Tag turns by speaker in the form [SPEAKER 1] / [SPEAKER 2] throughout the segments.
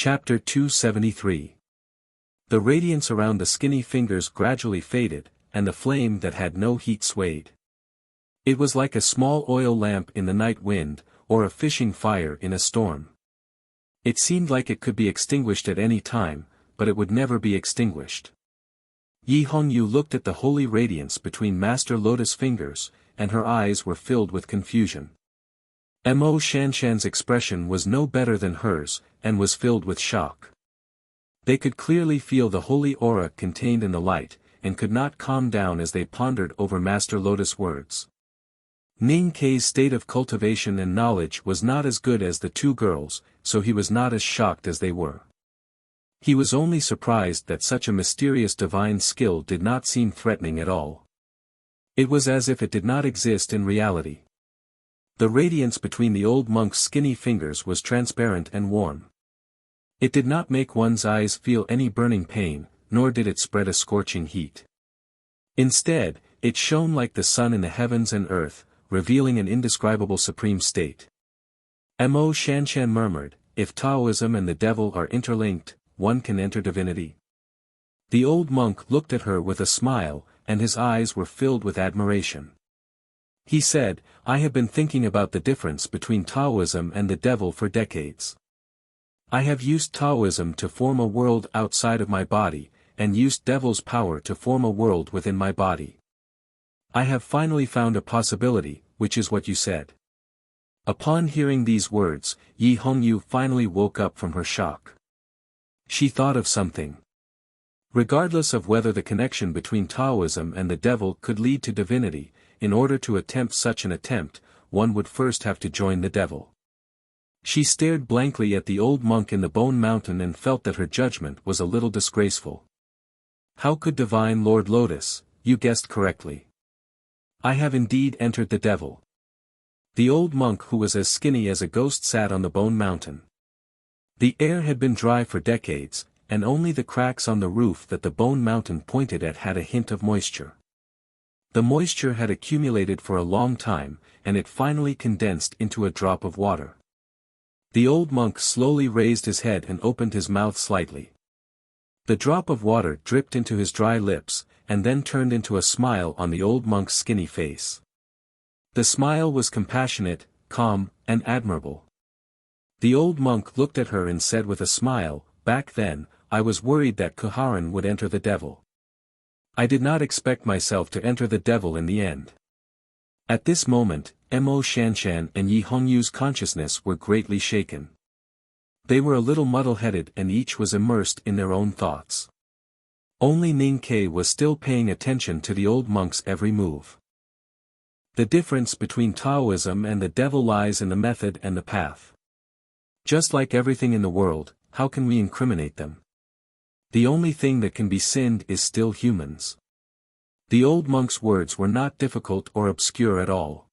[SPEAKER 1] Chapter 273. The radiance around the skinny fingers gradually faded, and the flame that had no heat swayed. It was like a small oil lamp in the night wind, or a fishing fire in a storm. It seemed like it could be extinguished at any time, but it would never be extinguished. Yi Hongyu looked at the holy radiance between Master Lotus' fingers, and her eyes were filled with confusion. Mo Shanshan's expression was no better than hers, and was filled with shock. They could clearly feel the holy aura contained in the light, and could not calm down as they pondered over Master Lotus' words. Ning Kei's state of cultivation and knowledge was not as good as the two girls, so he was not as shocked as they were. He was only surprised that such a mysterious divine skill did not seem threatening at all. It was as if it did not exist in reality. The radiance between the old monk's skinny fingers was transparent and warm. It did not make one's eyes feel any burning pain, nor did it spread a scorching heat. Instead, it shone like the sun in the heavens and earth, revealing an indescribable supreme state. Mo Shanshan murmured, "If Taoism and the devil are interlinked, one can enter divinity." The old monk looked at her with a smile, and his eyes were filled with admiration. He said, "I have been thinking about the difference between Taoism and the devil for decades. I have used Taoism to form a world outside of my body, and used devil's power to form a world within my body. I have finally found a possibility, which is what you said." Upon hearing these words, Yi Hongyu finally woke up from her shock. She thought of something. Regardless of whether the connection between Taoism and the devil could lead to divinity, in order to attempt such an attempt, one would first have to join the devil. She stared blankly at the old monk in the Bone Mountain and felt that her judgment was a little disgraceful. "How could Divine Lord Lotus, you guessed correctly. I have indeed entered the devil." The old monk who was as skinny as a ghost sat on the Bone Mountain. The air had been dry for decades, and only the cracks on the roof that the Bone Mountain pointed at had a hint of moisture. The moisture had accumulated for a long time, and it finally condensed into a drop of water. The old monk slowly raised his head and opened his mouth slightly. The drop of water dripped into his dry lips, and then turned into a smile on the old monk's skinny face. The smile was compassionate, calm, and admirable. The old monk looked at her and said with a smile, "Back then, I was worried that Kuharan would enter the devil. I did not expect myself to enter the devil in the end." At this moment, Mo Shanshan and Yi Hongyu's consciousness were greatly shaken. They were a little muddle-headed and each was immersed in their own thoughts. Only Ning Kei was still paying attention to the old monk's every move. The difference between Taoism and the devil lies in the method and the path. Just like everything in the world, how can we incriminate them? The only thing that can be sinned is still humans. The old monk's words were not difficult or obscure at all.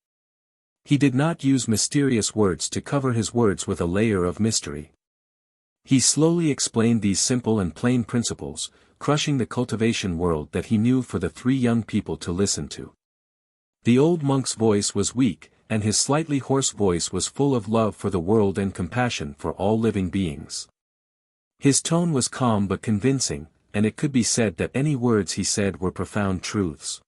[SPEAKER 1] He did not use mysterious words to cover his words with a layer of mystery. He slowly explained these simple and plain principles, crushing the cultivation world that he knew for the three young people to listen to. The old monk's voice was weak, and his slightly hoarse voice was full of love for the world and compassion for all living beings. His tone was calm but convincing, and it could be said that any words he said were profound truths.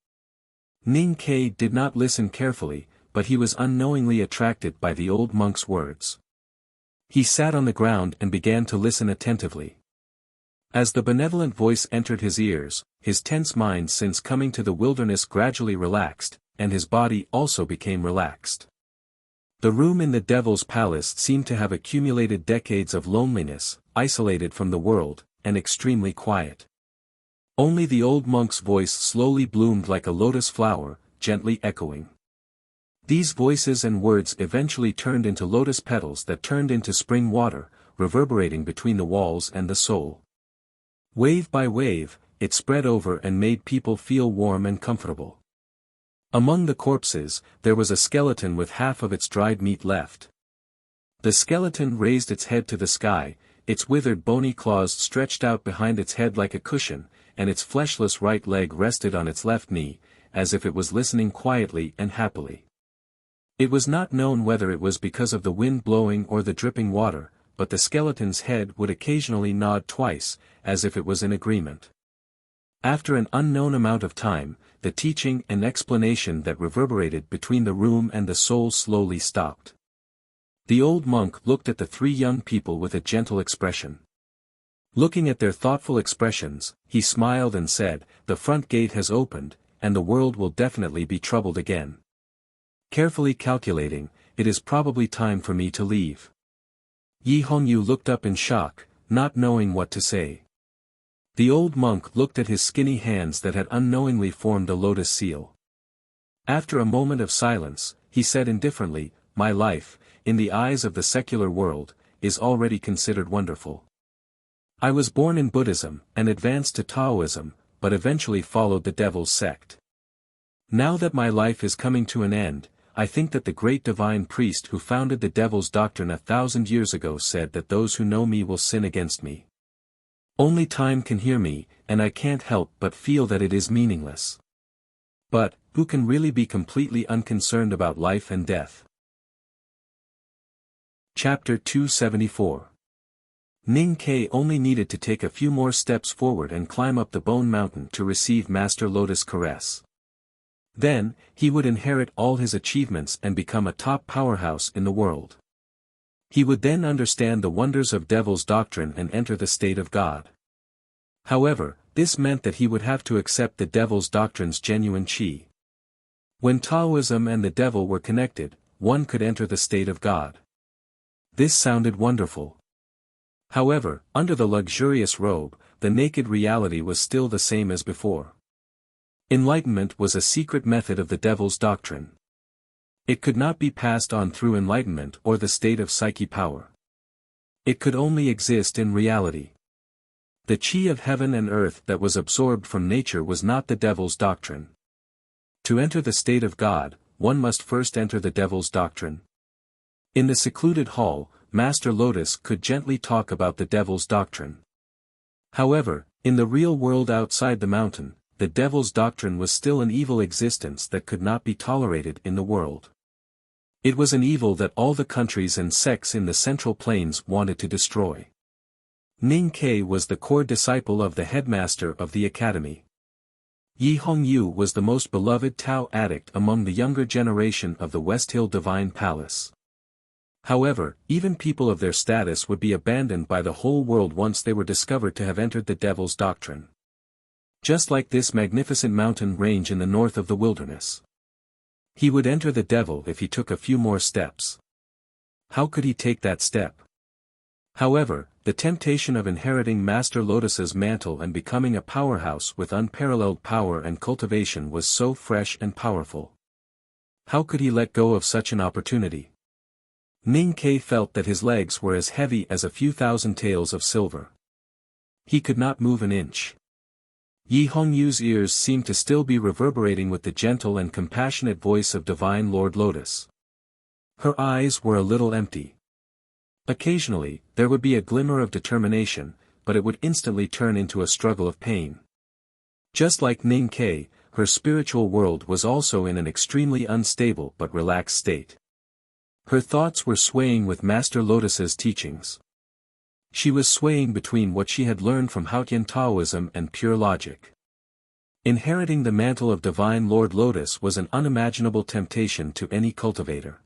[SPEAKER 1] Ning Kei did not listen carefully, but he was unknowingly attracted by the old monk's words. He sat on the ground and began to listen attentively. As the benevolent voice entered his ears, his tense mind since coming to the wilderness gradually relaxed, and his body also became relaxed. The room in the devil's palace seemed to have accumulated decades of loneliness, isolated from the world, and extremely quiet. Only the old monk's voice slowly bloomed like a lotus flower, gently echoing. These voices and words eventually turned into lotus petals that turned into spring water, reverberating between the walls and the soul. Wave by wave, it spread over and made people feel warm and comfortable. Among the corpses, there was a skeleton with half of its dried meat left. The skeleton raised its head to the sky, its withered bony claws stretched out behind its head like a cushion, and its fleshless right leg rested on its left knee, as if it was listening quietly and happily. It was not known whether it was because of the wind blowing or the dripping water, but the skeleton's head would occasionally nod twice, as if it was in agreement. After an unknown amount of time, the teaching and explanation that reverberated between the room and the soul slowly stopped. The old monk looked at the three young people with a gentle expression. Looking at their thoughtful expressions, he smiled and said, "The front gate has opened, and the world will definitely be troubled again. Carefully calculating, it is probably time for me to leave." Yi Hongyu looked up in shock, not knowing what to say. The old monk looked at his skinny hands that had unknowingly formed a lotus seal. After a moment of silence, he said indifferently, "My life, in the eyes of the secular world, is already considered wonderful. I was born in Buddhism, and advanced to Taoism, but eventually followed the devil's sect. Now that my life is coming to an end, I think that the great divine priest who founded the devil's doctrine 1,000 years ago said that those who know me will sin against me. Only time can hear me, and I can't help but feel that it is meaningless. But, who can really be completely unconcerned about life and death?" Chapter 274. Ning Ke only needed to take a few more steps forward and climb up the Bone Mountain to receive Master Lotus' caress. Then, he would inherit all his achievements and become a top powerhouse in the world. He would then understand the wonders of devil's doctrine and enter the state of God. However, this meant that he would have to accept the devil's doctrine's genuine qi. When Taoism and the devil were connected, one could enter the state of God. This sounded wonderful. However, under the luxurious robe, the naked reality was still the same as before. Enlightenment was a secret method of the devil's doctrine. It could not be passed on through enlightenment or the state of psyche power. It could only exist in reality. The qi of heaven and earth that was absorbed from nature was not the devil's doctrine. To enter the state of God, one must first enter the devil's doctrine. In the secluded hall, Master Lotus could gently talk about the devil's doctrine. However, in the real world outside the mountain, the devil's doctrine was still an evil existence that could not be tolerated in the world. It was an evil that all the countries and sects in the Central Plains wanted to destroy. Ning Ke was the core disciple of the headmaster of the academy. Yi Hongyu was the most beloved Tao addict among the younger generation of the West Hill Divine Palace. However, even people of their status would be abandoned by the whole world once they were discovered to have entered the devil's doctrine. Just like this magnificent mountain range in the north of the wilderness. He would enter the devil if he took a few more steps. How could he take that step? However, the temptation of inheriting Master Lotus's mantle and becoming a powerhouse with unparalleled power and cultivation was so fresh and powerful. How could he let go of such an opportunity? Ning Ke felt that his legs were as heavy as a few thousand taels of silver. He could not move an inch. Yi Hongyu's ears seemed to still be reverberating with the gentle and compassionate voice of Divine Lord Lotus. Her eyes were a little empty. Occasionally, there would be a glimmer of determination, but it would instantly turn into a struggle of pain. Just like Ning Ke, her spiritual world was also in an extremely unstable but relaxed state. Her thoughts were swaying with Master Lotus's teachings. She was swaying between what she had learned from Haotian Taoism and pure logic. Inheriting the mantle of Divine Lord Lotus was an unimaginable temptation to any cultivator.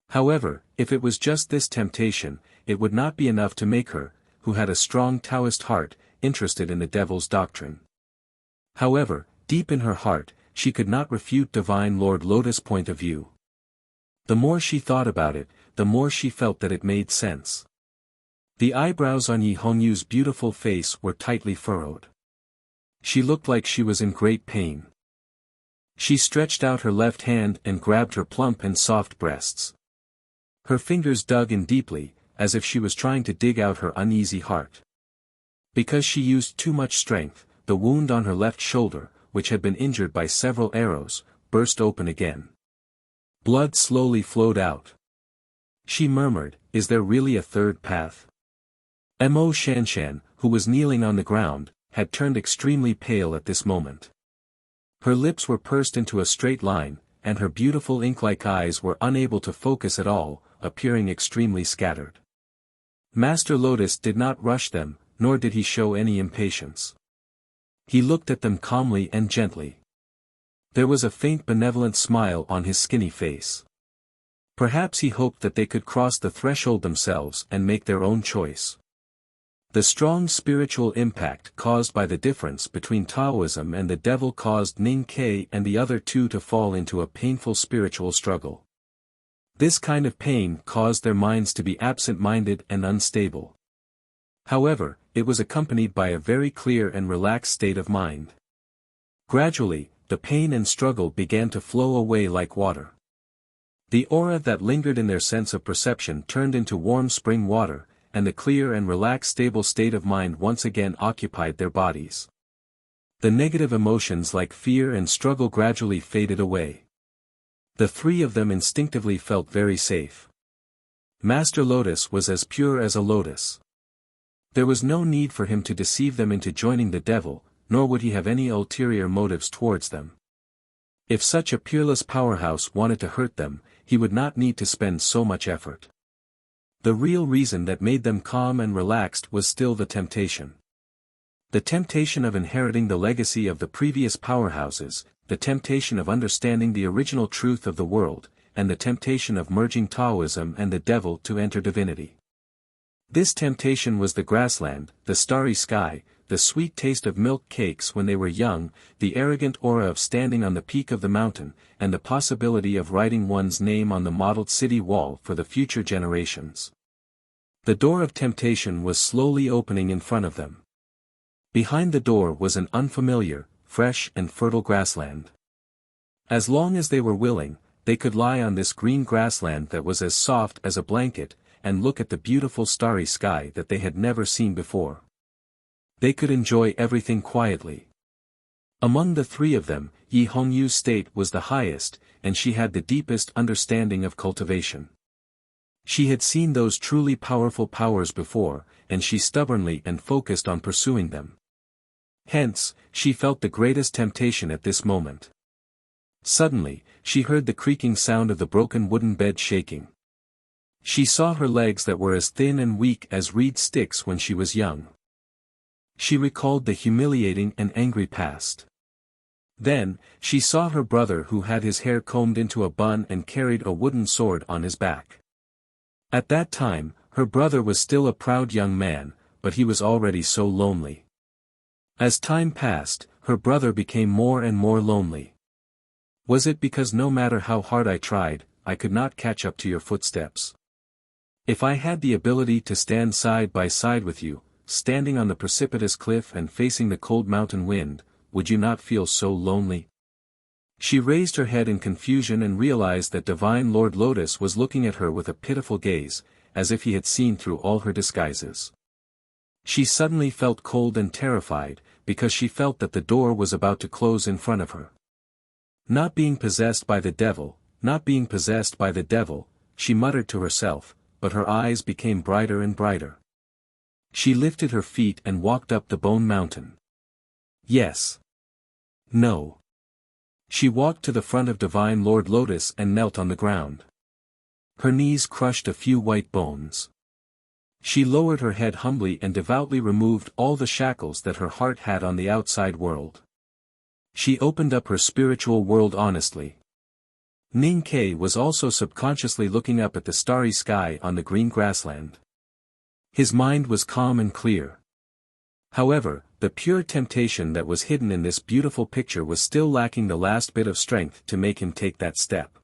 [SPEAKER 1] However, if it was just this temptation, it would not be enough to make her, who had a strong Taoist heart, interested in the devil's doctrine. However, deep in her heart, she could not refute Divine Lord Lotus' point of view. The more she thought about it, the more she felt that it made sense. The eyebrows on Yi Hongyu's beautiful face were tightly furrowed. She looked like she was in great pain. She stretched out her left hand and grabbed her plump and soft breasts. Her fingers dug in deeply, as if she was trying to dig out her uneasy heart. Because she used too much strength, the wound on her left shoulder, which had been injured by several arrows, burst open again. Blood slowly flowed out. She murmured, "Is there really a third path?" Mo Shanshan, who was kneeling on the ground, had turned extremely pale at this moment. Her lips were pursed into a straight line, and her beautiful ink-like eyes were unable to focus at all, appearing extremely scattered. Master Lotus did not rush them, nor did he show any impatience. He looked at them calmly and gently. There was a faint benevolent smile on his skinny face. Perhaps he hoped that they could cross the threshold themselves and make their own choice. The strong spiritual impact caused by the difference between Taoism and the devil caused Ning Ke and the other two to fall into a painful spiritual struggle. This kind of pain caused their minds to be absent-minded and unstable. However, it was accompanied by a very clear and relaxed state of mind. Gradually, the pain and struggle began to flow away like water. The aura that lingered in their sense of perception turned into warm spring water, and the clear and relaxed stable state of mind once again occupied their bodies. The negative emotions like fear and struggle gradually faded away. The three of them instinctively felt very safe. Master Lotus was as pure as a lotus. There was no need for him to deceive them into joining the devil, nor would he have any ulterior motives towards them. If such a peerless powerhouse wanted to hurt them, he would not need to spend so much effort. The real reason that made them calm and relaxed was still the temptation. The temptation of inheriting the legacy of the previous powerhouses, the temptation of understanding the original truth of the world, and the temptation of merging Taoism and the devil to enter divinity. This temptation was the grassland, the starry sky, the sweet taste of milk cakes when they were young, the arrogant aura of standing on the peak of the mountain, and the possibility of writing one's name on the modeled city wall for the future generations. The door of temptation was slowly opening in front of them. Behind the door was an unfamiliar, fresh and fertile grassland. As long as they were willing, they could lie on this green grassland that was as soft as a blanket, and look at the beautiful starry sky that they had never seen before. They could enjoy everything quietly. Among the three of them, Yi Hongyu's state was the highest, and she had the deepest understanding of cultivation. She had seen those truly powerful powers before, and she stubbornly and focused on pursuing them. Hence, she felt the greatest temptation at this moment. Suddenly, she heard the creaking sound of the broken wooden bed shaking. She saw her legs that were as thin and weak as reed sticks when she was young. She recalled the humiliating and angry past. Then, she saw her brother who had his hair combed into a bun and carried a wooden sword on his back. At that time, her brother was still a proud young man, but he was already so lonely. As time passed, her brother became more and more lonely. Was it because no matter how hard I tried, I could not catch up to your footsteps? If I had the ability to stand side by side with you, standing on the precipitous cliff and facing the cold mountain wind, would you not feel so lonely? She raised her head in confusion and realized that Divine Lord Lotus was looking at her with a pitiful gaze, as if he had seen through all her disguises. She suddenly felt cold and terrified, because she felt that the door was about to close in front of her. Not being possessed by the devil, not being possessed by the devil, she muttered to herself, but her eyes became brighter and brighter. She lifted her feet and walked up the bone mountain. Yes. No. She walked to the front of Divine Lord Lotus and knelt on the ground. Her knees crushed a few white bones. She lowered her head humbly and devoutly removed all the shackles that her heart had on the outside world. She opened up her spiritual world honestly. Ning Ke was also subconsciously looking up at the starry sky on the green grassland. His mind was calm and clear. However, the pure temptation that was hidden in this beautiful picture was still lacking the last bit of strength to make him take that step.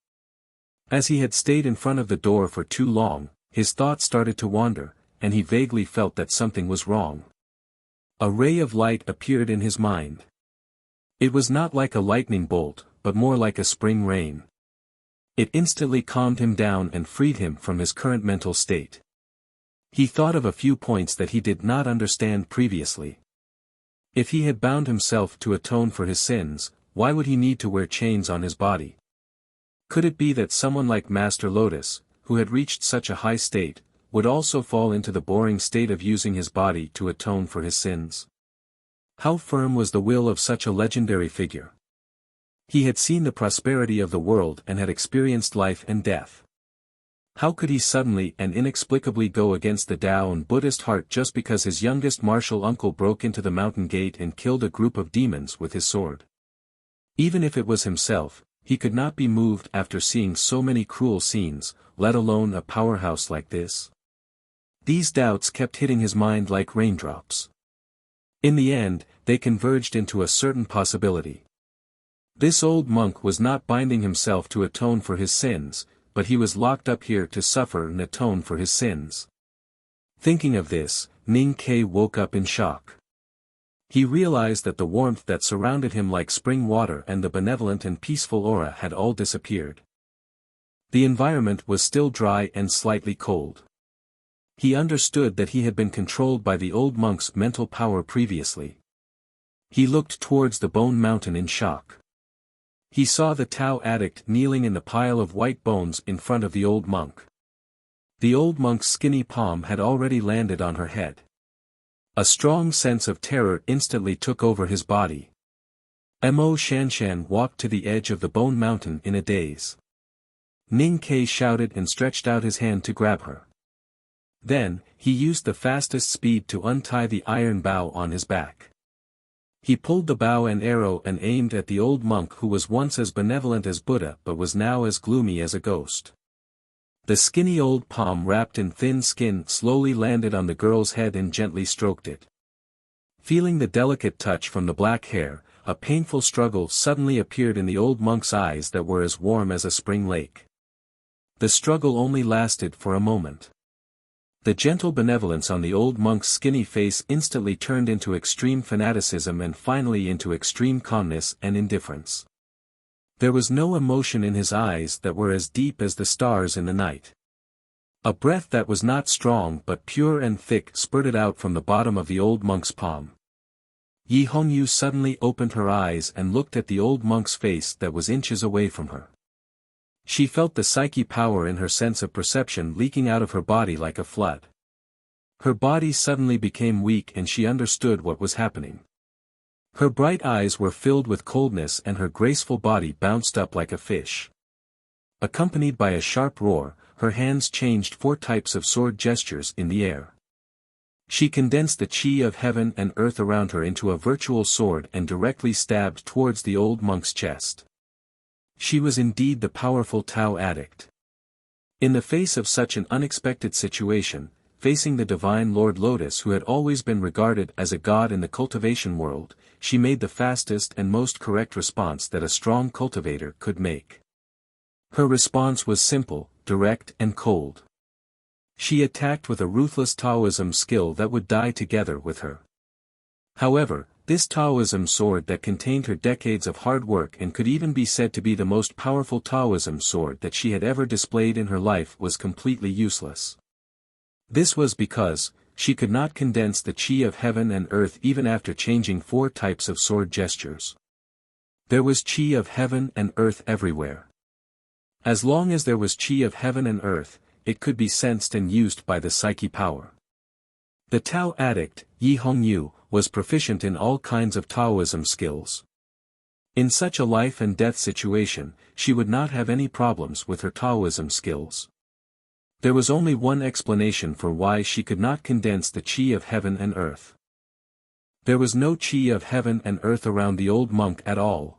[SPEAKER 1] As he had stayed in front of the door for too long, his thoughts started to wander, and he vaguely felt that something was wrong. A ray of light appeared in his mind. It was not like a lightning bolt, but more like a spring rain. It instantly calmed him down and freed him from his current mental state. He thought of a few points that he did not understand previously. If he had bound himself to atone for his sins, why would he need to wear chains on his body? Could it be that someone like Master Lotus, who had reached such a high state, would also fall into the boring state of using his body to atone for his sins? How firm was the will of such a legendary figure? He had seen the prosperity of the world and had experienced life and death. How could he suddenly and inexplicably go against the Tao and Buddhist heart just because his youngest martial uncle broke into the mountain gate and killed a group of demons with his sword? Even if it was himself, he could not be moved after seeing so many cruel scenes, let alone a powerhouse like this. These doubts kept hitting his mind like raindrops. In the end, they converged into a certain possibility. This old monk was not binding himself to atone for his sins, but he was locked up here to suffer and atone for his sins. Thinking of this, Ning Ke woke up in shock. He realized that the warmth that surrounded him like spring water and the benevolent and peaceful aura had all disappeared. The environment was still dry and slightly cold. He understood that he had been controlled by the old monk's mental power previously. He looked towards the bone mountain in shock. He saw the Tao addict kneeling in the pile of white bones in front of the old monk. The old monk's skinny palm had already landed on her head. A strong sense of terror instantly took over his body. Mo Shanshan walked to the edge of the bone mountain in a daze. Ning Ke shouted and stretched out his hand to grab her. Then, he used the fastest speed to untie the iron bow on his back. He pulled the bow and arrow and aimed at the old monk who was once as benevolent as Buddha but was now as gloomy as a ghost. The skinny old palm wrapped in thin skin slowly landed on the girl's head and gently stroked it. Feeling the delicate touch from the black hair, a painful struggle suddenly appeared in the old monk's eyes that were as warm as a spring lake. The struggle only lasted for a moment. The gentle benevolence on the old monk's skinny face instantly turned into extreme fanaticism and finally into extreme calmness and indifference. There was no emotion in his eyes that were as deep as the stars in the night. A breath that was not strong but pure and thick spurted out from the bottom of the old monk's palm. Yi Hongyu suddenly opened her eyes and looked at the old monk's face that was inches away from her. She felt the psyche power in her sense of perception leaking out of her body like a flood. Her body suddenly became weak and she understood what was happening. Her bright eyes were filled with coldness and her graceful body bounced up like a fish. Accompanied by a sharp roar, her hands changed 4 types of sword gestures in the air. She condensed the chi of heaven and earth around her into a virtual sword and directly stabbed towards the old monk's chest. She was indeed the powerful Tao addict. In the face of such an unexpected situation, facing the divine Lord Lotus who had always been regarded as a god in the cultivation world, she made the fastest and most correct response that a strong cultivator could make. Her response was simple, direct and cold. She attacked with a ruthless Taoism skill that would die together with her. However, this Taoism sword that contained her decades of hard work and could even be said to be the most powerful Taoism sword that she had ever displayed in her life was completely useless. This was because, she could not condense the chi of heaven and earth even after changing 4 types of sword gestures. There was chi of heaven and earth everywhere. As long as there was chi of heaven and earth, it could be sensed and used by the psyche power. The Tao addict, Yi Hongyu, was proficient in all kinds of Taoism skills. In such a life and death situation, she would not have any problems with her Taoism skills. There was only one explanation for why she could not condense the chi of heaven and earth. There was no chi of heaven and earth around the old monk at all.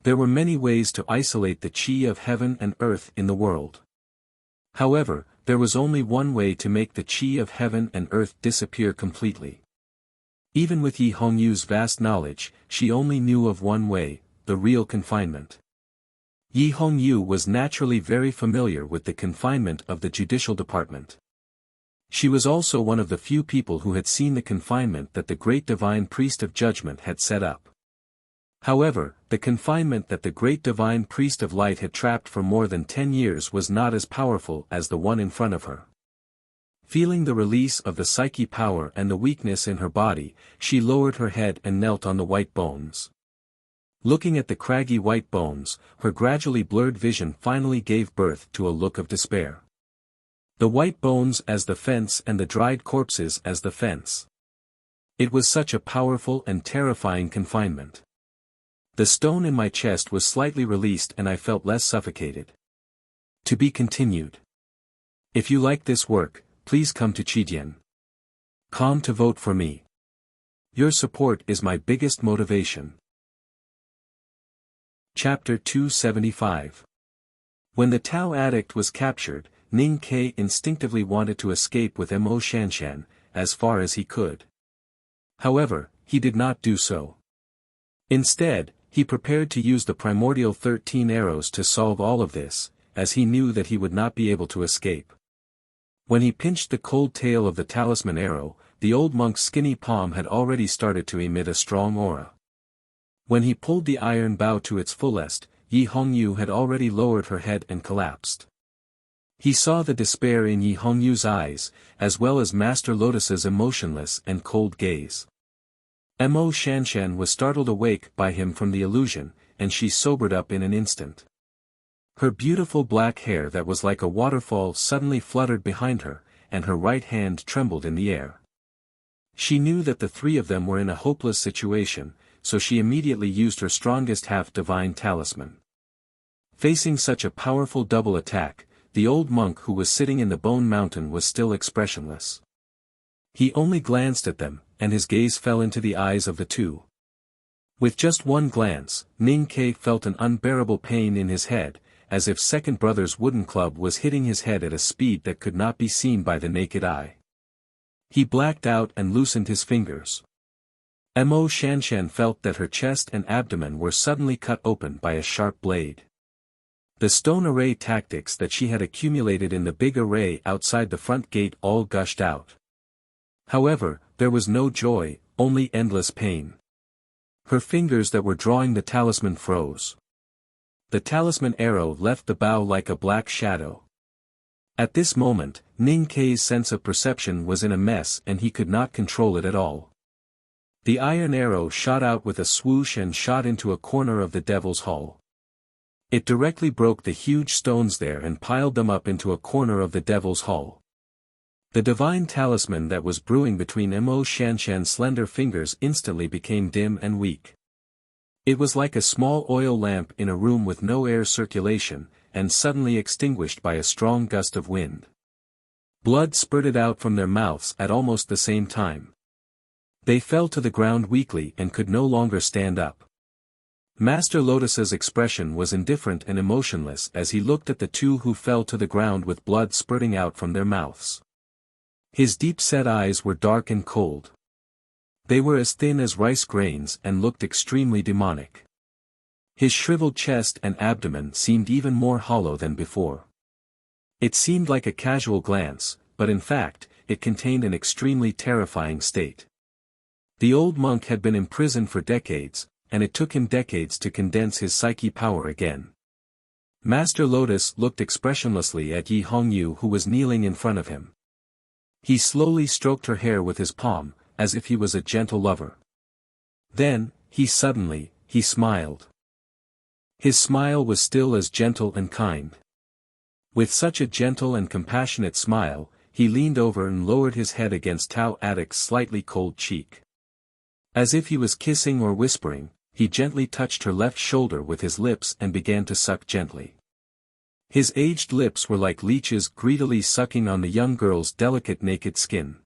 [SPEAKER 1] There were many ways to isolate the chi of heaven and earth in the world. However, there was only one way to make the chi of heaven and earth disappear completely. Even with Yi Hongyu's vast knowledge, she only knew of one way, the real confinement. Yi Hongyu was naturally very familiar with the confinement of the judicial department. She was also one of the few people who had seen the confinement that the great divine priest of judgment had set up. However, the confinement that the great divine priest of light had trapped for more than 10 years was not as powerful as the one in front of her. Feeling the release of the psyche power and the weakness in her body, she lowered her head and knelt on the white bones. Looking at the craggy white bones, her gradually blurred vision finally gave birth to a look of despair. The white bones as the fence and the dried corpses as the fence. It was such a powerful and terrifying confinement. The stone in my chest was slightly released and I felt less suffocated. To be continued. If you like this work, please come to Chidian.com to vote for me. Your support is my biggest motivation. Chapter 275. When the Tao addict was captured, Ning Ke instinctively wanted to escape with Mo Shanshan, as far as he could. However, he did not do so. Instead, he prepared to use the primordial 13 arrows to solve all of this, as he knew that he would not be able to escape. When he pinched the cold tail of the talisman arrow, the old monk's skinny palm had already started to emit a strong aura. When he pulled the iron bow to its fullest, Yi Hongyu had already lowered her head and collapsed. He saw the despair in Yi Hongyu's eyes, as well as Master Lotus's emotionless and cold gaze. Mo Shanshan was startled awake by him from the illusion, and she sobered up in an instant. Her beautiful black hair that was like a waterfall suddenly fluttered behind her, and her right hand trembled in the air. She knew that the three of them were in a hopeless situation, so she immediately used her strongest half-divine talisman. Facing such a powerful double attack, the old monk who was sitting in the bone mountain was still expressionless. He only glanced at them, and his gaze fell into the eyes of the two. With just one glance, Ning Ke felt an unbearable pain in his head, as if second brother's wooden club was hitting his head at a speed that could not be seen by the naked eye. He blacked out and loosened his fingers. Mo Shanshan felt that her chest and abdomen were suddenly cut open by a sharp blade. The stone array tactics that she had accumulated in the big array outside the front gate all gushed out. However, there was no joy, only endless pain. Her fingers that were drawing the talisman froze. The talisman arrow left the bow like a black shadow. At this moment, Ning Ke's sense of perception was in a mess and he could not control it at all. The iron arrow shot out with a swoosh and shot into a corner of the Devil's Hall. It directly broke the huge stones there and piled them up into a corner of the Devil's Hall. The divine talisman that was brewing between Mo Shanshan's slender fingers instantly became dim and weak. It was like a small oil lamp in a room with no air circulation, and suddenly extinguished by a strong gust of wind. Blood spurted out from their mouths at almost the same time. They fell to the ground weakly and could no longer stand up. Master Lotus's expression was indifferent and emotionless as he looked at the two who fell to the ground with blood spurting out from their mouths. His deep-set eyes were dark and cold. They were as thin as rice grains and looked extremely demonic. His shriveled chest and abdomen seemed even more hollow than before. It seemed like a casual glance, but in fact, it contained an extremely terrifying state. The old monk had been imprisoned for decades, and it took him decades to condense his psyche power again. Master Lotus looked expressionlessly at Yi Hongyu who was kneeling in front of him. He slowly stroked her hair with his palm, as if he was a gentle lover. Then, he smiled. His smile was still as gentle and kind. With such a gentle and compassionate smile, he leaned over and lowered his head against Tao Addict's slightly cold cheek. As if he was kissing or whispering, he gently touched her left shoulder with his lips and began to suck gently. His aged lips were like leeches greedily sucking on the young girl's delicate naked skin.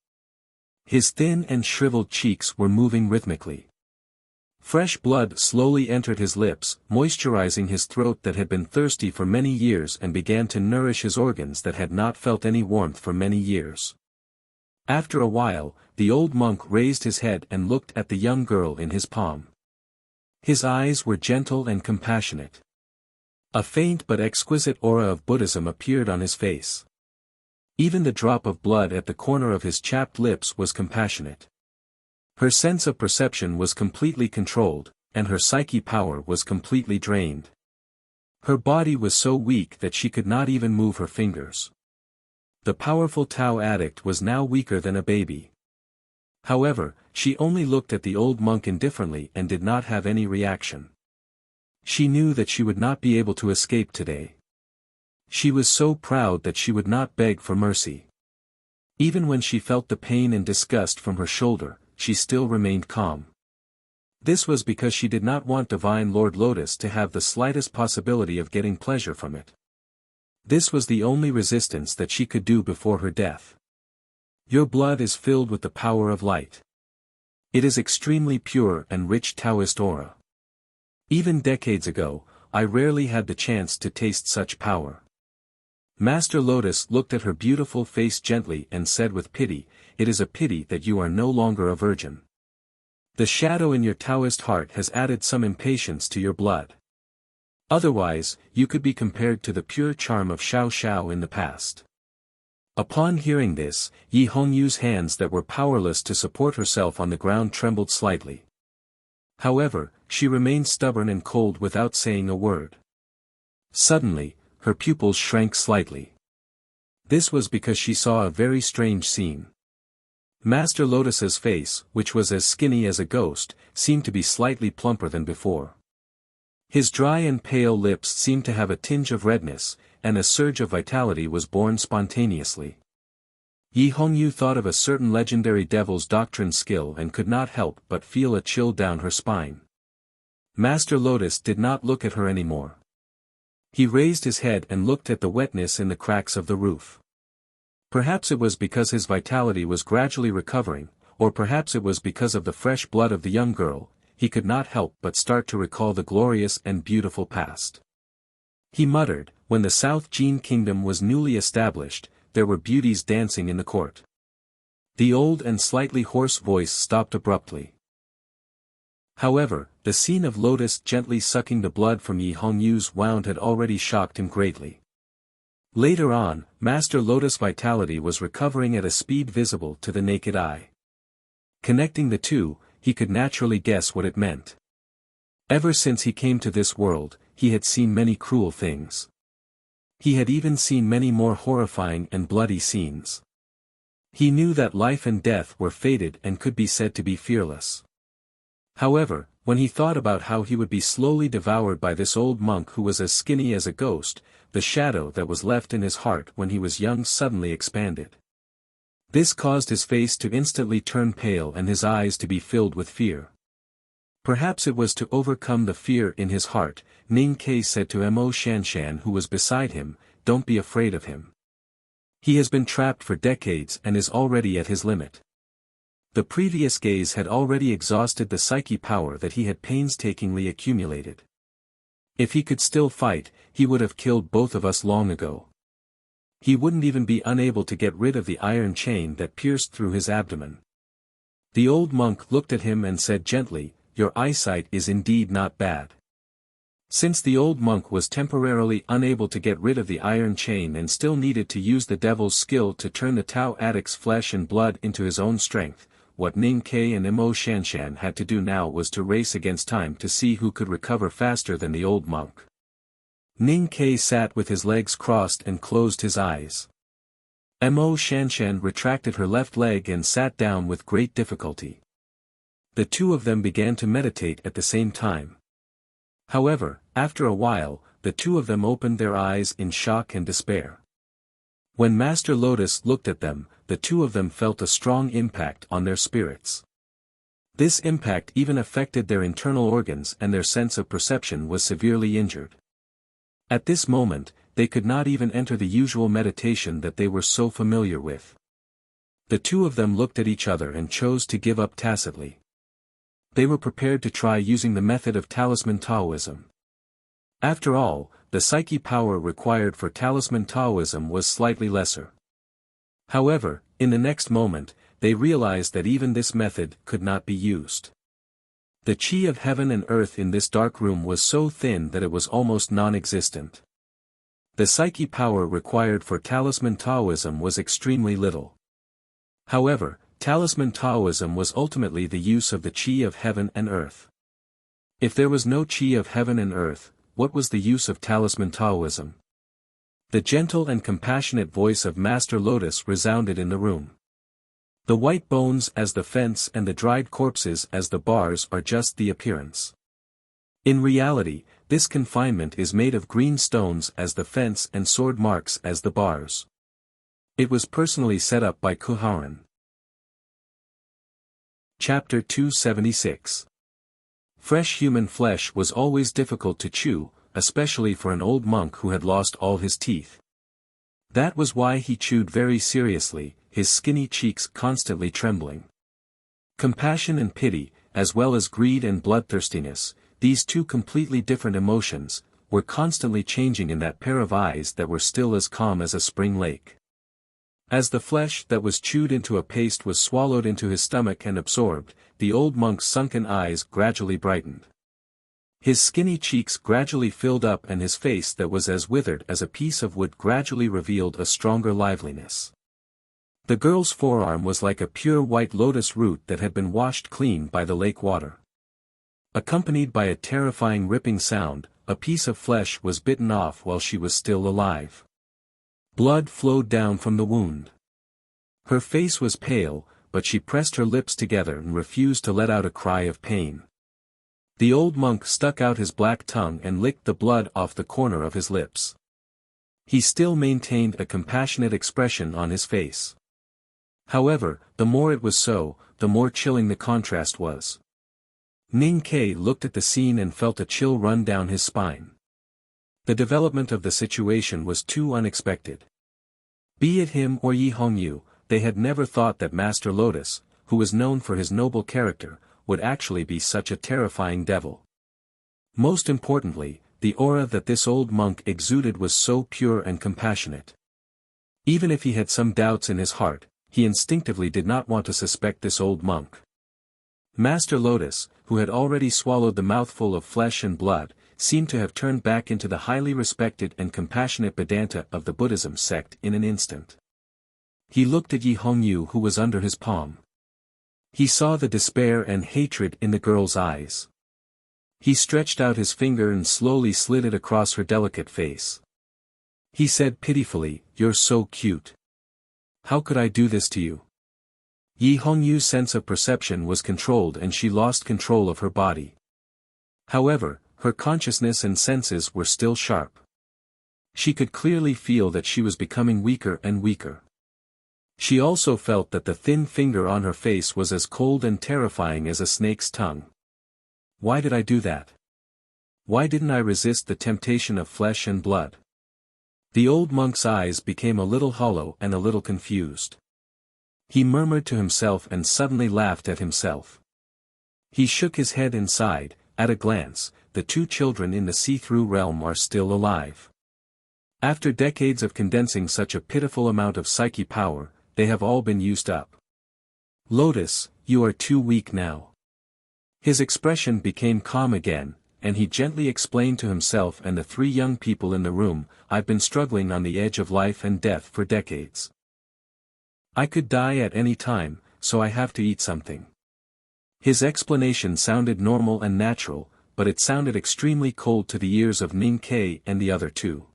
[SPEAKER 1] His thin and shriveled cheeks were moving rhythmically. Fresh blood slowly entered his lips, moisturizing his throat that had been thirsty for many years and began to nourish his organs that had not felt any warmth for many years. After a while, the old monk raised his head and looked at the young girl in his palm. His eyes were gentle and compassionate. A faint but exquisite aura of Buddhism appeared on his face. Even the drop of blood at the corner of his chapped lips was compassionate. Her sense of perception was completely controlled, and her psyche power was completely drained. Her body was so weak that she could not even move her fingers. The powerful Tao addict was now weaker than a baby. However, she only looked at the old monk indifferently and did not have any reaction. She knew that she would not be able to escape today. She was so proud that she would not beg for mercy. Even when she felt the pain and disgust from her shoulder, she still remained calm. This was because she did not want Divine Lord Lotus to have the slightest possibility of getting pleasure from it. This was the only resistance that she could do before her death. Your blood is filled with the power of light. It is extremely pure and rich Taoist aura. Even decades ago, I rarely had the chance to taste such power. Master Lotus looked at her beautiful face gently and said with pity, "It is a pity that you are no longer a virgin. The shadow in your Taoist heart has added some impatience to your blood. Otherwise, you could be compared to the pure charm of Xiao Xiao in the past." Upon hearing this, Yi Hongyu's hands that were powerless to support herself on the ground trembled slightly. However, she remained stubborn and cold without saying a word. Suddenly, her pupils shrank slightly. This was because she saw a very strange scene. Master Lotus's face, which was as skinny as a ghost, seemed to be slightly plumper than before. His dry and pale lips seemed to have a tinge of redness, and a surge of vitality was born spontaneously. Yi Hongyu thought of a certain legendary devil's doctrine skill and could not help but feel a chill down her spine. Master Lotus did not look at her anymore. He raised his head and looked at the wetness in the cracks of the roof. Perhaps it was because his vitality was gradually recovering, or perhaps it was because of the fresh blood of the young girl, he could not help but start to recall the glorious and beautiful past. He muttered, "When the South Jin Kingdom was newly established, there were beauties dancing in the court." The old and slightly hoarse voice stopped abruptly. However, the scene of Lotus gently sucking the blood from Yi Hongyu's wound had already shocked him greatly. Later on, Master Lotus' vitality was recovering at a speed visible to the naked eye. Connecting the two, he could naturally guess what it meant. Ever since he came to this world, he had seen many cruel things. He had even seen many more horrifying and bloody scenes. He knew that life and death were fated and could be said to be fearless. However, when he thought about how he would be slowly devoured by this old monk who was as skinny as a ghost, the shadow that was left in his heart when he was young suddenly expanded. This caused his face to instantly turn pale and his eyes to be filled with fear. Perhaps it was to overcome the fear in his heart, Ning Ke said to Mo Shanshan who was beside him, "Don't be afraid of him. He has been trapped for decades and is already at his limit." The previous gaze had already exhausted the psyche power that he had painstakingly accumulated. If he could still fight, he would have killed both of us long ago. He wouldn't even be unable to get rid of the iron chain that pierced through his abdomen. The old monk looked at him and said gently, "Your eyesight is indeed not bad." Since the old monk was temporarily unable to get rid of the iron chain and still needed to use the devil's skill to turn the Tao addict's flesh and blood into his own strength, what Ning Ke and Mo Shanshan had to do now was to race against time to see who could recover faster than the old monk. Ning Ke sat with his legs crossed and closed his eyes. Mo Shanshan retracted her left leg and sat down with great difficulty. The two of them began to meditate at the same time. However, after a while, the two of them opened their eyes in shock and despair. When Master Lotus looked at them, the two of them felt a strong impact on their spirits. This impact even affected their internal organs and their sense of perception was severely injured. At this moment, they could not even enter the usual meditation that they were so familiar with. The two of them looked at each other and chose to give up tacitly. They were prepared to try using the method of talisman Taoism. After all, the psyche power required for talisman Taoism was slightly lesser. However, in the next moment, they realized that even this method could not be used. The chi of heaven and earth in this dark room was so thin that it was almost non-existent. The psyche power required for talisman Taoism was extremely little. However, talisman Taoism was ultimately the use of the chi of heaven and earth. If there was no chi of heaven and earth, what was the use of talisman Taoism? The gentle and compassionate voice of Master Lotus resounded in the room. The white bones as the fence and the dried corpses as the bars are just the appearance. In reality, this confinement is made of green stones as the fence and sword marks as the bars. It was personally set up by Kuharan. Chapter 276. Fresh human flesh was always difficult to chew, especially for an old monk who had lost all his teeth. That was why he chewed very seriously, his skinny cheeks constantly trembling. Compassion and pity, as well as greed and bloodthirstiness, these two completely different emotions, were constantly changing in that pair of eyes that were still as calm as a spring lake. As the flesh that was chewed into a paste was swallowed into his stomach and absorbed, the old monk's sunken eyes gradually brightened. His skinny cheeks gradually filled up and his face that was as withered as a piece of wood gradually revealed a stronger liveliness. The girl's forearm was like a pure white lotus root that had been washed clean by the lake water. Accompanied by a terrifying ripping sound, a piece of flesh was bitten off while she was still alive. Blood flowed down from the wound. Her face was pale, but she pressed her lips together and refused to let out a cry of pain. The old monk stuck out his black tongue and licked the blood off the corner of his lips. He still maintained a compassionate expression on his face. However, the more it was so, the more chilling the contrast was. Ning Ke looked at the scene and felt a chill run down his spine. The development of the situation was too unexpected. Be it him or Yi Hongyu, they had never thought that Master Lotus, who was known for his noble character, would actually be such a terrifying devil. Most importantly, the aura that this old monk exuded was so pure and compassionate. Even if he had some doubts in his heart, he instinctively did not want to suspect this old monk. Master Lotus, who had already swallowed the mouthful of flesh and blood, seemed to have turned back into the highly respected and compassionate Vedanta of the Buddhism sect in an instant. He looked at Yi Hongyu who was under his palm. He saw the despair and hatred in the girl's eyes. He stretched out his finger and slowly slid it across her delicate face. He said pitifully, "You're so cute. How could I do this to you?" Yi Hongyu's sense of perception was controlled and she lost control of her body. However, her consciousness and senses were still sharp. She could clearly feel that she was becoming weaker and weaker. She also felt that the thin finger on her face was as cold and terrifying as a snake's tongue. Why did I do that? Why didn't I resist the temptation of flesh and blood? The old monk's eyes became a little hollow and a little confused. He murmured to himself and suddenly laughed at himself. He shook his head and sighed. At a glance, the two children in the see-through realm are still alive. After decades of condensing such a pitiful amount of psyche power, they have all been used up. Lotus, you are too weak now. His expression became calm again, and he gently explained to himself and the three young people in the room, I've been struggling on the edge of life and death for decades. I could die at any time, so I have to eat something. His explanation sounded normal and natural, but it sounded extremely cold to the ears of Ning Ke and the other two.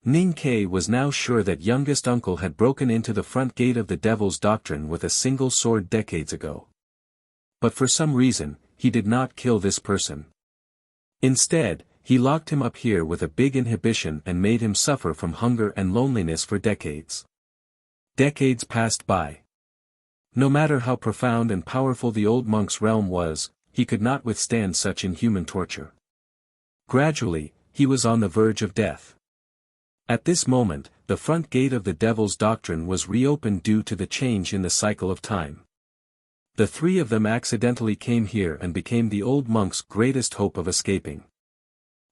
[SPEAKER 1] Ning Ke was now sure that youngest uncle had broken into the front gate of the Devil's Doctrine with a single sword decades ago. But for some reason, he did not kill this person. Instead, he locked him up here with a big inhibition and made him suffer from hunger and loneliness for decades. Decades passed by. No matter how profound and powerful the old monk's realm was, he could not withstand such inhuman torture. Gradually, he was on the verge of death. At this moment, the front gate of the Devil's Doctrine was reopened due to the change in the cycle of time. The three of them accidentally came here and became the old monk's greatest hope of escaping.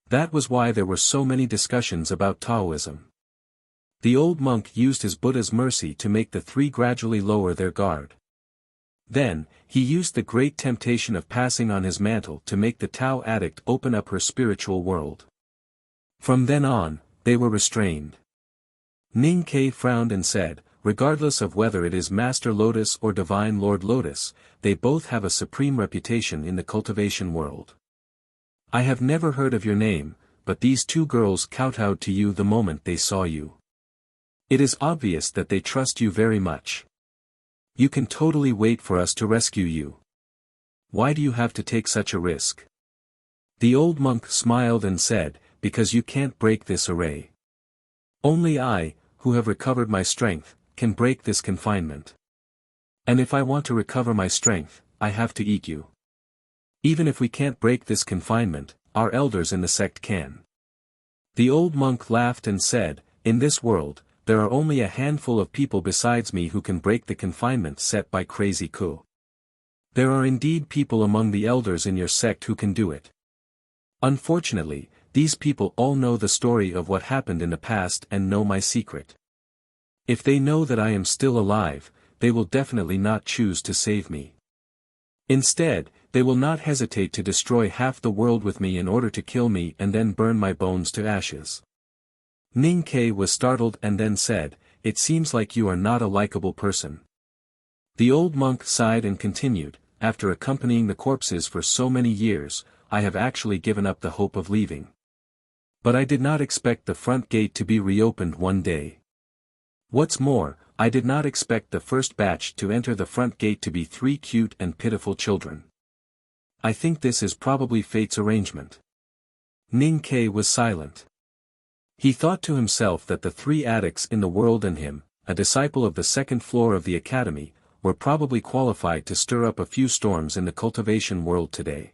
[SPEAKER 1] That was why there were so many discussions about Taoism. The old monk used his Buddha's mercy to make the three gradually lower their guard. Then, he used the great temptation of passing on his mantle to make the Tao addict open up her spiritual world. From then on, they were restrained. Ning Ke frowned and said, regardless of whether it is Master Lotus or Divine Lord Lotus, they both have a supreme reputation in the cultivation world. I have never heard of your name, but these two girls kowtowed to you the moment they saw you. It is obvious that they trust you very much. You can totally wait for us to rescue you. Why do you have to take such a risk? The old monk smiled and said, because you can't break this array. Only I, who have recovered my strength, can break this confinement. And if I want to recover my strength, I have to eat you. Even if we can't break this confinement, our elders in the sect can. The old monk laughed and said, in this world, there are only a handful of people besides me who can break the confinement set by Crazy Ku. There are indeed people among the elders in your sect who can do it. Unfortunately, these people all know the story of what happened in the past and know my secret. If they know that I am still alive, they will definitely not choose to save me. Instead, they will not hesitate to destroy half the world with me in order to kill me and then burn my bones to ashes. Ning Ke was startled and then said, "It seems like you are not a likable person." The old monk sighed and continued, "After accompanying the corpses for so many years, I have actually given up the hope of leaving. But I did not expect the front gate to be reopened one day. What's more, I did not expect the first batch to enter the front gate to be 3 cute and pitiful children. I think this is probably fate's arrangement." Ning Ke was silent. He thought to himself that the 3 addicts in the world and him, a disciple of the second floor of the academy, were probably qualified to stir up a few storms in the cultivation world today.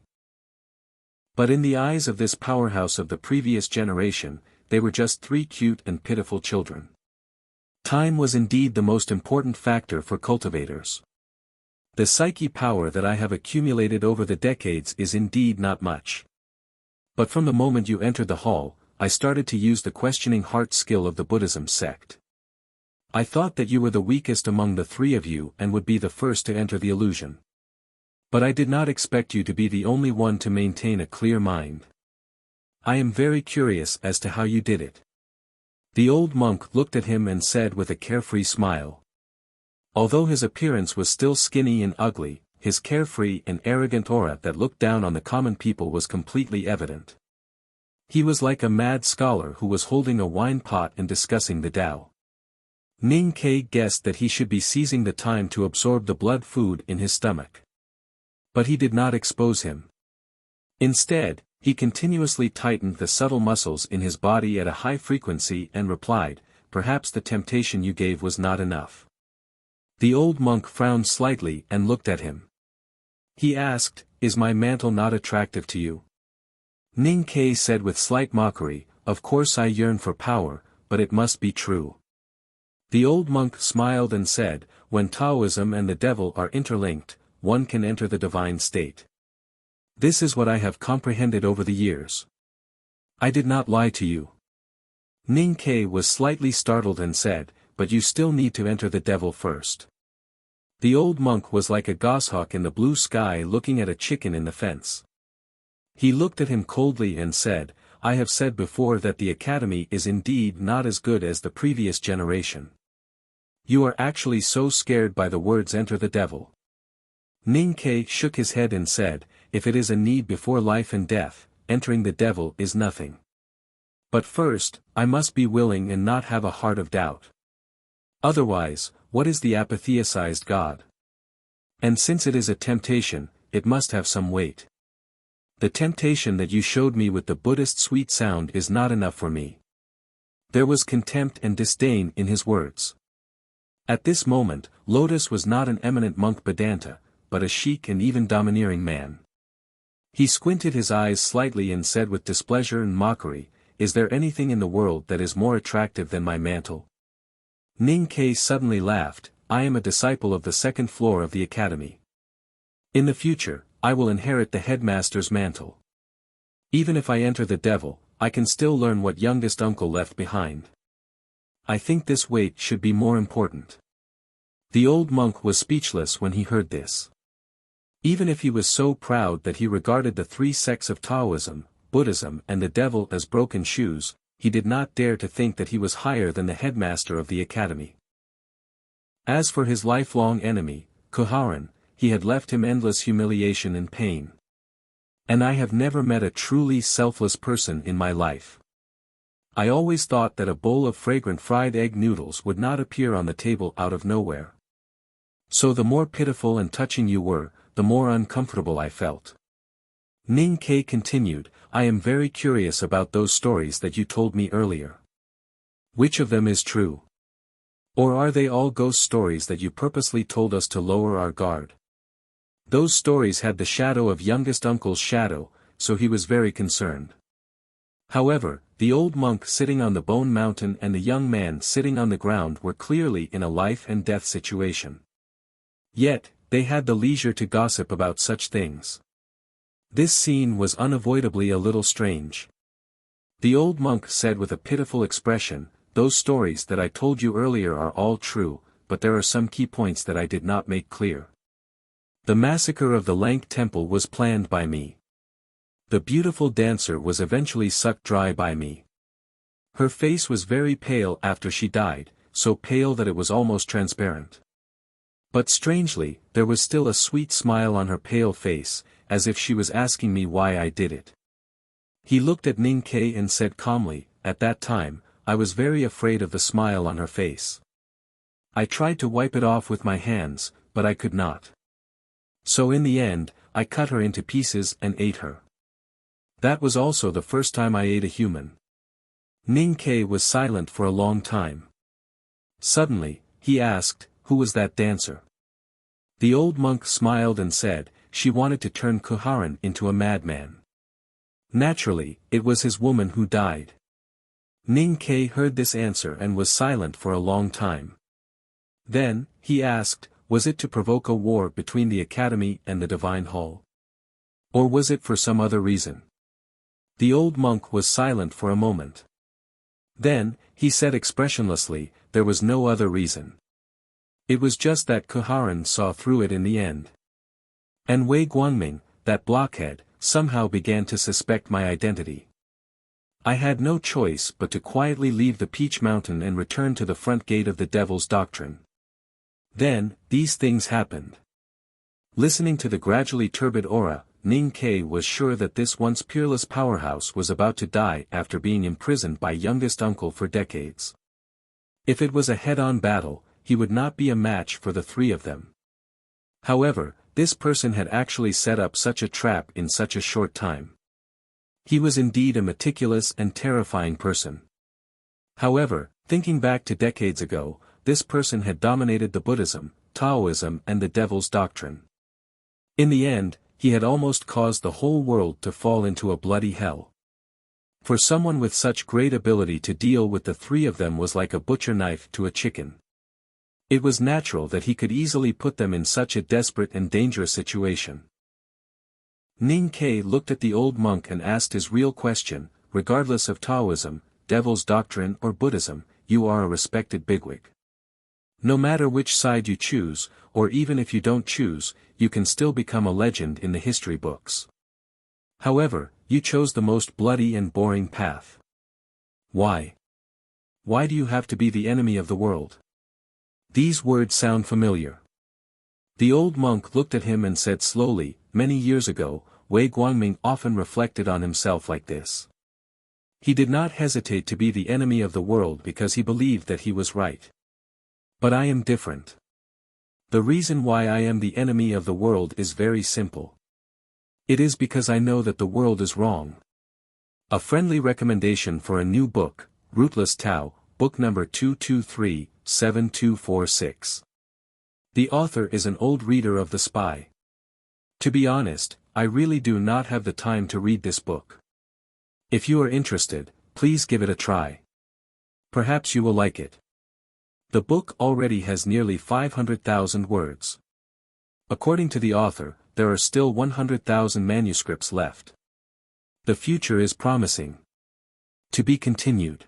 [SPEAKER 1] But in the eyes of this powerhouse of the previous generation, they were just 3 cute and pitiful children. Time was indeed the most important factor for cultivators. The psyche power that I have accumulated over the decades is indeed not much. But from the moment you entered the hall, I started to use the questioning heart skill of the Buddhism sect. I thought that you were the weakest among the 3 of you and would be the first to enter the illusion. But I did not expect you to be the only one to maintain a clear mind. I am very curious as to how you did it." The old monk looked at him and said with a carefree smile. Although his appearance was still skinny and ugly, his carefree and arrogant aura that looked down on the common people was completely evident. He was like a mad scholar who was holding a wine pot and discussing the Tao. Ning Ke guessed that he should be seizing the time to absorb the blood food in his stomach. But he did not expose him. Instead, he continuously tightened the subtle muscles in his body at a high frequency and replied, "Perhaps the temptation you gave was not enough." The old monk frowned slightly and looked at him. He asked, "Is my mantle not attractive to you?" Ning Ke said with slight mockery, "Of course I yearn for power, but it must be true." The old monk smiled and said, "When Taoism and the devil are interlinked, one can enter the divine state. This is what I have comprehended over the years. I did not lie to you." Ning Ke was slightly startled and said, "But you still need to enter the devil first." The old monk was like a goshawk in the blue sky looking at a chicken in the fence. He looked at him coldly and said, "I have said before that the academy is indeed not as good as the previous generation. You are actually so scared by the words 'enter the devil.'" Ning Ke shook his head and said, "If it is a need before life and death, entering the devil is nothing. But first, I must be willing and not have a heart of doubt. Otherwise, what is the apatheicized God? And since it is a temptation, it must have some weight. The temptation that you showed me with the Buddhist sweet sound is not enough for me." There was contempt and disdain in his words. At this moment, Lotus was not an eminent monk Vedanta, but a chic and even domineering man. He squinted his eyes slightly and said with displeasure and mockery, "Is there anything in the world that is more attractive than my mantle?" Ning Ke suddenly laughed, "I am a disciple of the second floor of the academy. In the future, I will inherit the headmaster's mantle. Even if I enter the devil, I can still learn what youngest uncle left behind. I think this weight should be more important." The old monk was speechless when he heard this. Even if he was so proud that he regarded the 3 sects of Taoism, Buddhism and the devil as broken shoes, he did not dare to think that he was higher than the headmaster of the academy. As for his lifelong enemy, Kuharan, he had left him endless humiliation and pain. And I have never met a truly selfless person in my life. I always thought that a bowl of fragrant fried egg noodles would not appear on the table out of nowhere. So the more pitiful and touching you were, the more uncomfortable I felt. Ning Ke continued, "I am very curious about those stories that you told me earlier. Which of them is true? Or are they all ghost stories that you purposely told us to lower our guard?" Those stories had the shadow of youngest uncle's shadow, so he was very concerned. However, The old monk sitting on the bone mountain and the young man sitting on the ground were clearly in a life and death situation. Yet, they had the leisure to gossip about such things. This scene was unavoidably a little strange. The old monk said with a pitiful expression, "Those stories that I told you earlier are all true, but there are some key points that I did not make clear. The massacre of the Lank temple was planned by me. The beautiful dancer was eventually sucked dry by me. Her face was very pale after she died, so pale that it was almost transparent. But strangely, there was still a sweet smile on her pale face, as if she was asking me why I did it." He looked at Ning Kei and said calmly, "At that time, I was very afraid of the smile on her face. I tried to wipe it off with my hands, but I could not. So in the end, I cut her into pieces and ate her. That was also the first time I ate a human." Ning Kei was silent for a long time. Suddenly, he asked, "Who was that dancer?" The old monk smiled and said, "She wanted to turn Kuharan into a madman. Naturally, it was his woman who died." Ning Kei heard this answer and was silent for a long time. Then, he asked, "Was it to provoke a war between the academy and the divine hall? Or was it for some other reason?" The old monk was silent for a moment. Then, he said expressionlessly, "There was no other reason. It was just that Kuharan saw through it in the end. And Wei Guangming, that blockhead, somehow began to suspect my identity. I had no choice but to quietly leave the Peach Mountain and return to the front gate of the Devil's Doctrine. Then, these things happened." Listening to the gradually turbid aura, Ning Kei was sure that this once peerless powerhouse was about to die after being imprisoned by youngest uncle for decades. If it was a head-on battle, he would not be a match for the three of them. However, this person had actually set up such a trap in such a short time. He was indeed a meticulous and terrifying person. However, thinking back to decades ago, this person had dominated the Buddhism, Taoism and the Devil's Doctrine. In the end, he had almost caused the whole world to fall into a bloody hell. For someone with such great ability to deal with the three of them was like a butcher knife to a chicken. It was natural that he could easily put them in such a desperate and dangerous situation. Ning Kei looked at the old monk and asked his real question, "Regardless of Taoism, Devil's Doctrine or Buddhism, you are a respected bigwig. No matter which side you choose, or even if you don't choose, you can still become a legend in the history books. However, you chose the most bloody and boring path. Why? Why do you have to be the enemy of the world?" These words sound familiar. The old monk looked at him and said slowly, "Many years ago, Wei Guangming often reflected on himself like this. He did not hesitate to be the enemy of the world because he believed that he was right. But I am different. The reason why I am the enemy of the world is very simple. It is because I know that the world is wrong." A friendly recommendation for a new book, Rootless Tao, book number 223-7246. The author is an old reader of The Spy. To be honest, I really do not have the time to read this book. If you are interested, please give it a try. Perhaps you will like it. The book already has nearly 500,000 words. According to the author, there are still 100,000 manuscripts left. The future is promising. To be continued.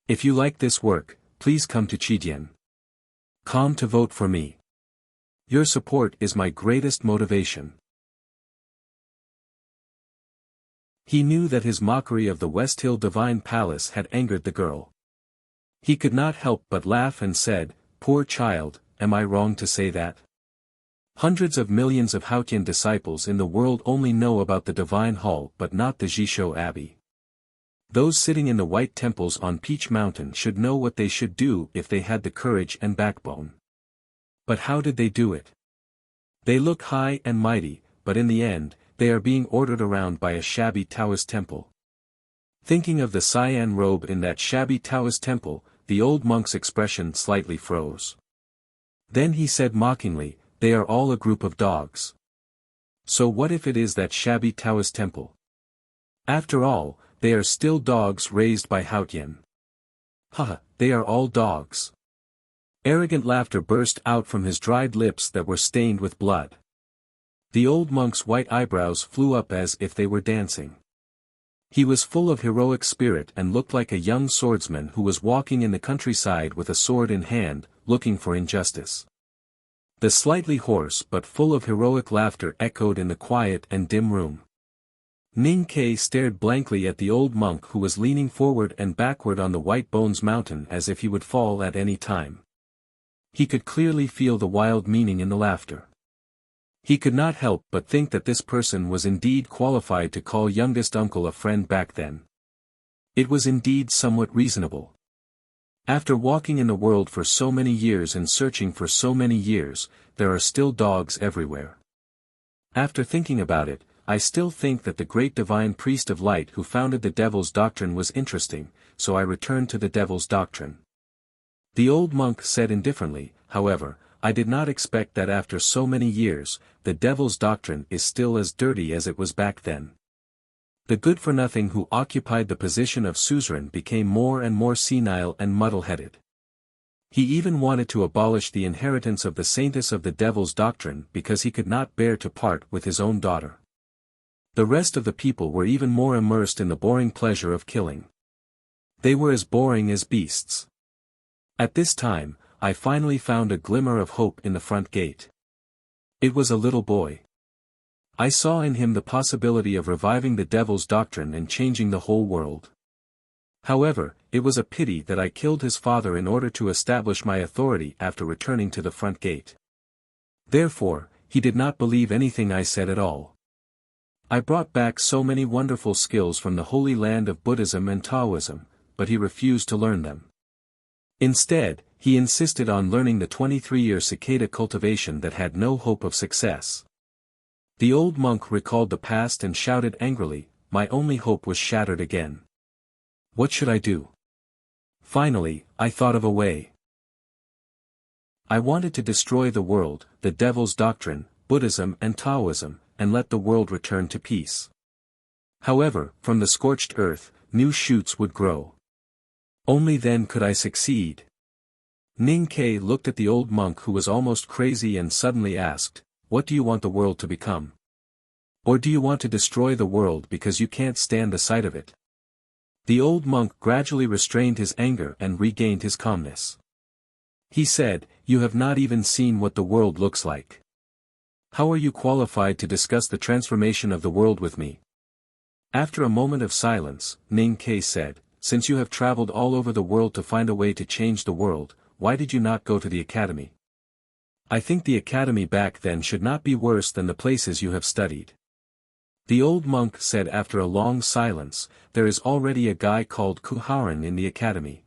[SPEAKER 1] If you like this work, please come to Chidian.com to vote for me. Your support is my greatest motivation. He knew that his mockery of the West Hill Divine Palace had angered the girl. He could not help but laugh and said, "Poor child, am I wrong to say that? Hundreds of millions of Haotian disciples in the world only know about the Divine Hall but not the Jisho Abbey. Those sitting in the white temples on Peach Mountain should know what they should do if they had the courage and backbone. But how did they do it? They look high and mighty, but in the end, they are being ordered around by a shabby Taoist temple." Thinking of the cyan robe in that shabby Taoist temple, the old monk's expression slightly froze. Then he said mockingly, "They are all a group of dogs. So what if it is that shabby Taoist temple? After all, they are still dogs raised by Haotian. Haha, they are all dogs. Arrogant laughter burst out from his dried lips that were stained with blood. The old monk's white eyebrows flew up as if they were dancing. He was full of heroic spirit and looked like a young swordsman who was walking in the countryside with a sword in hand, looking for injustice. The slightly hoarse but full of heroic laughter echoed in the quiet and dim room. Ning Ke stared blankly at the old monk who was leaning forward and backward on the White Bones Mountain as if he would fall at any time. He could clearly feel the wild meaning in the laughter. He could not help but think that this person was indeed qualified to call youngest uncle a friend back then. It was indeed somewhat reasonable. After walking in the world for so many years and searching for so many years, there are still dogs everywhere. After thinking about it, I still think that the great divine priest of light who founded the devil's doctrine was interesting, so I returned to the devil's doctrine. The old monk said indifferently, however, I did not expect that after so many years, the devil's doctrine is still as dirty as it was back then. The good-for-nothing who occupied the position of suzerain became more and more senile and muddle-headed. He even wanted to abolish the inheritance of the saintess of the devil's doctrine because he could not bear to part with his own daughter. The rest of the people were even more immersed in the boring pleasure of killing. They were as boring as beasts. At this time, I finally found a glimmer of hope in the front gate. It was a little boy. I saw in him the possibility of reviving the devil's doctrine and changing the whole world. However, it was a pity that I killed his father in order to establish my authority after returning to the front gate. Therefore, he did not believe anything I said at all. I brought back so many wonderful skills from the holy land of Buddhism and Taoism, but he refused to learn them. Instead, he insisted on learning the 23-year cicada cultivation that had no hope of success. The old monk recalled the past and shouted angrily, my only hope was shattered again. What should I do? Finally, I thought of a way. I wanted to destroy the world, the devil's doctrine, Buddhism and Taoism, and let the world return to peace. However, from the scorched earth, new shoots would grow. Only then could I succeed. Ning Ke looked at the old monk who was almost crazy and suddenly asked, what do you want the world to become? Or do you want to destroy the world because you can't stand the sight of it? The old monk gradually restrained his anger and regained his calmness. He said, you have not even seen what the world looks like. How are you qualified to discuss the transformation of the world with me? After a moment of silence, Ning Ke said, since you have traveled all over the world to find a way to change the world, why did you not go to the academy? I think the academy back then should not be worse than the places you have studied. The old monk said after a long silence, there is already a guy called Kuharan in the academy.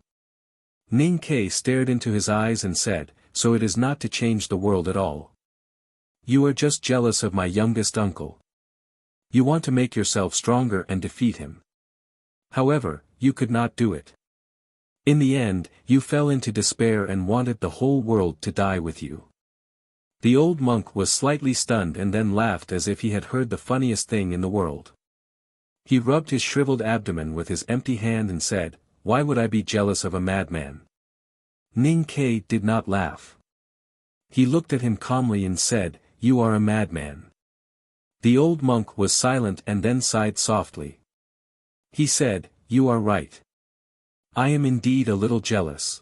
[SPEAKER 1] Ning Ke stared into his eyes and said, so it is not to change the world at all. You are just jealous of my youngest uncle. You want to make yourself stronger and defeat him. However, you could not do it. In the end, you fell into despair and wanted the whole world to die with you. The old monk was slightly stunned and then laughed as if he had heard the funniest thing in the world. He rubbed his shriveled abdomen with his empty hand and said, why would I be jealous of a madman? Ning Ke did not laugh. He looked at him calmly and said, you are a madman. The old monk was silent and then sighed softly. He said, you are right. I am indeed a little jealous.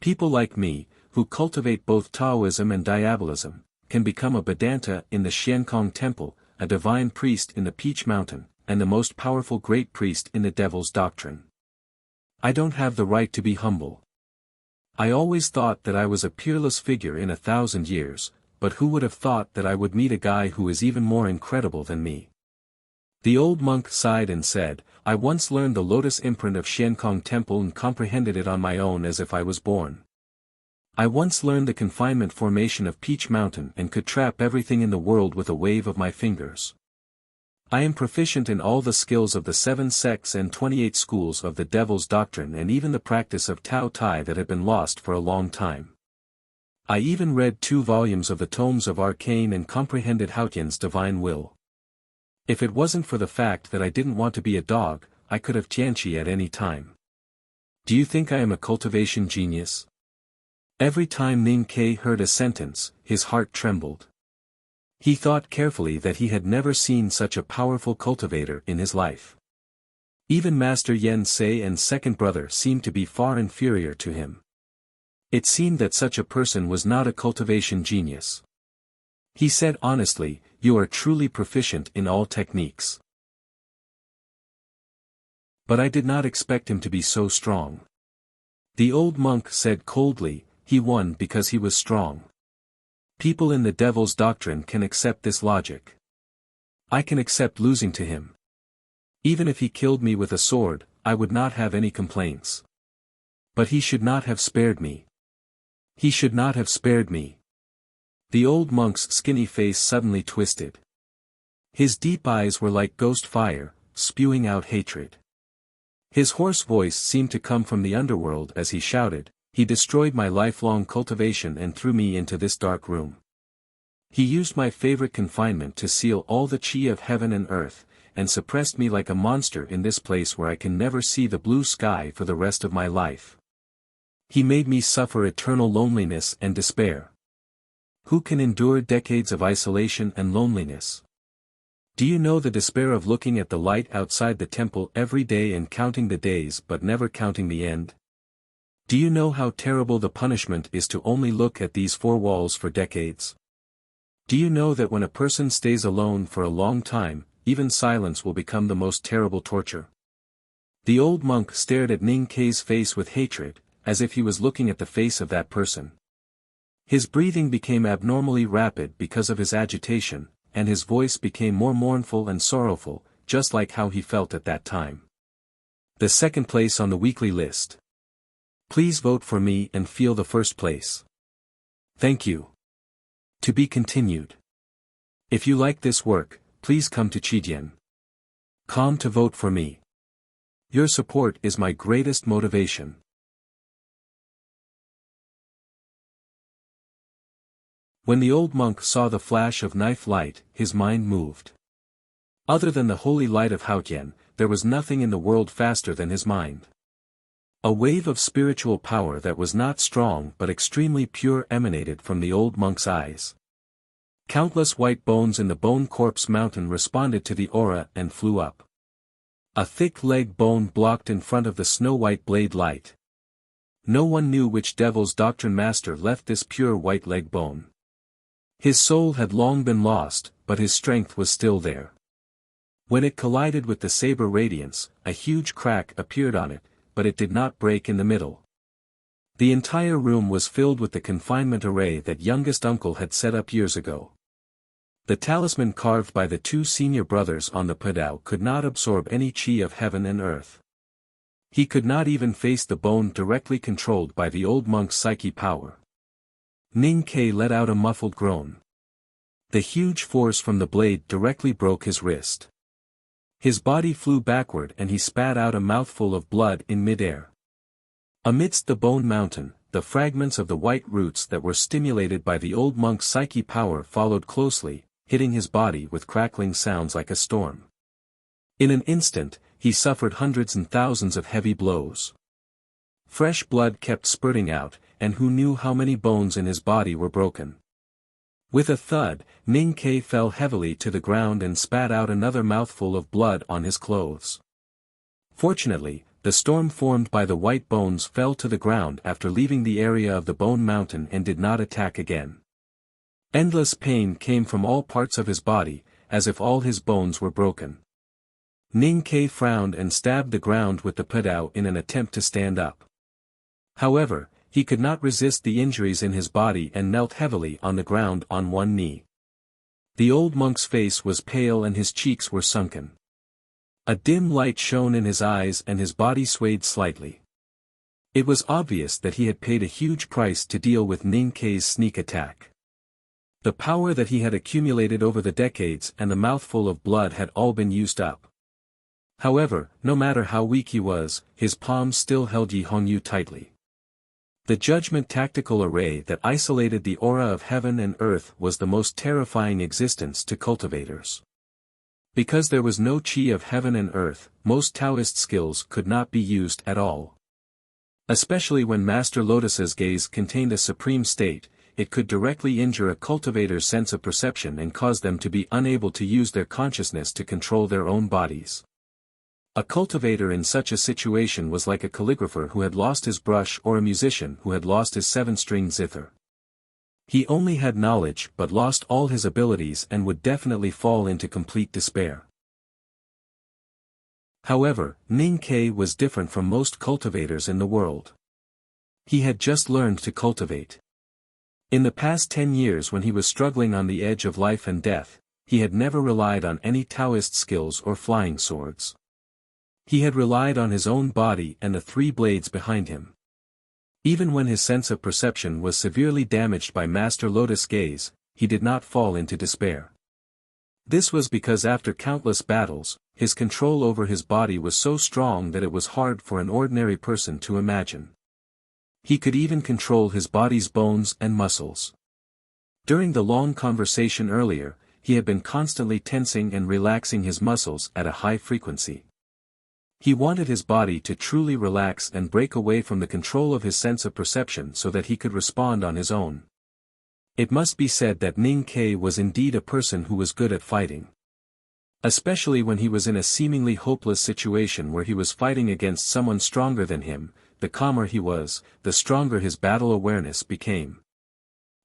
[SPEAKER 1] People like me, who cultivate both Taoism and Diabolism, can become a Vedanta in the Xiankong Temple, a divine priest in the Peach Mountain, and the most powerful great priest in the devil's doctrine. I don't have the right to be humble. I always thought that I was a peerless figure in 1,000 years, but who would have thought that I would meet a guy who is even more incredible than me? The old monk sighed and said, I once learned the lotus imprint of Xiankong Temple and comprehended it on my own as if I was born. I once learned the confinement formation of Peach Mountain and could trap everything in the world with a wave of my fingers. I am proficient in all the skills of the 7 sects and 28 schools of the devil's doctrine and even the practice of Tao Tai that had been lost for a long time. I even read 2 volumes of the tomes of Arcane and comprehended Haotian's divine will. If it wasn't for the fact that I didn't want to be a dog, I could have Tianqi at any time. Do you think I am a cultivation genius? Every time Ning Ke heard a sentence, his heart trembled. He thought carefully that he had never seen such a powerful cultivator in his life. Even Master Yen Sei and second brother seemed to be far inferior to him. It seemed that such a person was not a cultivation genius. He said honestly, "You are truly proficient in all techniques." But I did not expect him to be so strong. The old monk said coldly, "He won because he was strong. People in the devil's doctrine can accept this logic. I can accept losing to him. Even if he killed me with a sword, I would not have any complaints. But he should not have spared me. He should not have spared me." The old monk's skinny face suddenly twisted. His deep eyes were like ghost fire, spewing out hatred. His hoarse voice seemed to come from the underworld as he shouted, "He destroyed my lifelong cultivation and threw me into this dark room. He used my favorite confinement to seal all the chi of heaven and earth, and suppressed me like a monster in this place where I can never see the blue sky for the rest of my life. He made me suffer eternal loneliness and despair. Who can endure decades of isolation and loneliness? Do you know the despair of looking at the light outside the temple every day and counting the days but never counting the end? Do you know how terrible the punishment is to only look at these four walls for decades? Do you know that when a person stays alone for a long time, even silence will become the most terrible torture?" The old monk stared at Ning Ke's face with hatred, as if he was looking at the face of that person. His breathing became abnormally rapid because of his agitation, and his voice became more mournful and sorrowful, just like how he felt at that time. "The second place on the weekly list. Please vote for me and feel the first place. Thank you. To be continued. If you like this work, please come to Chidian.com to vote for me. Your support is my greatest motivation." When the old monk saw the flash of knife light, his mind moved. Other than the holy light of Haotian, there was nothing in the world faster than his mind. A wave of spiritual power that was not strong but extremely pure emanated from the old monk's eyes. Countless white bones in the bone corpse mountain responded to the aura and flew up. A thick leg bone blocked in front of the snow-white blade light. No one knew which devil's doctrine master left this pure white leg bone. His soul had long been lost, but his strength was still there. When it collided with the saber radiance, a huge crack appeared on it, but it did not break in the middle. The entire room was filled with the confinement array that youngest uncle had set up years ago. The talisman carved by the two senior brothers on the padao could not absorb any chi of heaven and earth. He could not even face the bone directly controlled by the old monk's psyche power. Ning Ke let out a muffled groan. The huge force from the blade directly broke his wrist. His body flew backward and he spat out a mouthful of blood in midair. Amidst the bone mountain, the fragments of the white roots that were stimulated by the old monk's psyche power followed closely, hitting his body with crackling sounds like a storm. In an instant, he suffered hundreds and thousands of heavy blows. Fresh blood kept spurting out, and who knew how many bones in his body were broken. With a thud, Ning Ke fell heavily to the ground and spat out another mouthful of blood on his clothes. Fortunately, the storm formed by the white bones fell to the ground after leaving the area of the bone mountain and did not attack again. Endless pain came from all parts of his body, as if all his bones were broken. Ning Ke frowned and stabbed the ground with the padao in an attempt to stand up. However, he could not resist the injuries in his body and knelt heavily on the ground on one knee. The old monk's face was pale and his cheeks were sunken. A dim light shone in his eyes and his body swayed slightly. It was obvious that he had paid a huge price to deal with Ning Ke's sneak attack. The power that he had accumulated over the decades and the mouthful of blood had all been used up. However, no matter how weak he was, his palms still held Yi Hongyu tightly. The judgment tactical array that isolated the aura of heaven and earth was the most terrifying existence to cultivators. Because there was no chi of heaven and earth, most Taoist skills could not be used at all. Especially when Master Lotus's gaze contained a supreme state, it could directly injure a cultivator's sense of perception and cause them to be unable to use their consciousness to control their own bodies. A cultivator in such a situation was like a calligrapher who had lost his brush or a musician who had lost his seven-string zither. He only had knowledge but lost all his abilities and would definitely fall into complete despair. However, Ning Ke was different from most cultivators in the world. He had just learned to cultivate. In the past 10 years when he was struggling on the edge of life and death, he had never relied on any Taoist skills or flying swords. He had relied on his own body and the 3 blades behind him. Even when his sense of perception was severely damaged by Master Lotus' gaze, he did not fall into despair. This was because after countless battles, his control over his body was so strong that it was hard for an ordinary person to imagine. He could even control his body's bones and muscles. During the long conversation earlier, he had been constantly tensing and relaxing his muscles at a high frequency. He wanted his body to truly relax and break away from the control of his sense of perception so that he could respond on his own. It must be said that Ning Ke was indeed a person who was good at fighting. Especially when he was in a seemingly hopeless situation where he was fighting against someone stronger than him, the calmer he was, the stronger his battle awareness became.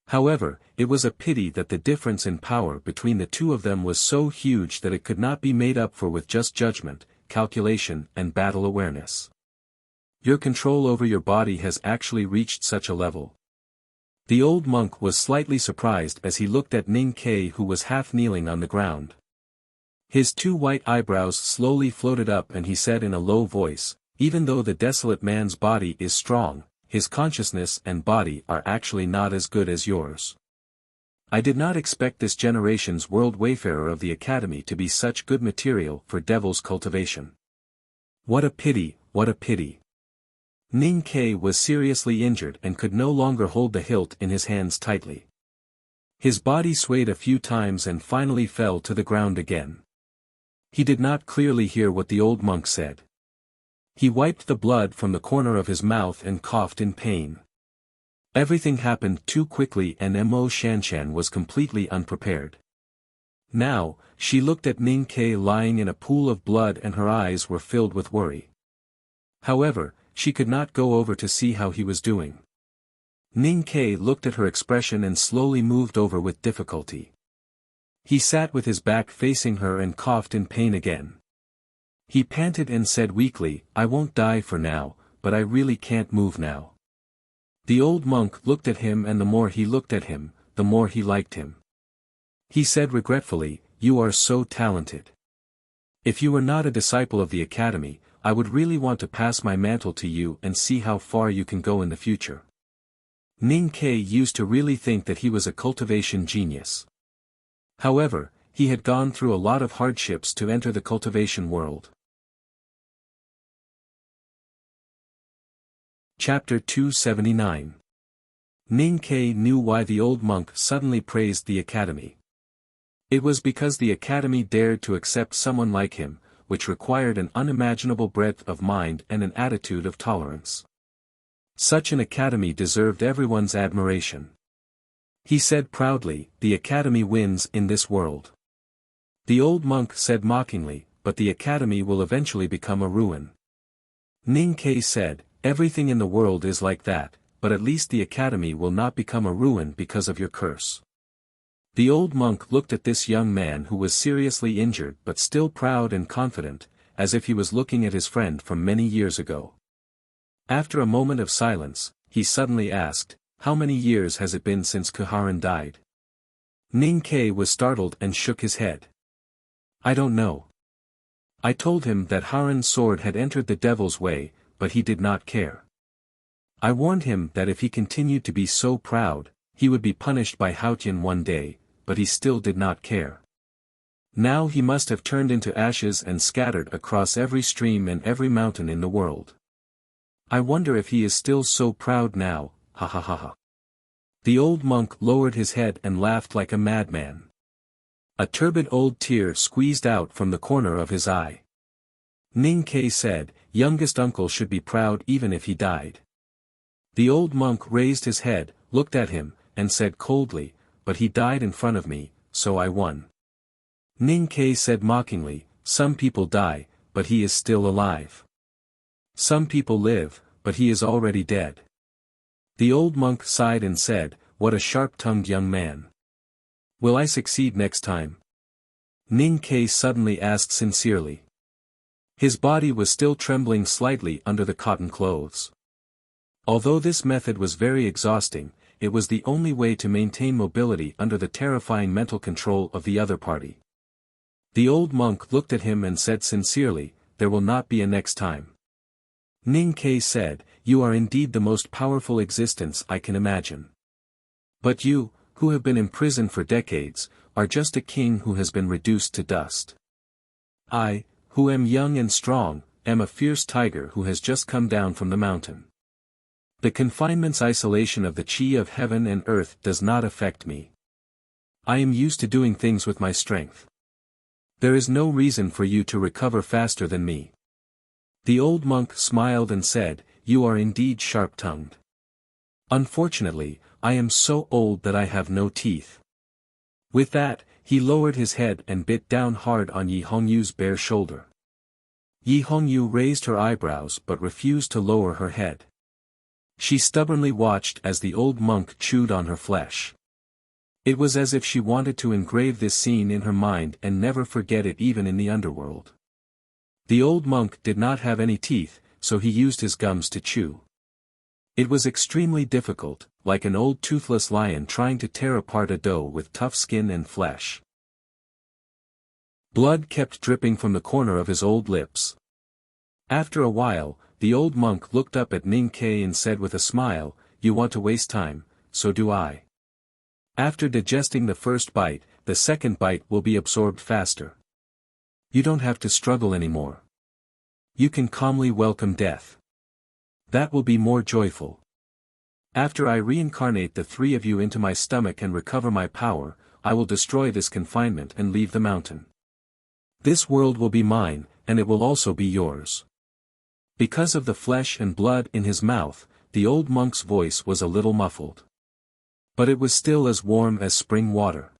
[SPEAKER 1] However, it was a pity that the difference in power between the two of them was so huge that it could not be made up for with just judgment, calculation, and battle awareness. Your control over your body has actually reached such a level. The old monk was slightly surprised as he looked at Ning Ke, who was half kneeling on the ground. His 2 white eyebrows slowly floated up and he said in a low voice, "Even though the desolate man's body is strong, his consciousness and body are actually not as good as yours. I did not expect this generation's world wayfarer of the academy to be such good material for devil's cultivation. What a pity, what a pity." Ning Ke was seriously injured and could no longer hold the hilt in his hands tightly. His body swayed a few times and finally fell to the ground again. He did not clearly hear what the old monk said. He wiped the blood from the corner of his mouth and coughed in pain. Everything happened too quickly and Mo Shanshan was completely unprepared. Now, she looked at Ning Ke lying in a pool of blood and her eyes were filled with worry. However, she could not go over to see how he was doing. Ning Ke looked at her expression and slowly moved over with difficulty. He sat with his back facing her and coughed in pain again. He panted and said weakly, "I won't die for now, but I really can't move now." The old monk looked at him and the more he looked at him, the more he liked him. He said regretfully, "You are so talented. If you were not a disciple of the academy, I would really want to pass my mantle to you and see how far you can go in the future." Ning Ke used to really think that he was a cultivation genius. However, he had gone through a lot of hardships to enter the cultivation world. Chapter 279. Ning Ke knew why the old monk suddenly praised the academy. It was because the academy dared to accept someone like him, which required an unimaginable breadth of mind and an attitude of tolerance. Such an academy deserved everyone's admiration. He said proudly, "The academy wins in this world." The old monk said mockingly, "But the academy will eventually become a ruin." Ning Ke said, "Everything in the world is like that, but at least the academy will not become a ruin because of your curse." The old monk looked at this young man who was seriously injured but still proud and confident, as if he was looking at his friend from many years ago. After a moment of silence, he suddenly asked, "How many years has it been since Kuharan died?" Ning Ke was startled and shook his head. "I don't know. I told him that Haran's sword had entered the devil's way, but he did not care. I warned him that if he continued to be so proud, he would be punished by Haotian one day, but he still did not care. Now he must have turned into ashes and scattered across every stream and every mountain in the world. I wonder if he is still so proud now, ha ha ha ha." The old monk lowered his head and laughed like a madman. A turbid old tear squeezed out from the corner of his eye. Ning Ke said, youngest uncle should be proud even if he died. The old monk raised his head, looked at him, and said coldly, but he died in front of me, so I won. Ning Ke said mockingly, some people die, but he is still alive. Some people live, but he is already dead. The old monk sighed and said, what a sharp-tongued young man. Will I succeed next time? Ning Ke suddenly asked sincerely. His body was still trembling slightly under the cotton clothes. Although this method was very exhausting, it was the only way to maintain mobility under the terrifying mental control of the other party. The old monk looked at him and said sincerely, there will not be a next time. Ning Ke said, you are indeed the most powerful existence I can imagine. But you, who have been imprisoned for decades, are just a king who has been reduced to dust. I, who am young and strong, am a fierce tiger who has just come down from the mountain. The confinement's isolation of the chi of heaven and earth does not affect me. I am used to doing things with my strength. There is no reason for you to recover faster than me. The old monk smiled and said, you are indeed sharp-tongued. Unfortunately, I am so old that I have no teeth. With that, he lowered his head and bit down hard on Yi Hongyu's bare shoulder. Yi Hongyu raised her eyebrows but refused to lower her head. She stubbornly watched as the old monk chewed on her flesh. It was as if she wanted to engrave this scene in her mind and never forget it even in the underworld. The old monk did not have any teeth, so he used his gums to chew. It was extremely difficult, like an old toothless lion trying to tear apart a doe with tough skin and flesh. Blood kept dripping from the corner of his old lips. After a while, the old monk looked up at Ning Ke and said with a smile, you want to waste time, so do I. After digesting the first bite, the second bite will be absorbed faster. You don't have to struggle anymore. You can calmly welcome death. That will be more joyful. After I reincarnate the three of you into my stomach and recover my power, I will destroy this confinement and leave the mountain. This world will be mine, and it will also be yours. Because of the flesh and blood in his mouth, the old monk's voice was a little muffled. But it was still as warm as spring water.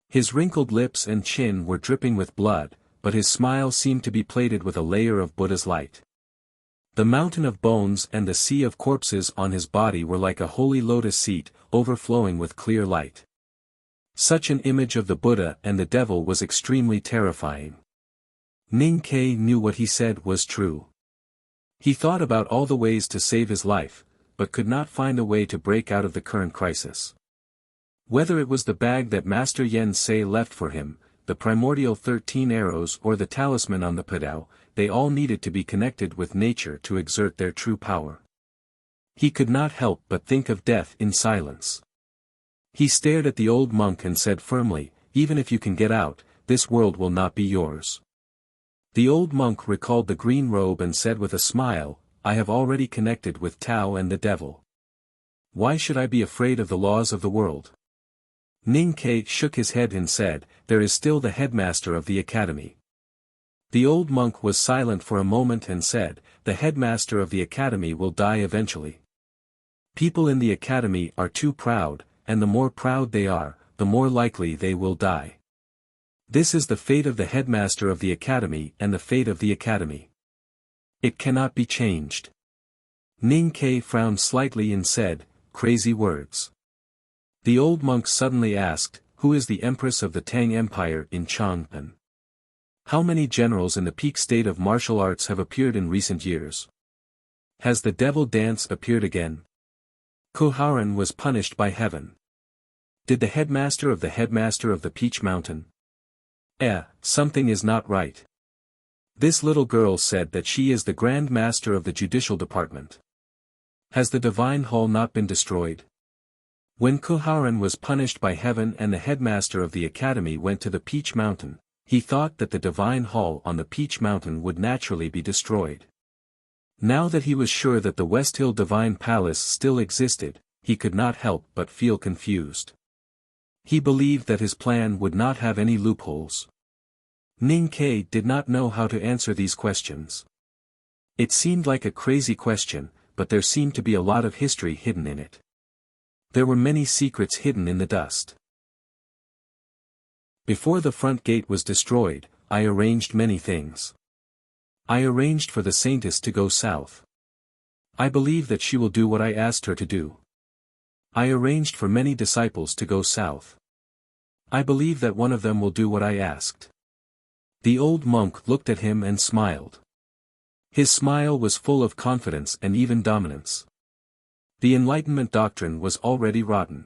[SPEAKER 1] His wrinkled lips and chin were dripping with blood, but his smile seemed to be plated with a layer of Buddha's light. The mountain of bones and the sea of corpses on his body were like a holy lotus seat, overflowing with clear light. Such an image of the Buddha and the devil was extremely terrifying. Ning Ke knew what he said was true. He thought about all the ways to save his life, but could not find a way to break out of the current crisis. Whether it was the bag that Master Yen Sei left for him, the primordial 13 arrows or the talisman on the padao, they all needed to be connected with nature to exert their true power. He could not help but think of death in silence. He stared at the old monk and said firmly, even if you can get out, this world will not be yours. The old monk recalled the green robe and said with a smile, I have already connected with Tao and the devil. Why should I be afraid of the laws of the world? Ning Ke shook his head and said, there is still the headmaster of the academy. The old monk was silent for a moment and said, the headmaster of the academy will die eventually. People in the academy are too proud, and the more proud they are, the more likely they will die. This is the fate of the headmaster of the academy and the fate of the academy. It cannot be changed. Ning Ke frowned slightly and said, crazy words. The old monk suddenly asked, who is the empress of the Tang Empire in Chang'an? How many generals in the peak state of martial arts have appeared in recent years? Has the devil dance appeared again? Koharan was punished by heaven. Did the headmaster of the Peach Mountain? Something is not right. This little girl said that she is the Grand Master of the Judicial Department. Has the Divine Hall not been destroyed? When Koharan was punished by heaven and the headmaster of the academy went to the Peach Mountain, he thought that the Divine Hall on the Peach Mountain would naturally be destroyed. Now that he was sure that the West Hill Divine Palace still existed, he could not help but feel confused. He believed that his plan would not have any loopholes. Ning Ke did not know how to answer these questions. It seemed like a crazy question, but there seemed to be a lot of history hidden in it. There were many secrets hidden in the dust. Before the front gate was destroyed, I arranged many things. I arranged for the Saintess to go south. I believe that she will do what I asked her to do. I arranged for many disciples to go south. I believe that one of them will do what I asked. The old monk looked at him and smiled. His smile was full of confidence and even dominance. The Enlightenment doctrine was already rotten.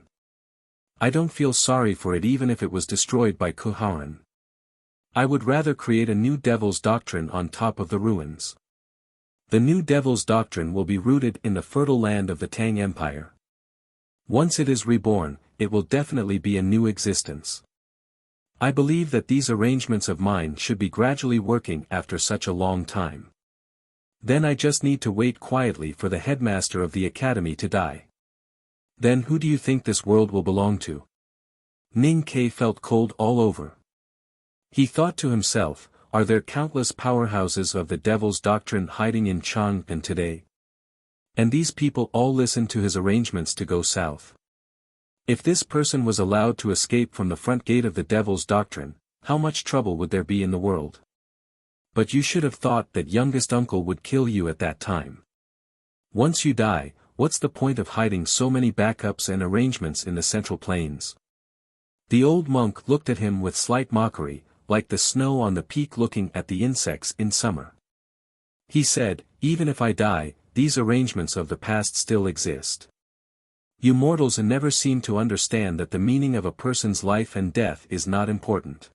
[SPEAKER 1] I don't feel sorry for it even if it was destroyed by Kuharan. I would rather create a new devil's doctrine on top of the ruins. The new devil's doctrine will be rooted in the fertile land of the Tang Empire. Once it is reborn, it will definitely be a new existence. I believe that these arrangements of mine should be gradually working after such a long time. Then I just need to wait quietly for the headmaster of the academy to die. Then who do you think this world will belong to? Ning Ke felt cold all over. He thought to himself, are there countless powerhouses of the devil's doctrine hiding in Chang'an today? And these people all listen to his arrangements to go south. If this person was allowed to escape from the front gate of the devil's doctrine, how much trouble would there be in the world? But you should have thought that youngest uncle would kill you at that time. Once you die, what's the point of hiding so many backups and arrangements in the Central Plains? The old monk looked at him with slight mockery, like the snow on the peak looking at the insects in summer. He said, even if I die, these arrangements of the past still exist. You mortals never seem to understand that the meaning of a person's life and death is not important.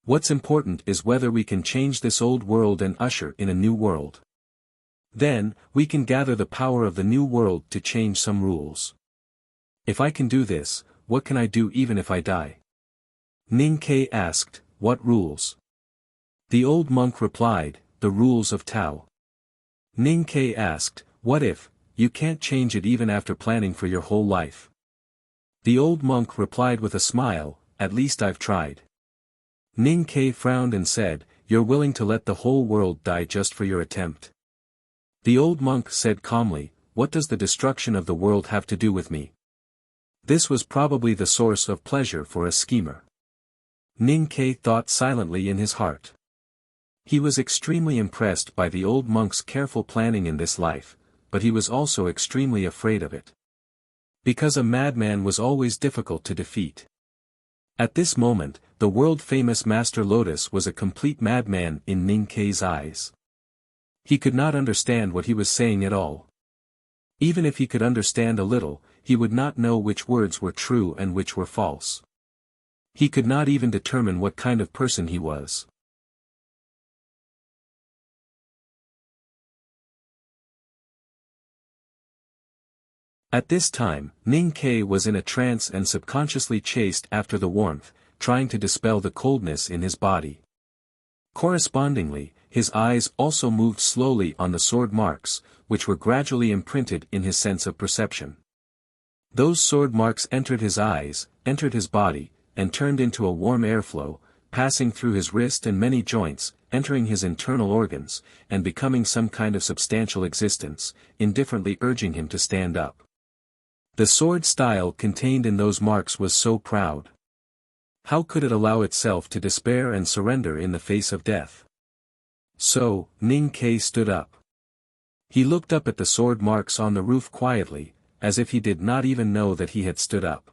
[SPEAKER 1] What's important is whether we can change this old world and usher in a new world. Then, we can gather the power of the new world to change some rules. If I can do this, what can I do even if I die? Ning Ke asked, what rules? The old monk replied, the rules of Tao. Ning Ke asked, what if, you can't change it even after planning for your whole life? The old monk replied with a smile, at least I've tried. Ning Ke frowned and said, you're willing to let the whole world die just for your attempt? The old monk said calmly, what does the destruction of the world have to do with me? This was probably the source of pleasure for a schemer. Ning Ke thought silently in his heart. He was extremely impressed by the old monk's careful planning in this life, but he was also extremely afraid of it. Because a madman was always difficult to defeat. At this moment, the world-famous Master Lotus was a complete madman in Ning Ke's eyes. He could not understand what he was saying at all. Even if he could understand a little, he would not know which words were true and which were false. He could not even determine what kind of person he was. At this time, Ning Ke was in a trance and subconsciously chased after the warmth, trying to dispel the coldness in his body. Correspondingly, his eyes also moved slowly on the sword marks, which were gradually imprinted in his sense of perception. Those sword marks entered his eyes, entered his body, and turned into a warm airflow, passing through his wrist and many joints, entering his internal organs, and becoming some kind of substantial existence, indifferently urging him to stand up. The sword style contained in those marks was so proud. How could it allow itself to despair and surrender in the face of death? So, Ning Ke stood up. He looked up at the sword marks on the roof quietly, as if he did not even know that he had stood up.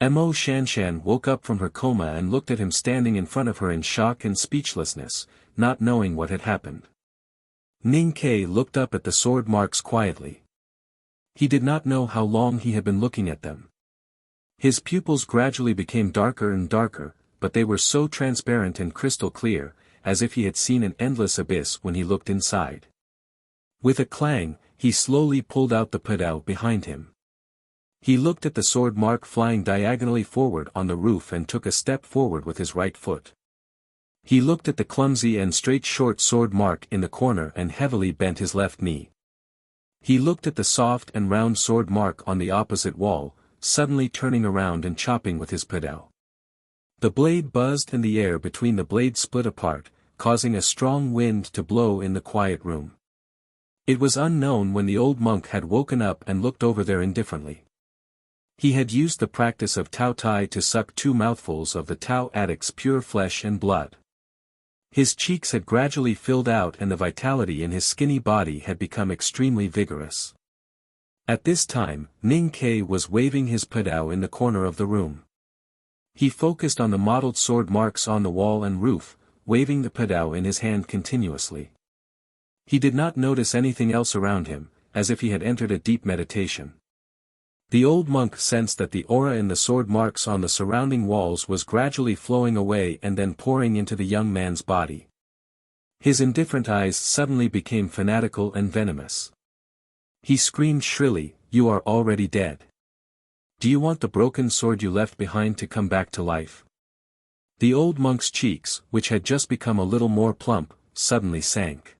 [SPEAKER 1] Mo Shanshan woke up from her coma and looked at him standing in front of her in shock and speechlessness, not knowing what had happened. Ning Ke looked up at the sword marks quietly. He did not know how long he had been looking at them. His pupils gradually became darker and darker, but they were so transparent and crystal clear, as if he had seen an endless abyss when he looked inside. With a clang, he slowly pulled out the padao behind him. He looked at the sword mark flying diagonally forward on the roof and took a step forward with his right foot. He looked at the clumsy and straight short sword mark in the corner and heavily bent his left knee. He looked at the soft and round sword mark on the opposite wall, suddenly turning around and chopping with his padao. The blade buzzed and the air between the blades split apart, causing a strong wind to blow in the quiet room. It was unknown when the old monk had woken up and looked over there indifferently. He had used the practice of Tao Tai to suck 2 mouthfuls of the Tao addict's pure flesh and blood. His cheeks had gradually filled out and the vitality in his skinny body had become extremely vigorous. At this time, Ning Ke was waving his padao in the corner of the room. He focused on the mottled sword marks on the wall and roof, waving the padao in his hand continuously. He did not notice anything else around him, as if he had entered a deep meditation. The old monk sensed that the aura in the sword marks on the surrounding walls was gradually flowing away and then pouring into the young man's body. His indifferent eyes suddenly became fanatical and venomous. He screamed shrilly, "You are already dead. Do you want the broken sword you left behind to come back to life?" The old monk's cheeks, which had just become a little more plump, suddenly sank.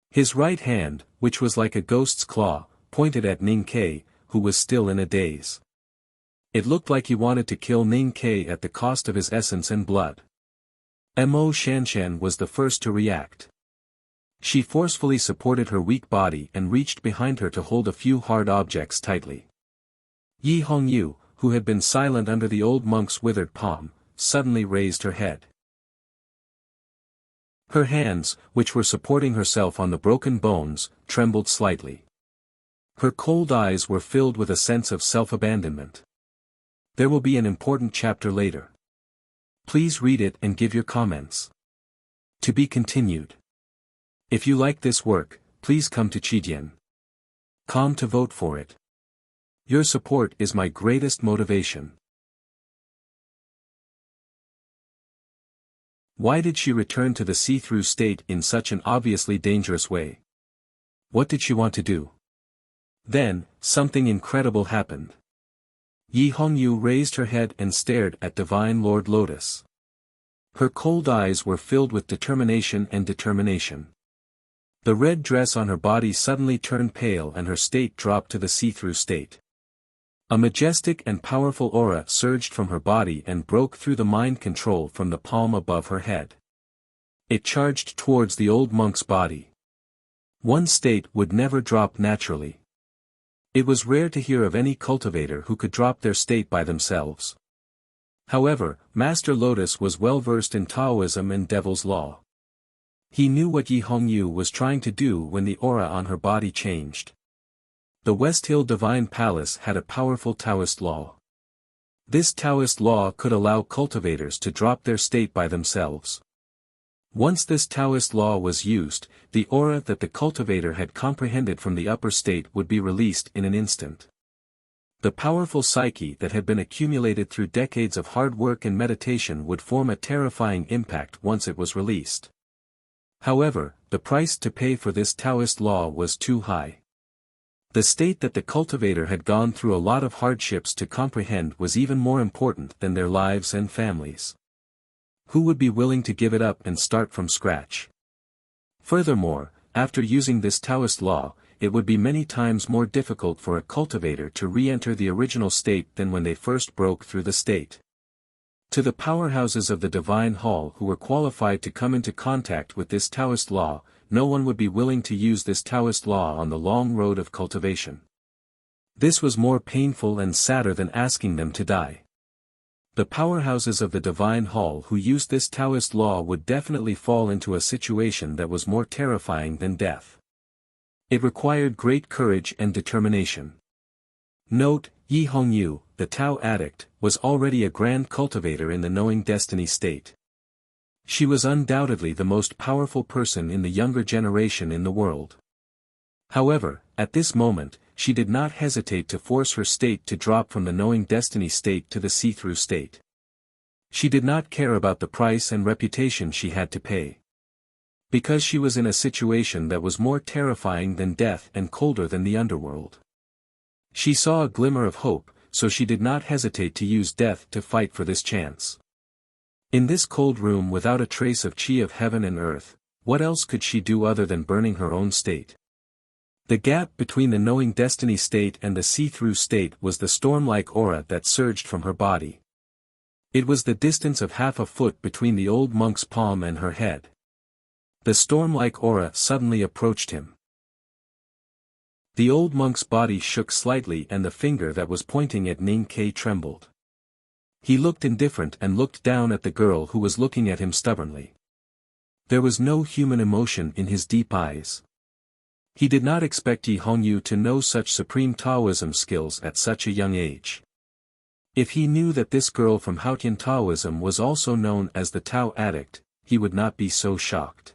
[SPEAKER 1] His right hand, which was like a ghost's claw, pointed at Ning Ke, who was still in a daze. It looked like he wanted to kill Ning Ke at the cost of his essence and blood. Mo Shanshan was the first to react. She forcefully supported her weak body and reached behind her to hold a few hard objects tightly. Yi Hongyu, who had been silent under the old monk's withered palm, suddenly raised her head. Her hands, which were supporting herself on the broken bones, trembled slightly. Her cold eyes were filled with a sense of self-abandonment. There will be an important chapter later. Please read it and give your comments. To be continued. If you like this work, please come to Chidian.com to vote for it. Your support is my greatest motivation. Why did she return to the see-through state in such an obviously dangerous way? What did she want to do? Then, something incredible happened. Yi Hongyu raised her head and stared at Divine Lord Lotus. Her cold eyes were filled with determination and determination. The red dress on her body suddenly turned pale and her state dropped to the see-through state. A majestic and powerful aura surged from her body and broke through the mind control from the palm above her head. It charged towards the old monk's body. One state would never drop naturally. It was rare to hear of any cultivator who could drop their state by themselves. However, Master Lotus was well versed in Taoism and Devil's Law. He knew what Yi Hongyu was trying to do when the aura on her body changed. The West Hill Divine Palace had a powerful Taoist law. This Taoist law could allow cultivators to drop their state by themselves. Once this Taoist law was used, the aura that the cultivator had comprehended from the upper state would be released in an instant. The powerful psyche that had been accumulated through decades of hard work and meditation would form a terrifying impact once it was released. However, the price to pay for this Taoist law was too high. The state that the cultivator had gone through a lot of hardships to comprehend was even more important than their lives and families. Who would be willing to give it up and start from scratch? Furthermore, after using this Taoist law, it would be many times more difficult for a cultivator to re-enter the original state than when they first broke through the state. To the powerhouses of the Divine Hall who were qualified to come into contact with this Taoist law, no one would be willing to use this Taoist law on the long road of cultivation. This was more painful and sadder than asking them to die. The powerhouses of the Divine Hall who used this Taoist law would definitely fall into a situation that was more terrifying than death. It required great courage and determination. Note, Yi Hongyu, the Tao addict, was already a grand cultivator in the knowing destiny state. She was undoubtedly the most powerful person in the younger generation in the world. However, at this moment, she did not hesitate to force her state to drop from the knowing destiny state to the see-through state. She did not care about the price and reputation she had to pay. Because she was in a situation that was more terrifying than death and colder than the underworld. She saw a glimmer of hope, so she did not hesitate to use death to fight for this chance. In this cold room without a trace of chi of heaven and earth, what else could she do other than burning her own state? The gap between the knowing destiny state and the see-through state was the storm-like aura that surged from her body. It was the distance of half a foot between the old monk's palm and her head. The storm-like aura suddenly approached him. The old monk's body shook slightly and the finger that was pointing at Ning Ke trembled. He looked indifferent and looked down at the girl who was looking at him stubbornly. There was no human emotion in his deep eyes. He did not expect Yi Hongyu to know such supreme Taoism skills at such a young age. If he knew that this girl from Haotian Taoism was also known as the Tao addict, he would not be so shocked.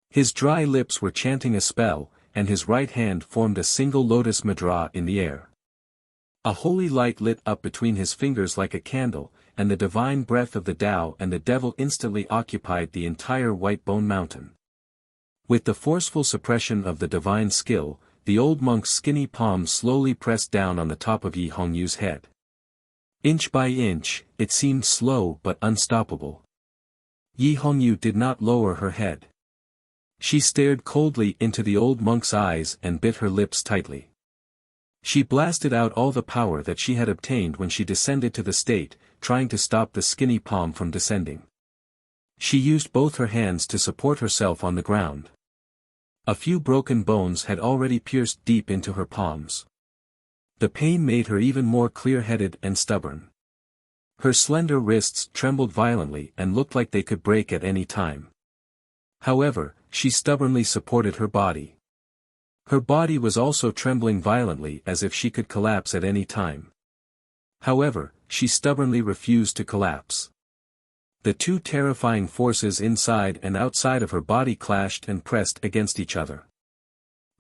[SPEAKER 1] His dry lips were chanting a spell, and his right hand formed a single lotus mudra in the air. A holy light lit up between his fingers like a candle, and the divine breath of the Tao and the devil instantly occupied the entire White Bone Mountain. With the forceful suppression of the divine skill, the old monk's skinny palm slowly pressed down on the top of Yi Hongyu's head. Inch by inch, it seemed slow but unstoppable. Yi Hongyu did not lower her head. She stared coldly into the old monk's eyes and bit her lips tightly. She blasted out all the power that she had obtained when she descended to the state, trying to stop the skinny palm from descending. She used both her hands to support herself on the ground. A few broken bones had already pierced deep into her palms. The pain made her even more clear-headed and stubborn. Her slender wrists trembled violently and looked like they could break at any time. However, she stubbornly supported her body. Her body was also trembling violently as if she could collapse at any time. However, she stubbornly refused to collapse. The two terrifying forces inside and outside of her body clashed and pressed against each other.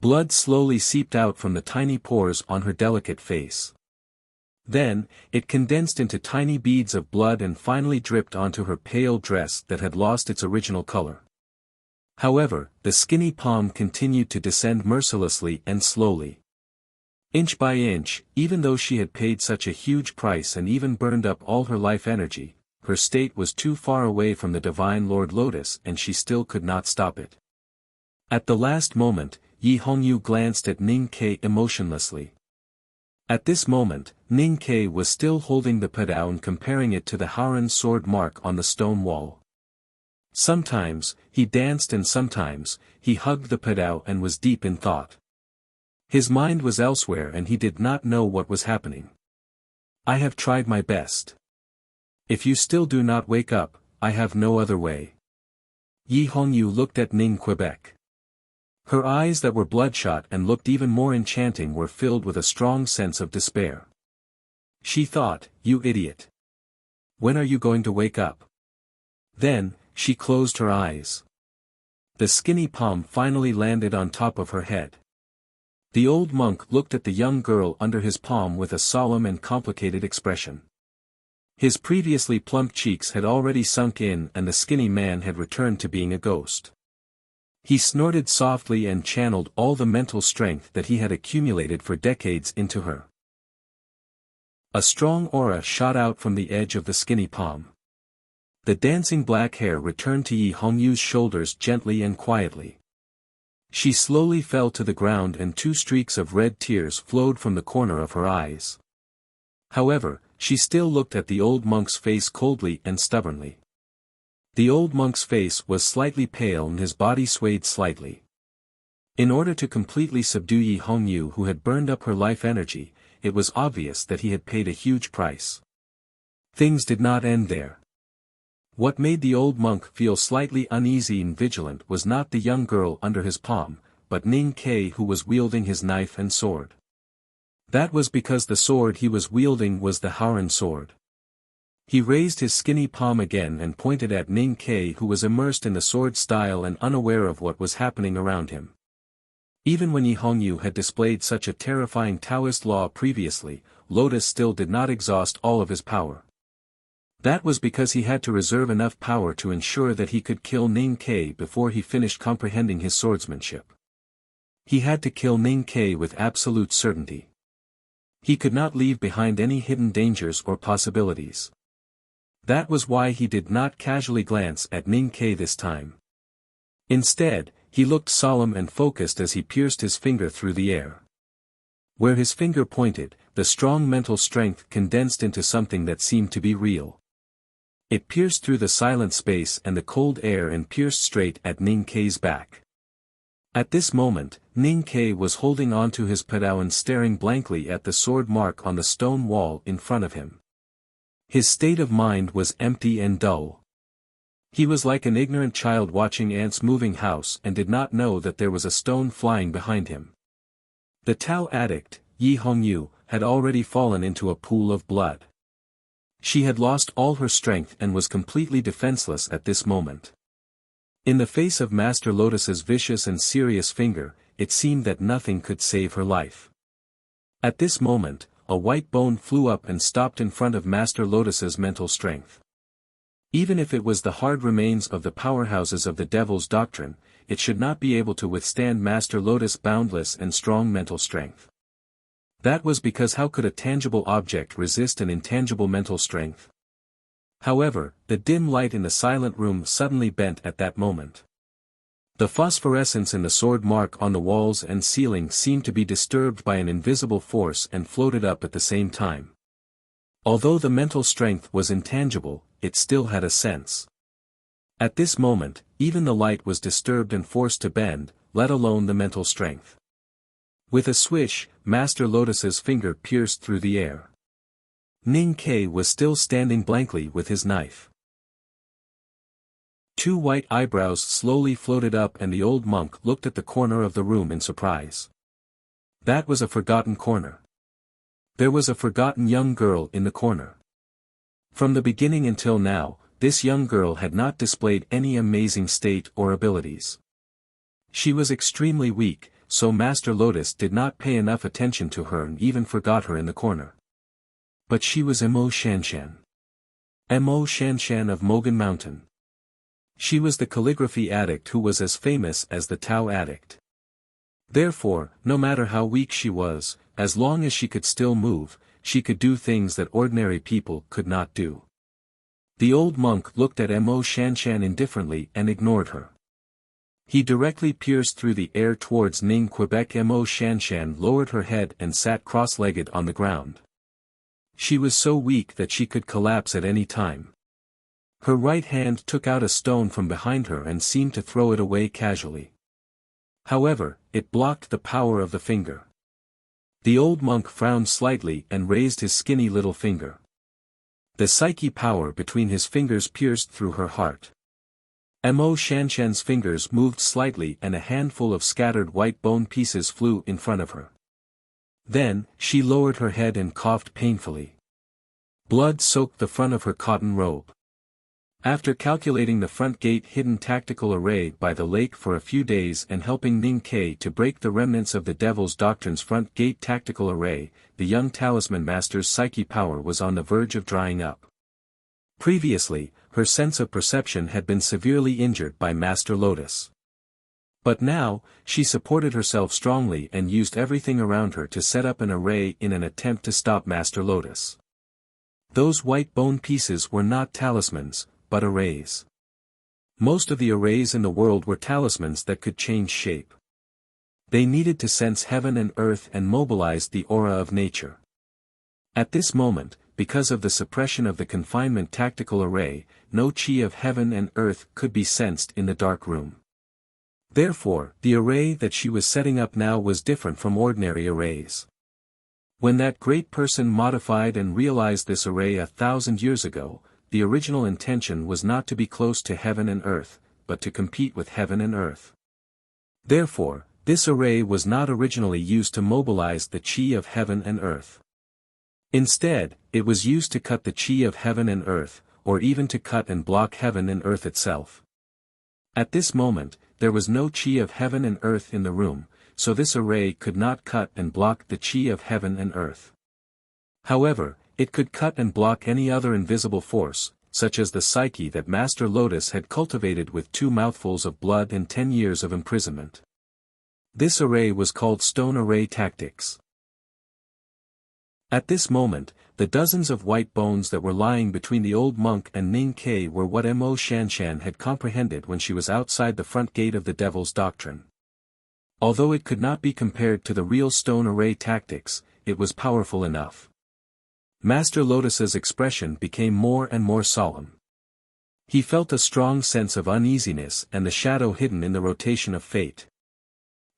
[SPEAKER 1] Blood slowly seeped out from the tiny pores on her delicate face. Then, it condensed into tiny beads of blood and finally dripped onto her pale dress that had lost its original color. However, the skinny palm continued to descend mercilessly and slowly. Inch by inch, even though she had paid such a huge price and even burned up all her life energy, her state was too far away from the divine Lord Lotus and she still could not stop it. At the last moment, Yi Hongyu glanced at Ning Ke emotionlessly. At this moment, Ning Ke was still holding the padao and comparing it to the Haoran sword mark on the stone wall. Sometimes, he danced and sometimes, he hugged the padao and was deep in thought. His mind was elsewhere and he did not know what was happening. I have tried my best. If you still do not wake up, I have no other way. Yi Hongyu looked at Ning Quebec. Her eyes that were bloodshot and looked even more enchanting were filled with a strong sense of despair. She thought, you idiot. When are you going to wake up? Then, she closed her eyes. The skinny palm finally landed on top of her head. The old monk looked at the young girl under his palm with a solemn and complicated expression. His previously plump cheeks had already sunk in and the skinny man had returned to being a ghost. He snorted softly and channeled all the mental strength that he had accumulated for decades into her. A strong aura shot out from the edge of the skinny palm. The dancing black hair returned to Yi Hongyu's shoulders gently and quietly. She slowly fell to the ground and 2 streaks of red tears flowed from the corner of her eyes. However, she still looked at the old monk's face coldly and stubbornly. The old monk's face was slightly pale and his body swayed slightly. In order to completely subdue Yi Hongyu who had burned up her life energy, it was obvious that he had paid a huge price. Things did not end there. What made the old monk feel slightly uneasy and vigilant was not the young girl under his palm, but Ning Ke who was wielding his knife and sword. That was because the sword he was wielding was the Haoran sword. He raised his skinny palm again and pointed at Ning Ke who was immersed in the sword style and unaware of what was happening around him. Even when Yi Hongyu had displayed such a terrifying Taoist law previously, Lotus still did not exhaust all of his power. That was because he had to reserve enough power to ensure that he could kill Ning Ke before he finished comprehending his swordsmanship. He had to kill Ning Ke with absolute certainty. He could not leave behind any hidden dangers or possibilities. That was why he did not casually glance at Ning Ke this time. Instead, he looked solemn and focused as he pierced his finger through the air. Where his finger pointed, the strong mental strength condensed into something that seemed to be real. It pierced through the silent space and the cold air and pierced straight at Ning Kei's back. At this moment, Ning Kei was holding onto his padao and staring blankly at the sword mark on the stone wall in front of him. His state of mind was empty and dull. He was like an ignorant child watching ants moving house and did not know that there was a stone flying behind him. The Tao addict, Yi Hongyu, had already fallen into a pool of blood. She had lost all her strength and was completely defenseless at this moment. In the face of Master Lotus's vicious and serious finger, it seemed that nothing could save her life. At this moment, a white bone flew up and stopped in front of Master Lotus's mental strength. Even if it was the hard remains of the powerhouses of the Devil's Doctrine, it should not be able to withstand Master Lotus' boundless and strong mental strength. That was because how could a tangible object resist an intangible mental strength? However, the dim light in the silent room suddenly bent at that moment. The phosphorescence in the sword mark on the walls and ceiling seemed to be disturbed by an invisible force and floated up at the same time. Although the mental strength was intangible, it still had a sense. At this moment, even the light was disturbed and forced to bend, let alone the mental strength. With a swish, Master Lotus's finger pierced through the air. Ning Kei was still standing blankly with his knife. Two white eyebrows slowly floated up and the old monk looked at the corner of the room in surprise. That was a forgotten corner. There was a forgotten young girl in the corner. From the beginning until now, this young girl had not displayed any amazing state or abilities. She was extremely weak, so Master Lotus did not pay enough attention to her and even forgot her in the corner. But she was Mo Shanshan. Mo Shanshan of Mogan Mountain. She was the calligraphy addict who was as famous as the Tao addict. Therefore, no matter how weak she was, as long as she could still move, she could do things that ordinary people could not do. The old monk looked at Mo Shanshan indifferently and ignored her. He directly pierced through the air towards Ning Quebec. Mo Shanshan lowered her head and sat cross-legged on the ground. She was so weak that she could collapse at any time. Her right hand took out a stone from behind her and seemed to throw it away casually. However, it blocked the power of the finger. The old monk frowned slightly and raised his skinny little finger. The psyche power between his fingers pierced through her heart. Mo Shanshan's fingers moved slightly and a handful of scattered white bone pieces flew in front of her. Then, she lowered her head and coughed painfully. Blood soaked the front of her cotton robe. After calculating the front gate hidden tactical array by the lake for a few days and helping Ning Kei to break the remnants of the Devil's Doctrine's front gate tactical array, the young talisman master's psyche power was on the verge of drying up. Previously, her sense of perception had been severely injured by Master Lotus. But now, she supported herself strongly and used everything around her to set up an array in an attempt to stop Master Lotus. Those white bone pieces were not talismans, but arrays. Most of the arrays in the world were talismans that could change shape. They needed to sense heaven and earth and mobilize the aura of nature. At this moment, because of the suppression of the confinement tactical array, no chi of heaven and earth could be sensed in the dark room. Therefore, the array that she was setting up now was different from ordinary arrays. When that great person modified and realized this array 1,000 years ago, the original intention was not to be close to heaven and earth, but to compete with heaven and earth. Therefore, this array was not originally used to mobilize the chi of heaven and earth. Instead, it was used to cut the chi of heaven and earth, or even to cut and block heaven and earth itself. At this moment, there was no chi of heaven and earth in the room, so this array could not cut and block the chi of heaven and earth. However, it could cut and block any other invisible force, such as the psyche that Master Lotus had cultivated with 2 mouthfuls of blood and 10 years of imprisonment. This array was called Stone Array Tactics. At this moment, The dozens of white bones that were lying between the old monk and Ning Ke were what Mo Shanshan had comprehended when she was outside the front gate of the Devil's Doctrine. Although it could not be compared to the real stone array tactics, it was powerful enough. Master Lotus's expression became more and more solemn. He felt a strong sense of uneasiness and the shadow hidden in the rotation of fate.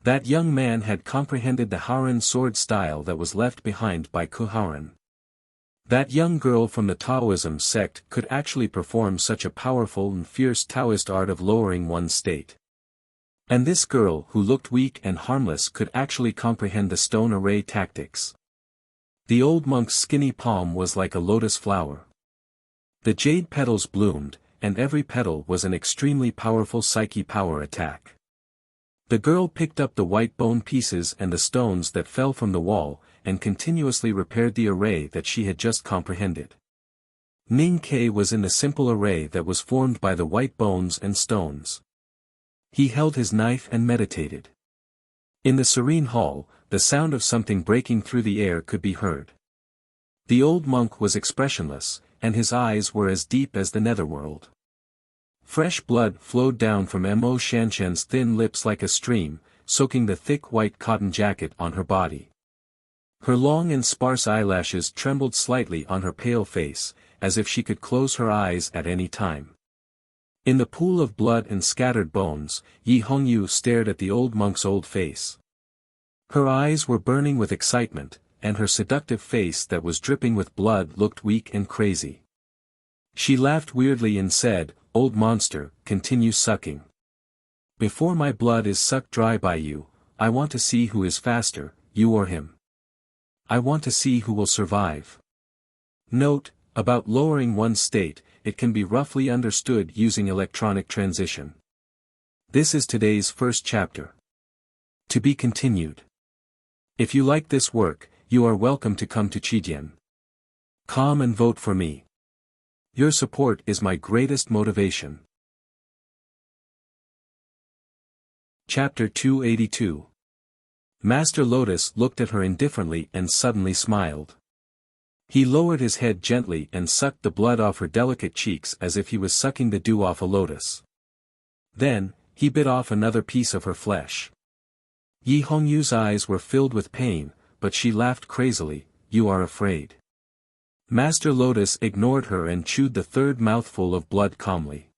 [SPEAKER 1] That young man had comprehended the Haoran sword style that was left behind by Kuhaoran. That young girl from the Taoism sect could actually perform such a powerful and fierce Taoist art of lowering one's state. And this girl who looked weak and harmless could actually comprehend the stone array tactics. The old monk's skinny palm was like a lotus flower. The jade petals bloomed, and every petal was an extremely powerful psyche power attack. The girl picked up the white bone pieces and the stones that fell from the wall, and continuously repaired the array that she had just comprehended. Ning Ke was in the simple array that was formed by the white bones and stones. He held his knife and meditated. In the serene hall, the sound of something breaking through the air could be heard. The old monk was expressionless, and his eyes were as deep as the netherworld. Fresh blood flowed down from Mo Shanshan's thin lips like a stream, soaking the thick white cotton jacket on her body. Her long and sparse eyelashes trembled slightly on her pale face, as if she could close her eyes at any time. In the pool of blood and scattered bones, Yi Hongyu stared at the old monk's old face. Her eyes were burning with excitement, and her seductive face that was dripping with blood looked weak and crazy. She laughed weirdly and said, "Old monster, continue sucking. Before my blood is sucked dry by you, I want to see who is faster, you or him. I want to see who will survive." Note, about lowering one's state, it can be roughly understood using electronic transition. This is today's first chapter. To be continued. If you like this work, you are welcome to come to Chidian.com and vote for me. Your support is my greatest motivation. Chapter 282. Master Lotus looked at her indifferently and suddenly smiled. He lowered his head gently and sucked the blood off her delicate cheeks as if he was sucking the dew off a lotus. Then, he bit off another piece of her flesh. Yi Hongyu's eyes were filled with pain, but she laughed crazily. "You are afraid." Master Lotus ignored her and chewed the third mouthful of blood calmly.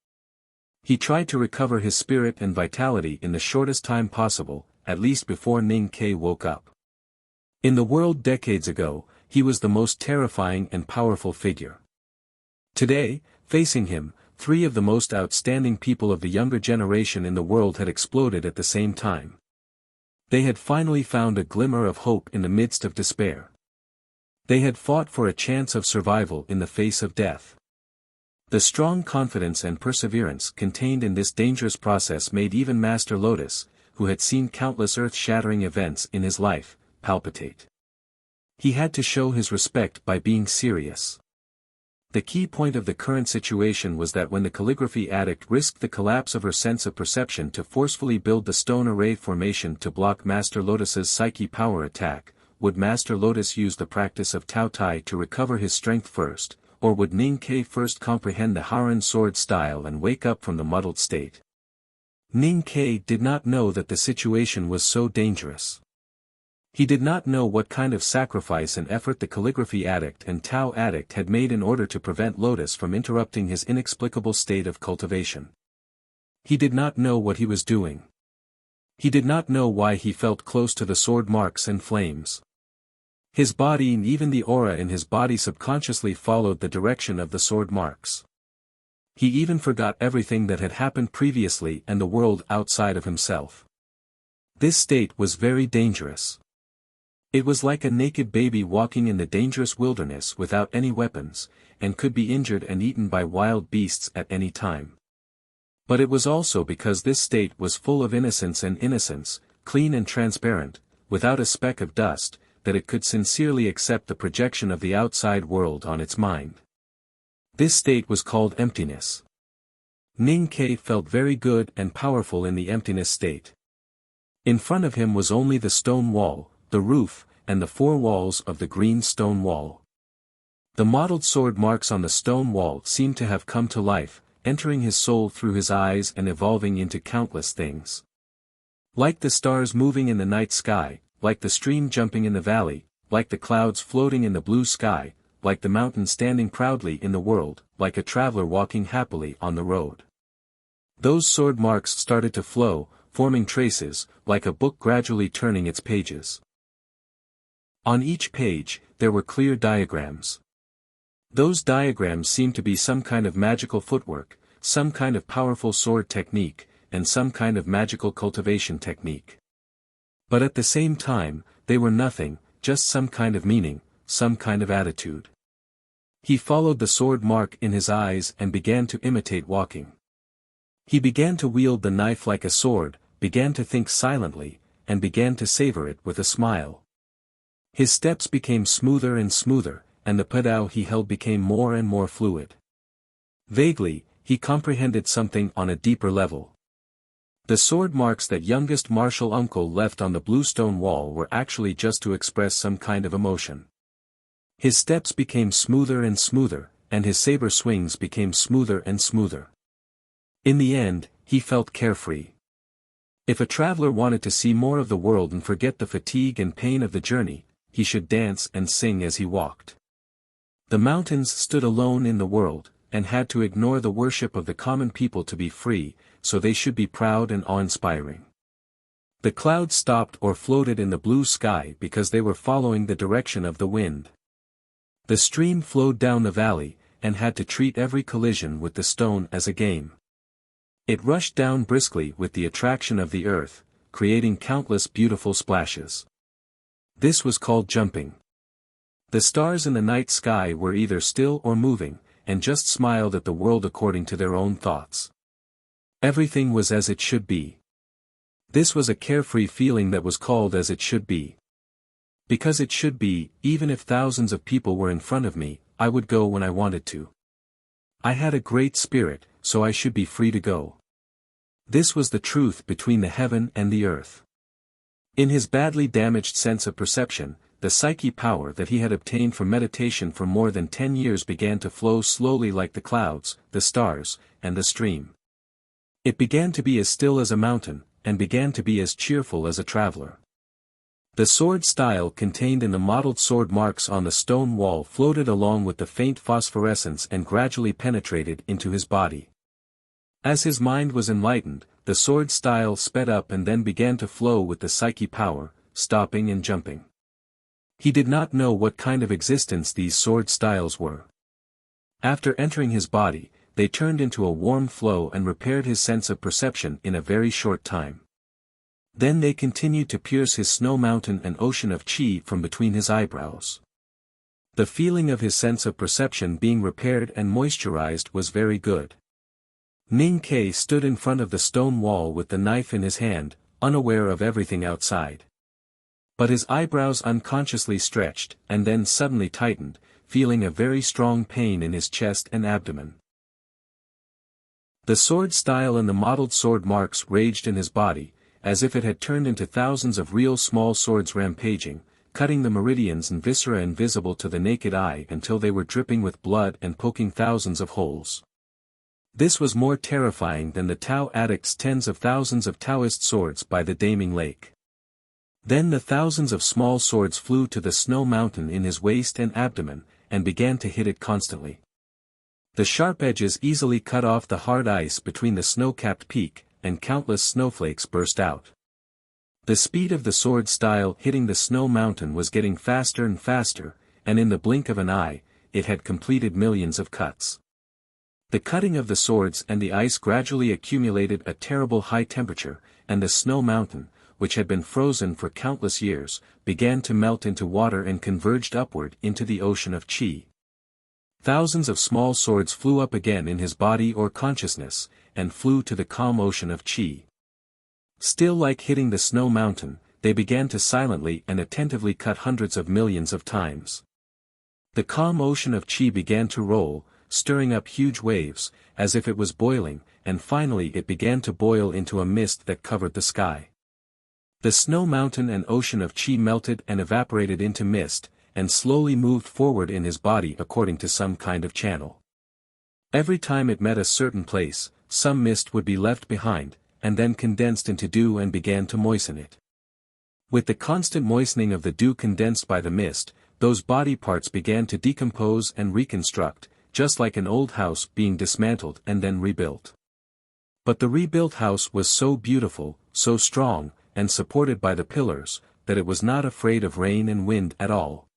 [SPEAKER 1] He tried to recover his spirit and vitality in the shortest time possible, at least before Ning Ke woke up. In the world decades ago, he was the most terrifying and powerful figure. Today, facing him, three of the most outstanding people of the younger generation in the world had exploded at the same time. They had finally found a glimmer of hope in the midst of despair. They had fought for a chance of survival in the face of death. The strong confidence and perseverance contained in this dangerous process made even Master Lotus, who had seen countless earth-shattering events in his life, palpitate. He had to show his respect by being serious. The key point of the current situation was that when the calligraphy addict risked the collapse of her sense of perception to forcefully build the stone array formation to block Master Lotus's psyche power attack, would Master Lotus use the practice of Tao Tai to recover his strength first, or would Ning Ke first comprehend the Haoran sword style and wake up from the muddled state? Ning Ke did not know that the situation was so dangerous. He did not know what kind of sacrifice and effort the calligraphy addict and Tao addict had made in order to prevent Lotus from interrupting his inexplicable state of cultivation. He did not know what he was doing. He did not know why he felt close to the sword marks and flames. His body and even the aura in his body subconsciously followed the direction of the sword marks. He even forgot everything that had happened previously and the world outside of himself. This state was very dangerous. It was like a naked baby walking in the dangerous wilderness without any weapons, and could be injured and eaten by wild beasts at any time. But it was also because this state was full of innocence, clean and transparent, without a speck of dust, that it could sincerely accept the projection of the outside world on its mind. This state was called emptiness. Ning Ke felt very good and powerful in the emptiness state. In front of him was only the stone wall, the roof, and the four walls of the green stone wall. The mottled sword marks on the stone wall seemed to have come to life, entering his soul through his eyes and evolving into countless things. Like the stars moving in the night sky, like the stream jumping in the valley, like the clouds floating in the blue sky, like the mountain standing proudly in the world, like a traveler walking happily on the road. Those sword marks started to flow, forming traces, like a book gradually turning its pages. On each page, there were clear diagrams. Those diagrams seemed to be some kind of magical footwork, some kind of powerful sword technique, and some kind of magical cultivation technique. But at the same time, they were nothing, just some kind of meaning, some kind of attitude. He followed the sword mark in his eyes and began to imitate walking. He began to wield the knife like a sword, began to think silently, and began to savor it with a smile. His steps became smoother and smoother, and the pedal he held became more and more fluid. Vaguely, he comprehended something on a deeper level. The sword marks that youngest martial uncle left on the blue stone wall were actually just to express some kind of emotion. His steps became smoother and smoother, and his saber swings became smoother and smoother. In the end, he felt carefree. If a traveler wanted to see more of the world and forget the fatigue and pain of the journey, he should dance and sing as he walked. The mountains stood alone in the world, and had to ignore the worship of the common people to be free, so they should be proud and awe-inspiring. The clouds stopped or floated in the blue sky because they were following the direction of the wind. The stream flowed down the valley, and had to treat every collision with the stone as a game. It rushed down briskly with the attraction of the earth, creating countless beautiful splashes. This was called jumping. The stars in the night sky were either still or moving, and just smiled at the world according to their own thoughts. Everything was as it should be. This was a carefree feeling that was called as it should be. Because it should be, even if thousands of people were in front of me, I would go when I wanted to. I had a great spirit, so I should be free to go. This was the truth between the heaven and the earth. In his badly damaged sense of perception, the psyche power that he had obtained from meditation for more than 10 years began to flow slowly like the clouds, the stars, and the stream. It began to be as still as a mountain, and began to be as cheerful as a traveler. The sword style contained in the mottled sword marks on the stone wall floated along with the faint phosphorescence and gradually penetrated into his body. As his mind was enlightened, the sword style sped up and then began to flow with the psyche power, stopping and jumping. He did not know what kind of existence these sword styles were. After entering his body, they turned into a warm flow and repaired his sense of perception in a very short time. Then they continued to pierce his snow mountain and ocean of chi from between his eyebrows. The feeling of his sense of perception being repaired and moisturized was very good. Ning Ke stood in front of the stone wall with the knife in his hand, unaware of everything outside. But his eyebrows unconsciously stretched, and then suddenly tightened, feeling a very strong pain in his chest and abdomen. The sword style and the mottled sword marks raged in his body, as if it had turned into thousands of real small swords rampaging, cutting the meridians and viscera invisible to the naked eye until they were dripping with blood and poking thousands of holes. This was more terrifying than the Tao addict's tens of thousands of Taoist swords by the Daming Lake. Then the thousands of small swords flew to the snow mountain in his waist and abdomen, and began to hit it constantly. The sharp edges easily cut off the hard ice between the snow-capped peak, and countless snowflakes burst out. The speed of the sword style hitting the snow mountain was getting faster and faster, and in the blink of an eye, it had completed millions of cuts. The cutting of the swords and the ice gradually accumulated a terrible high temperature, and the snow mountain, which had been frozen for countless years, began to melt into water and converged upward into the ocean of chi. Thousands of small swords flew up again in his body or consciousness, and flew to the calm ocean of chi. Still like hitting the snow mountain, they began to silently and attentively cut hundreds of millions of times. The calm ocean of chi began to roll, stirring up huge waves, as if it was boiling, and finally it began to boil into a mist that covered the sky. The snow mountain and ocean of chi melted and evaporated into mist, and slowly moved forward in his body according to some kind of channel. Every time it met a certain place, some mist would be left behind, and then condensed into dew and began to moisten it. With the constant moistening of the dew condensed by the mist, those body parts began to decompose and reconstruct, just like an old house being dismantled and then rebuilt. But the rebuilt house was so beautiful, so strong, and supported by the pillars, that it was not afraid of rain and wind at all.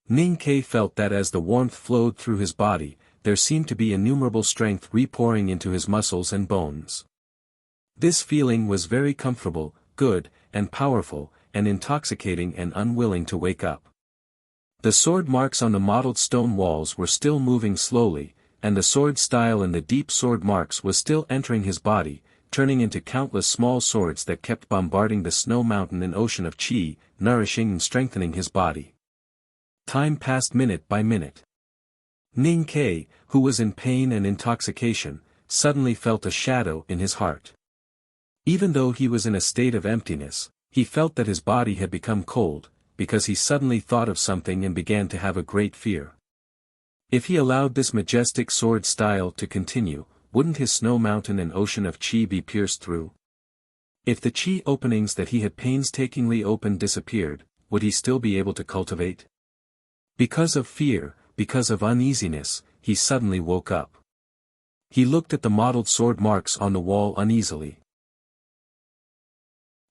[SPEAKER 1] Ning Ke felt that as the warmth flowed through his body, there seemed to be innumerable strength re-pouring into his muscles and bones. This feeling was very comfortable, good, and powerful, and intoxicating and unwilling to wake up. The sword marks on the mottled stone walls were still moving slowly, and the sword style in the deep sword marks was still entering his body, turning into countless small swords that kept bombarding the snow mountain and ocean of qi, nourishing and strengthening his body. Time passed minute by minute. Ning Ke, who was in pain and intoxication, suddenly felt a shadow in his heart. Even though he was in a state of emptiness, he felt that his body had become cold, because he suddenly thought of something and began to have a great fear. If he allowed this majestic sword style to continue, wouldn't his snow mountain and ocean of qi be pierced through? If the qi openings that he had painstakingly opened disappeared, would he still be able to cultivate? Because of fear, because of uneasiness, he suddenly woke up. He looked at the mottled sword marks on the wall uneasily.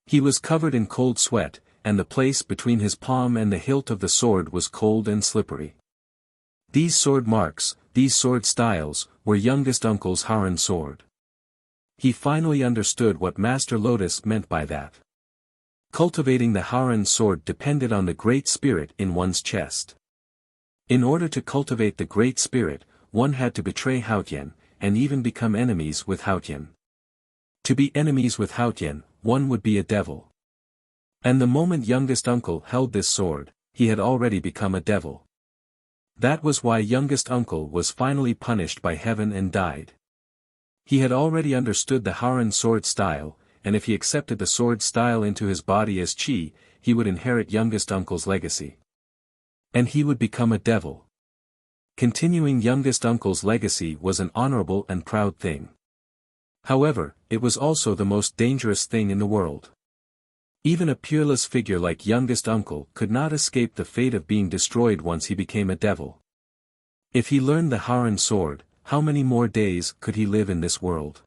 [SPEAKER 1] He was covered in cold sweat, and the place between his palm and the hilt of the sword was cold and slippery. These sword marks, these sword styles, were youngest uncle's Haran sword. He finally understood what Master Lotus meant by that. Cultivating the Haran sword depended on the Great Spirit in one's chest. In order to cultivate the Great Spirit, one had to betray Haotian, and even become enemies with Haotian. To be enemies with Haotian, one would be a devil. And the moment youngest uncle held this sword, he had already become a devil. That was why youngest uncle was finally punished by heaven and died. He had already understood the Haran sword style, and if he accepted the sword style into his body as qi, he would inherit youngest uncle's legacy. And he would become a devil. Continuing youngest uncle's legacy was an honorable and proud thing. However, it was also the most dangerous thing in the world. Even a peerless figure like youngest uncle could not escape the fate of being destroyed once he became a devil. If he learned the Haran sword, how many more days could he live in this world?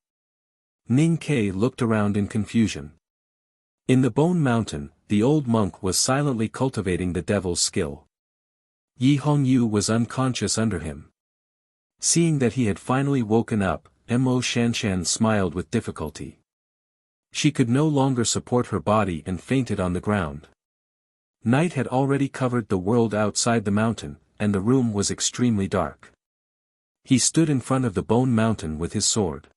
[SPEAKER 1] Ning Ke looked around in confusion. In the Bone Mountain, the old monk was silently cultivating the devil's skill. Yi Hongyu was unconscious under him. Seeing that he had finally woken up, Mo Shanshan smiled with difficulty. She could no longer support her body and fainted on the ground. Night had already covered the world outside the mountain, and the room was extremely dark. He stood in front of the Bone Mountain with his sword.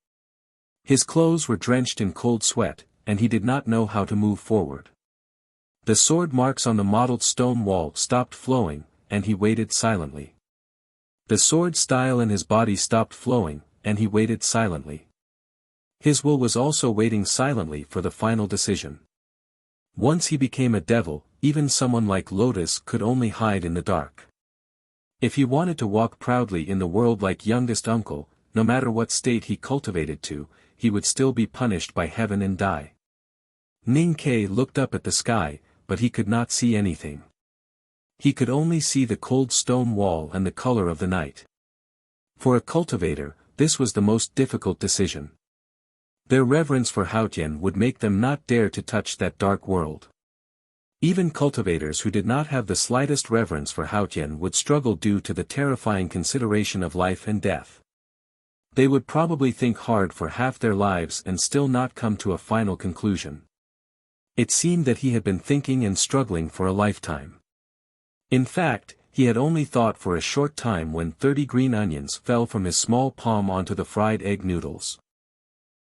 [SPEAKER 1] His clothes were drenched in cold sweat, and he did not know how to move forward. The sword marks on the mottled stone wall stopped flowing, and he waited silently. The sword style in his body stopped flowing, and he waited silently. His will was also waiting silently for the final decision. Once he became a devil, even someone like Lotus could only hide in the dark. If he wanted to walk proudly in the world like youngest uncle, no matter what state he cultivated to, he would still be punished by heaven and die. Ning Ke looked up at the sky, but he could not see anything. He could only see the cold stone wall and the color of the night. For a cultivator, this was the most difficult decision. Their reverence for Haotian would make them not dare to touch that dark world. Even cultivators who did not have the slightest reverence for Haotian would struggle due to the terrifying consideration of life and death. They would probably think hard for half their lives and still not come to a final conclusion. It seemed that he had been thinking and struggling for a lifetime. In fact, he had only thought for a short time when 30 green onions fell from his small palm onto the fried egg noodles.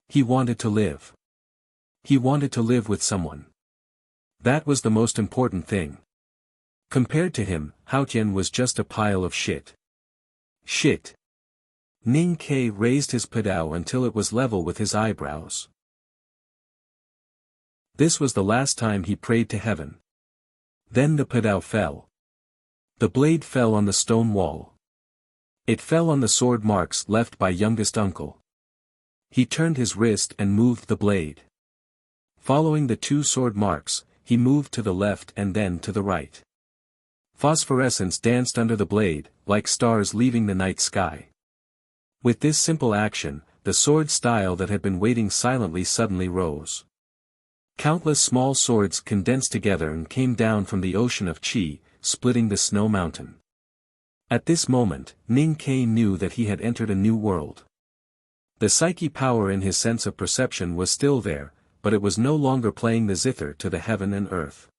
[SPEAKER 1] He wanted to live. He wanted to live with someone. That was the most important thing. Compared to him, Haotian was just a pile of shit. Shit. Ning Ke raised his padao until it was level with his eyebrows. This was the last time he prayed to heaven. Then the padao fell. The blade fell on the stone wall. It fell on the sword marks left by youngest uncle. He turned his wrist and moved the blade. Following the two sword marks, he moved to the left and then to the right. Phosphorescence danced under the blade, like stars leaving the night sky. With this simple action, the sword style that had been waiting silently suddenly rose. Countless small swords condensed together and came down from the ocean of Qi, splitting the snow mountain. At this moment, Ning Kai knew that he had entered a new world. The psyche power in his sense of perception was still there, but it was no longer playing the zither to the heaven and earth.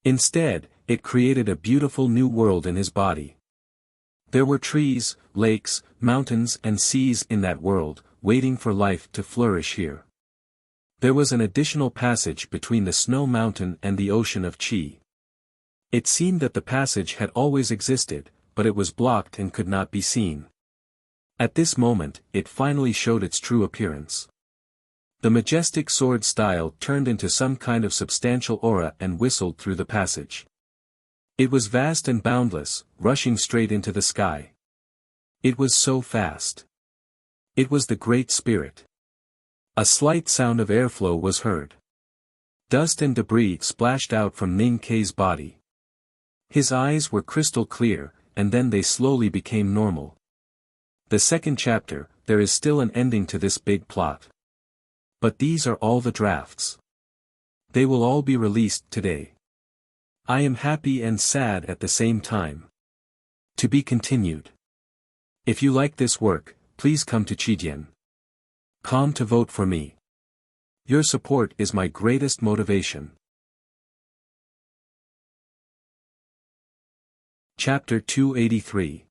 [SPEAKER 1] Instead, it created a beautiful new world in his body. There were trees, lakes, mountains and seas in that world, waiting for life to flourish here. There was an additional passage between the snow mountain and the ocean of Qi. It seemed that the passage had always existed, but it was blocked and could not be seen. At this moment, it finally showed its true appearance. The majestic sword style turned into some kind of substantial aura and whistled through the passage. It was vast and boundless, rushing straight into the sky. It was so fast. It was the Great Spirit. A slight sound of airflow was heard. Dust and debris splashed out from Ning Kai's body. His eyes were crystal clear, and then they slowly became normal. The second chapter, there is still an ending to this big plot. But these are all the drafts. They will all be released today. I am happy and sad at the same time. To be continued. If you like this work, please come to Chidian.com to vote for me. Your support is my greatest motivation. Chapter 283.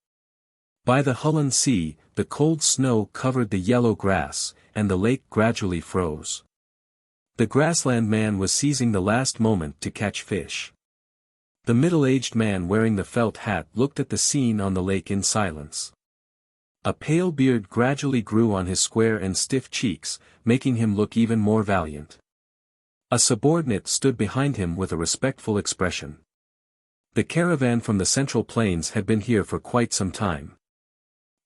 [SPEAKER 1] By the Hulun Sea, the cold snow covered the yellow grass, and the lake gradually froze. The grassland man was seizing the last moment to catch fish. The middle-aged man wearing the felt hat looked at the scene on the lake in silence. A pale beard gradually grew on his square and stiff cheeks, making him look even more valiant. A subordinate stood behind him with a respectful expression. The caravan from the Central Plains had been here for quite some time.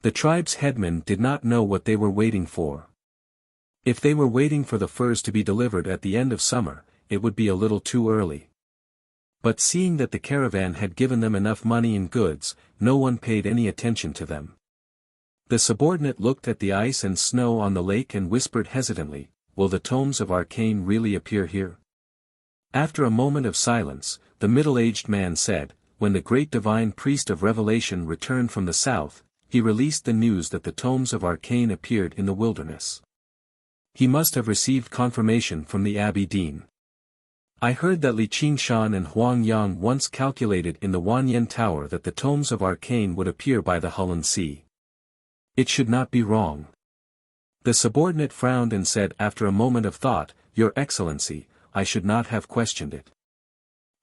[SPEAKER 1] The tribe's headmen did not know what they were waiting for. If they were waiting for the furs to be delivered at the end of summer, it would be a little too early. But seeing that the caravan had given them enough money and goods, no one paid any attention to them. The subordinate looked at the ice and snow on the lake and whispered hesitantly, "Will the tomes of Arcane really appear here?" After a moment of silence, the middle-aged man said, "When the great divine priest of Revelation returned from the south, he released the news that the tomes of Arcane appeared in the wilderness. He must have received confirmation from the Abbey Dean. I heard that Li Qingshan and Huang Yang once calculated in the Wanyan Tower that the tomes of Arcane would appear by the Hulun Sea. It should not be wrong." The subordinate frowned and said after a moment of thought, "Your Excellency, I should not have questioned it.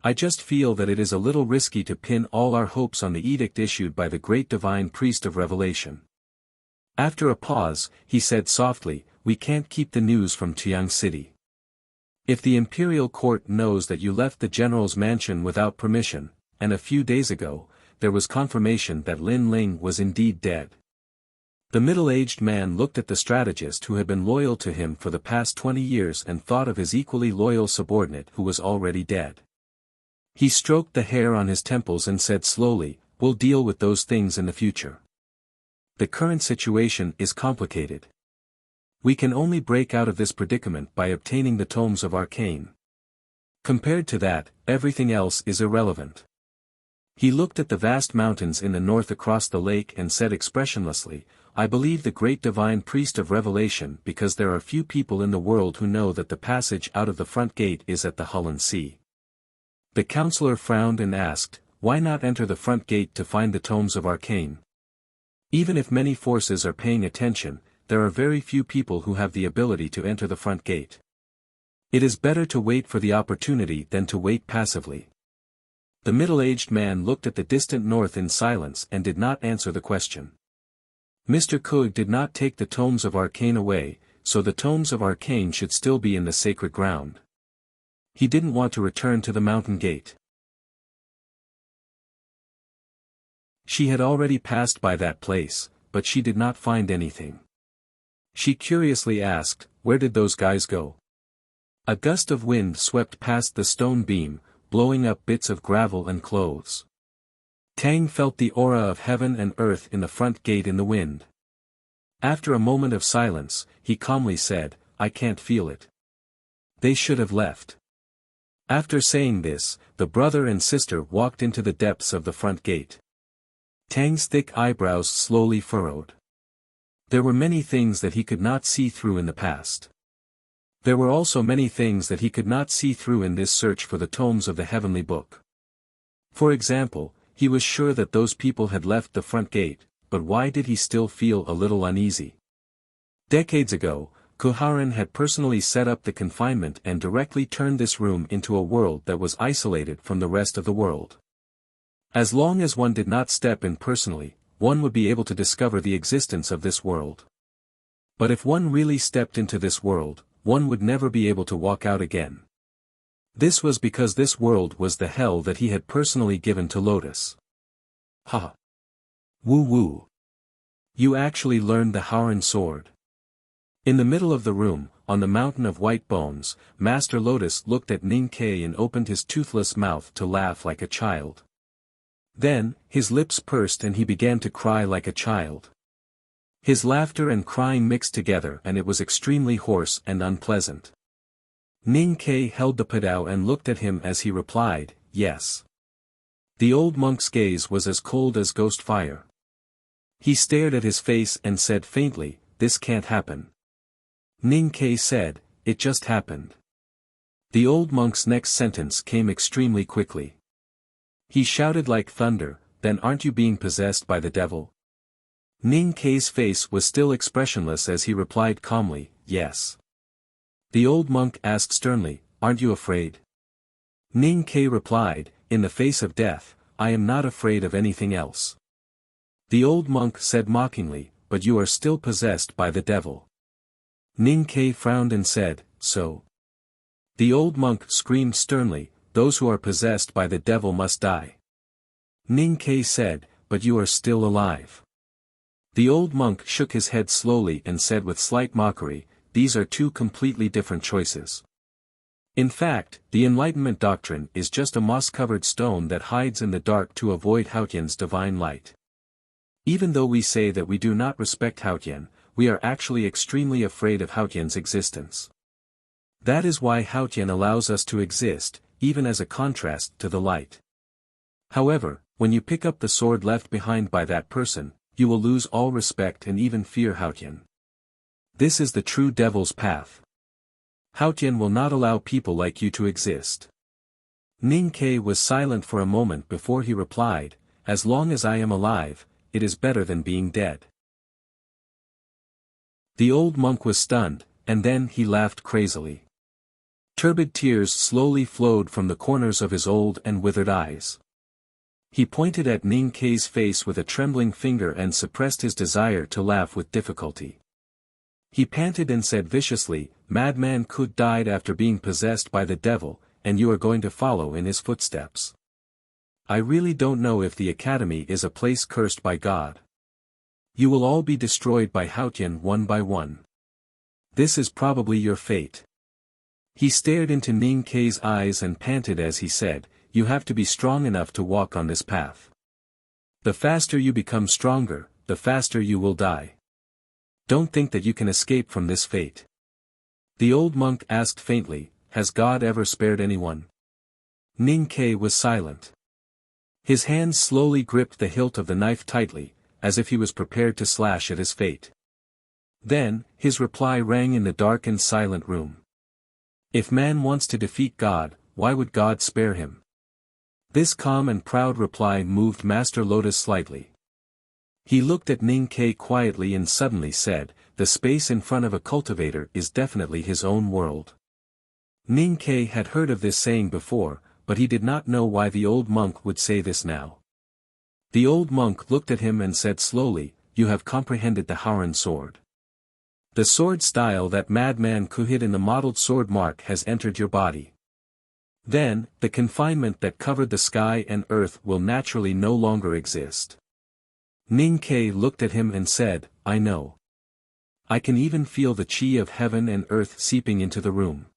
[SPEAKER 1] I just feel that it is a little risky to pin all our hopes on the edict issued by the great divine priest of Revelation." After a pause, he said softly, "We can't keep the news from Tiang City. If the imperial court knows that you left the general's mansion without permission, and a few days ago, there was confirmation that Lin Ling was indeed dead." The middle-aged man looked at the strategist who had been loyal to him for the past 20 years and thought of his equally loyal subordinate who was already dead. He stroked the hair on his temples and said slowly, "We'll deal with those things in the future. The current situation is complicated. We can only break out of this predicament by obtaining the tomes of Arcane. Compared to that, everything else is irrelevant." He looked at the vast mountains in the north across the lake and said expressionlessly, "I believe the great divine priest of Revelation because there are few people in the world who know that the passage out of the front gate is at the Hulun Sea." The counselor frowned and asked, "Why not enter the front gate to find the tomes of Arcane? Even if many forces are paying attention, there are very few people who have the ability to enter the front gate. It is better to wait for the opportunity than to wait passively." The middle-aged man looked at the distant north in silence and did not answer the question. Mr. Kug did not take the tomes of Arcane away, so the tomes of Arcane should still be in the sacred ground. He didn't want to return to the mountain gate. She had already passed by that place, but she did not find anything. She curiously asked, "Where did those guys go?" A gust of wind swept past the stone beam, blowing up bits of gravel and clothes. Tang felt the aura of heaven and earth in the front gate in the wind. After a moment of silence, he calmly said, "I can't feel it. They should have left." After saying this, the brother and sister walked into the depths of the front gate. Tang's thick eyebrows slowly furrowed. There were many things that he could not see through in the past. There were also many things that he could not see through in this search for the tomes of the heavenly book. For example, he was sure that those people had left the front gate, but why did he still feel a little uneasy? Decades ago, Kuharan had personally set up the confinement and directly turned this room into a world that was isolated from the rest of the world. As long as one did not step in personally, one would be able to discover the existence of this world. But if one really stepped into this world, one would never be able to walk out again. This was because this world was the hell that he had personally given to Lotus. Ha! Woo woo! You actually learned the Howran sword. In the middle of the room, on the mountain of white bones, Master Lotus looked at Ning Ke and opened his toothless mouth to laugh like a child. Then, his lips pursed and he began to cry like a child. His laughter and crying mixed together and it was extremely hoarse and unpleasant. Ning Ke held the padao and looked at him as he replied, "Yes." The old monk's gaze was as cold as ghost fire. He stared at his face and said faintly, "This can't happen." Ning Ke said, "It just happened." The old monk's next sentence came extremely quickly. He shouted like thunder, "Then aren't you being possessed by the devil?" Ning Ke's face was still expressionless as he replied calmly, "Yes." The old monk asked sternly, "Aren't you afraid?" Ning Ke replied, "In the face of death, I am not afraid of anything else." The old monk said mockingly, "But you are still possessed by the devil." Ning Ke frowned and said, "So?" The old monk screamed sternly, "Those who are possessed by the devil must die." Ning Ke said, "But you are still alive." The old monk shook his head slowly and said with slight mockery, "These are two completely different choices. In fact, the Enlightenment doctrine is just a moss-covered stone that hides in the dark to avoid Haotian's divine light. Even though we say that we do not respect Haotian, we are actually extremely afraid of Haotian's existence. That is why Haotian allows us to exist, even as a contrast to the light. However, when you pick up the sword left behind by that person, you will lose all respect and even fear Haotian. This is the true devil's path. Haotian will not allow people like you to exist." Ning Ke was silent for a moment before he replied, "As long as I am alive, it is better than being dead." The old monk was stunned, and then he laughed crazily. Turbid tears slowly flowed from the corners of his old and withered eyes. He pointed at Ning Ke's face with a trembling finger and suppressed his desire to laugh with difficulty. He panted and said viciously, "Madman Kud died after being possessed by the devil, and you are going to follow in his footsteps. I really don't know if the academy is a place cursed by God. You will all be destroyed by Haotian one by one. This is probably your fate." He stared into Ning Ke's eyes and panted as he said, "You have to be strong enough to walk on this path. The faster you become stronger, the faster you will die. Don't think that you can escape from this fate." The old monk asked faintly, "Has God ever spared anyone?" Ning Ke was silent. His hands slowly gripped the hilt of the knife tightly, as if he was prepared to slash at his fate. Then, his reply rang in the dark and silent room. If man wants to defeat God, why would God spare him? This calm and proud reply moved Master Lotus slightly. He looked at Ning Ke quietly and suddenly said, "The space in front of a cultivator is definitely his own world." Ning Ke had heard of this saying before, but he did not know why the old monk would say this now. The old monk looked at him and said slowly, "You have comprehended the Howran sword. The sword style that Madman Ku hid in the mottled sword mark has entered your body. Then, the confinement that covered the sky and earth will naturally no longer exist. Ning Ke looked at him and said, I know. I can even feel the chi of heaven and earth seeping into the room.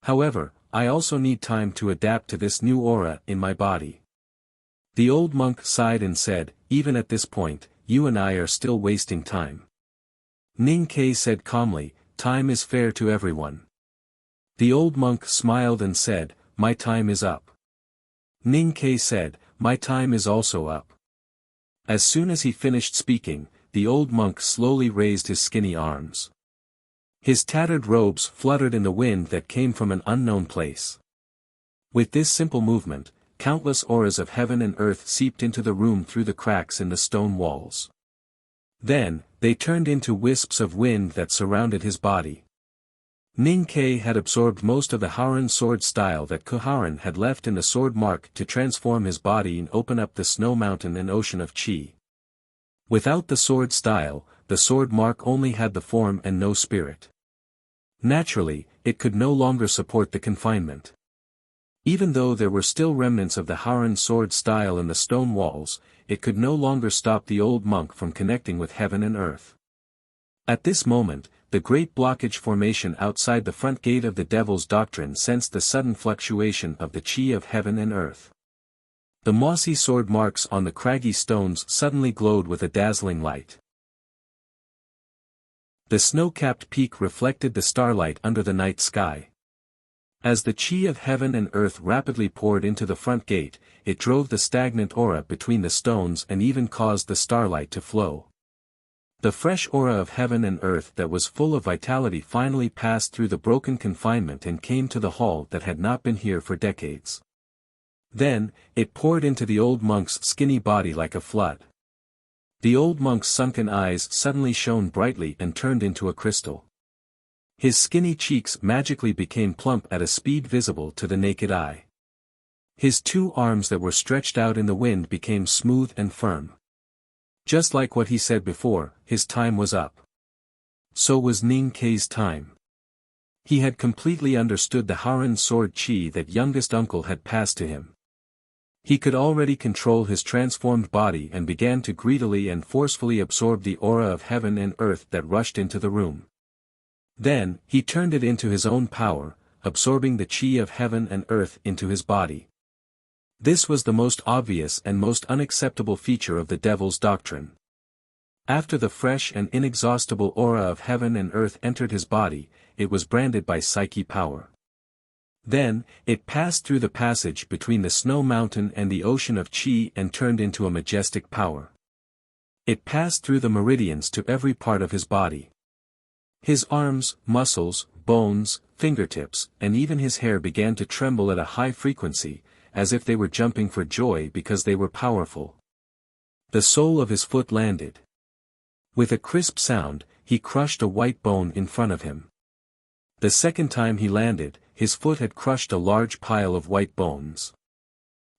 [SPEAKER 1] However, I also need time to adapt to this new aura in my body. The old monk sighed and said, even at this point, you and I are still wasting time. Ning Ke said calmly, time is fair to everyone. The old monk smiled and said, my time is up. Ning Ke said, my time is also up. As soon as he finished speaking, the old monk slowly raised his skinny arms. His tattered robes fluttered in the wind that came from an unknown place. With this simple movement, countless auras of heaven and earth seeped into the room through the cracks in the stone walls. Then, they turned into wisps of wind that surrounded his body. Ning Ke had absorbed most of the Haoran sword style that Kuharan had left in the sword mark to transform his body and open up the snow mountain and ocean of Qi. Without the sword style, the sword mark only had the form and no spirit. Naturally, it could no longer support the confinement. Even though there were still remnants of the Haoran sword style in the stone walls, it could no longer stop the old monk from connecting with heaven and earth. At this moment, the great blockage formation outside the front gate of the Devil's Doctrine sensed the sudden fluctuation of the chi of heaven and earth. The mossy sword marks on the craggy stones suddenly glowed with a dazzling light. The snow-capped peak reflected the starlight under the night sky. As the chi of heaven and earth rapidly poured into the front gate, it drove the stagnant aura between the stones and even caused the starlight to flow. The fresh aura of heaven and earth that was full of vitality finally passed through the broken confinement and came to the hall that had not been here for decades. Then, it poured into the old monk's skinny body like a flood. The old monk's sunken eyes suddenly shone brightly and turned into a crystal. His skinny cheeks magically became plump at a speed visible to the naked eye. His two arms that were stretched out in the wind became smooth and firm. Just like what he said before, his time was up. So was Ning Ke's time. He had completely understood the Haoran sword chi that youngest uncle had passed to him. He could already control his transformed body and began to greedily and forcefully absorb the aura of heaven and earth that rushed into the room. Then, he turned it into his own power, absorbing the chi of heaven and earth into his body. This was the most obvious and most unacceptable feature of the Devil's Doctrine. After the fresh and inexhaustible aura of heaven and earth entered his body, it was branded by psyche power. Then, it passed through the passage between the snow mountain and the ocean of Qi and turned into a majestic power. It passed through the meridians to every part of his body. His arms, muscles, bones, fingertips, and even his hair began to tremble at a high frequency, as if they were jumping for joy because they were powerful. The sole of his foot landed. With a crisp sound, he crushed a white bone in front of him. The second time he landed, his foot had crushed a large pile of white bones.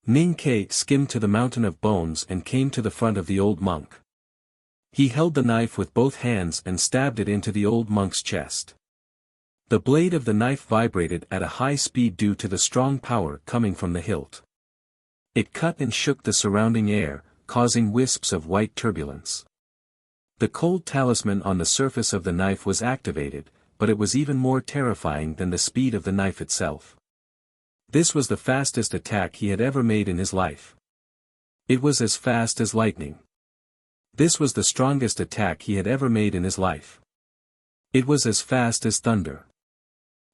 [SPEAKER 1] Ning Ke skimmed to the mountain of bones and came to the front of the old monk. He held the knife with both hands and stabbed it into the old monk's chest. The blade of the knife vibrated at a high speed due to the strong power coming from the hilt. It cut and shook the surrounding air, causing wisps of white turbulence. The cold talisman on the surface of the knife was activated, but it was even more terrifying than the speed of the knife itself. This was the fastest attack he had ever made in his life. It was as fast as lightning. This was the strongest attack he had ever made in his life. It was as fast as thunder.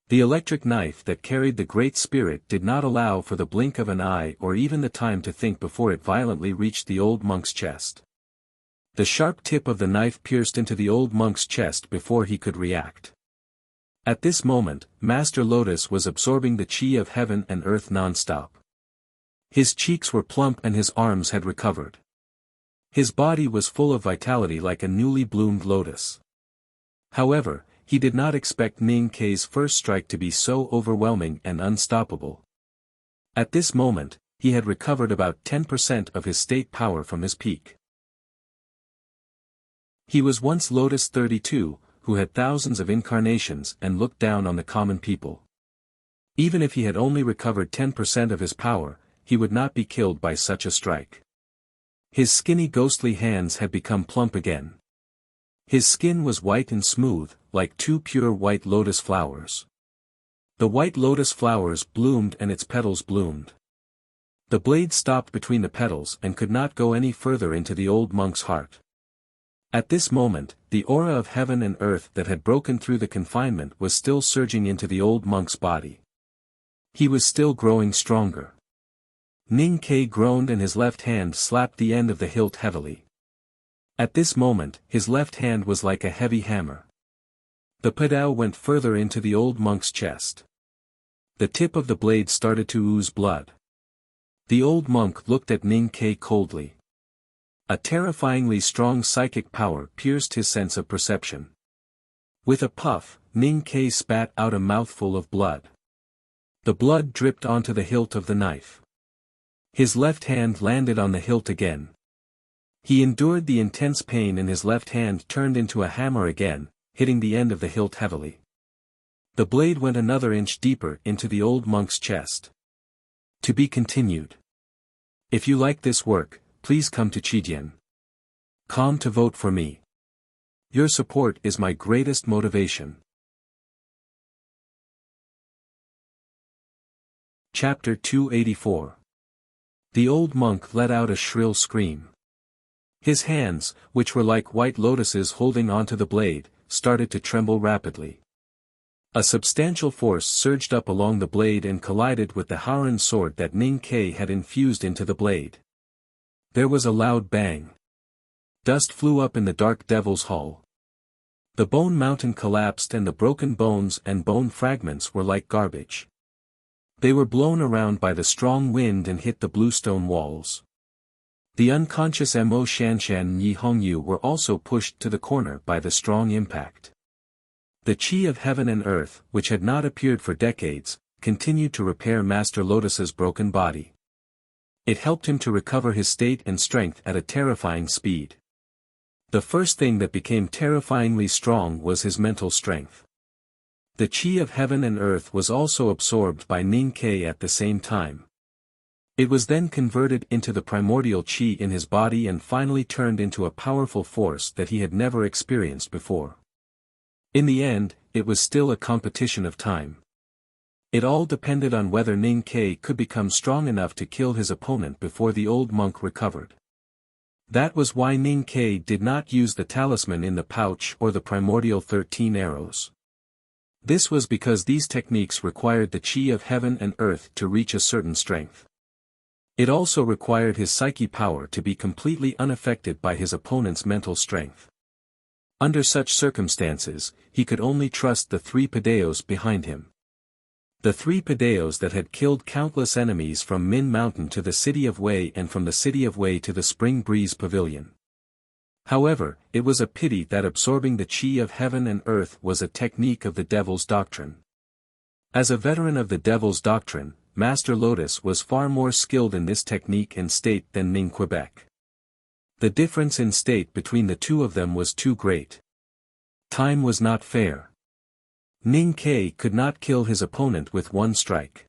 [SPEAKER 1] The electric knife that carried the Great Spirit did not allow for the blink of an eye or even the time to think before it violently reached the old monk's chest. The sharp tip of the knife pierced into the old monk's chest before he could react. At this moment, Master Lotus was absorbing the chi of heaven and earth non-stop. His cheeks were plump and his arms had recovered. His body was full of vitality like a newly bloomed lotus. However, he did not expect Ning Ke's first strike to be so overwhelming and unstoppable. At this moment, he had recovered about 10% of his state power from his peak. He was once Lotus 32, who had thousands of incarnations and looked down on the common people. Even if he had only recovered 10% of his power, he would not be killed by such a strike. His skinny ghostly hands had become plump again. His skin was white and smooth, like two pure white lotus flowers. The white lotus flowers bloomed and its petals bloomed. The blade stopped between the petals and could not go any further into the old monk's heart. At this moment, the aura of heaven and earth that had broken through the confinement was still surging into the old monk's body. He was still growing stronger. Ning Ke groaned and his left hand slapped the end of the hilt heavily. At this moment, his left hand was like a heavy hammer. The padao went further into the old monk's chest. The tip of the blade started to ooze blood. The old monk looked at Ning Ke coldly. A terrifyingly strong psychic power pierced his sense of perception. With a puff, Ning Ke spat out a mouthful of blood. The blood dripped onto the hilt of the knife. His left hand landed on the hilt again. He endured the intense pain and his left hand turned into a hammer again, hitting the end of the hilt heavily. The blade went another inch deeper into the old monk's chest. To be continued. If you like this work, please come to Chidian.com to vote for me. Your support is my greatest motivation. Chapter 284. The old monk let out a shrill scream. His hands, which were like white lotuses holding onto the blade, started to tremble rapidly. A substantial force surged up along the blade and collided with the Haoran sword that Ning Ke had infused into the blade. There was a loud bang. Dust flew up in the dark devil's hall. The bone mountain collapsed and the broken bones and bone fragments were like garbage. They were blown around by the strong wind and hit the bluestone walls. The unconscious Mo Shanshan and Yi Hongyu were also pushed to the corner by the strong impact. The Qi of heaven and earth, which had not appeared for decades, continued to repair Master Lotus's broken body. It helped him to recover his state and strength at a terrifying speed. The first thing that became terrifyingly strong was his mental strength. The Qi of heaven and earth was also absorbed by Ning Ke at the same time. It was then converted into the primordial Qi in his body and finally turned into a powerful force that he had never experienced before. In the end, it was still a competition of time. It all depended on whether Ning Ke could become strong enough to kill his opponent before the old monk recovered. That was why Ning Ke did not use the talisman in the pouch or the primordial 13 arrows. This was because these techniques required the Qi of heaven and earth to reach a certain strength. It also required his psyche power to be completely unaffected by his opponent's mental strength. Under such circumstances, he could only trust the three padaos behind him. The three padaos that had killed countless enemies from Min Mountain to the city of Wei and from the city of Wei to the Spring Breeze Pavilion. However, it was a pity that absorbing the Qi of heaven and earth was a technique of the Devil's Doctrine. As a veteran of the Devil's Doctrine, Master Lotus was far more skilled in this technique and state than Ning Quebec. The difference in state between the two of them was too great. Time was not fair. Ning Ke could not kill his opponent with one strike.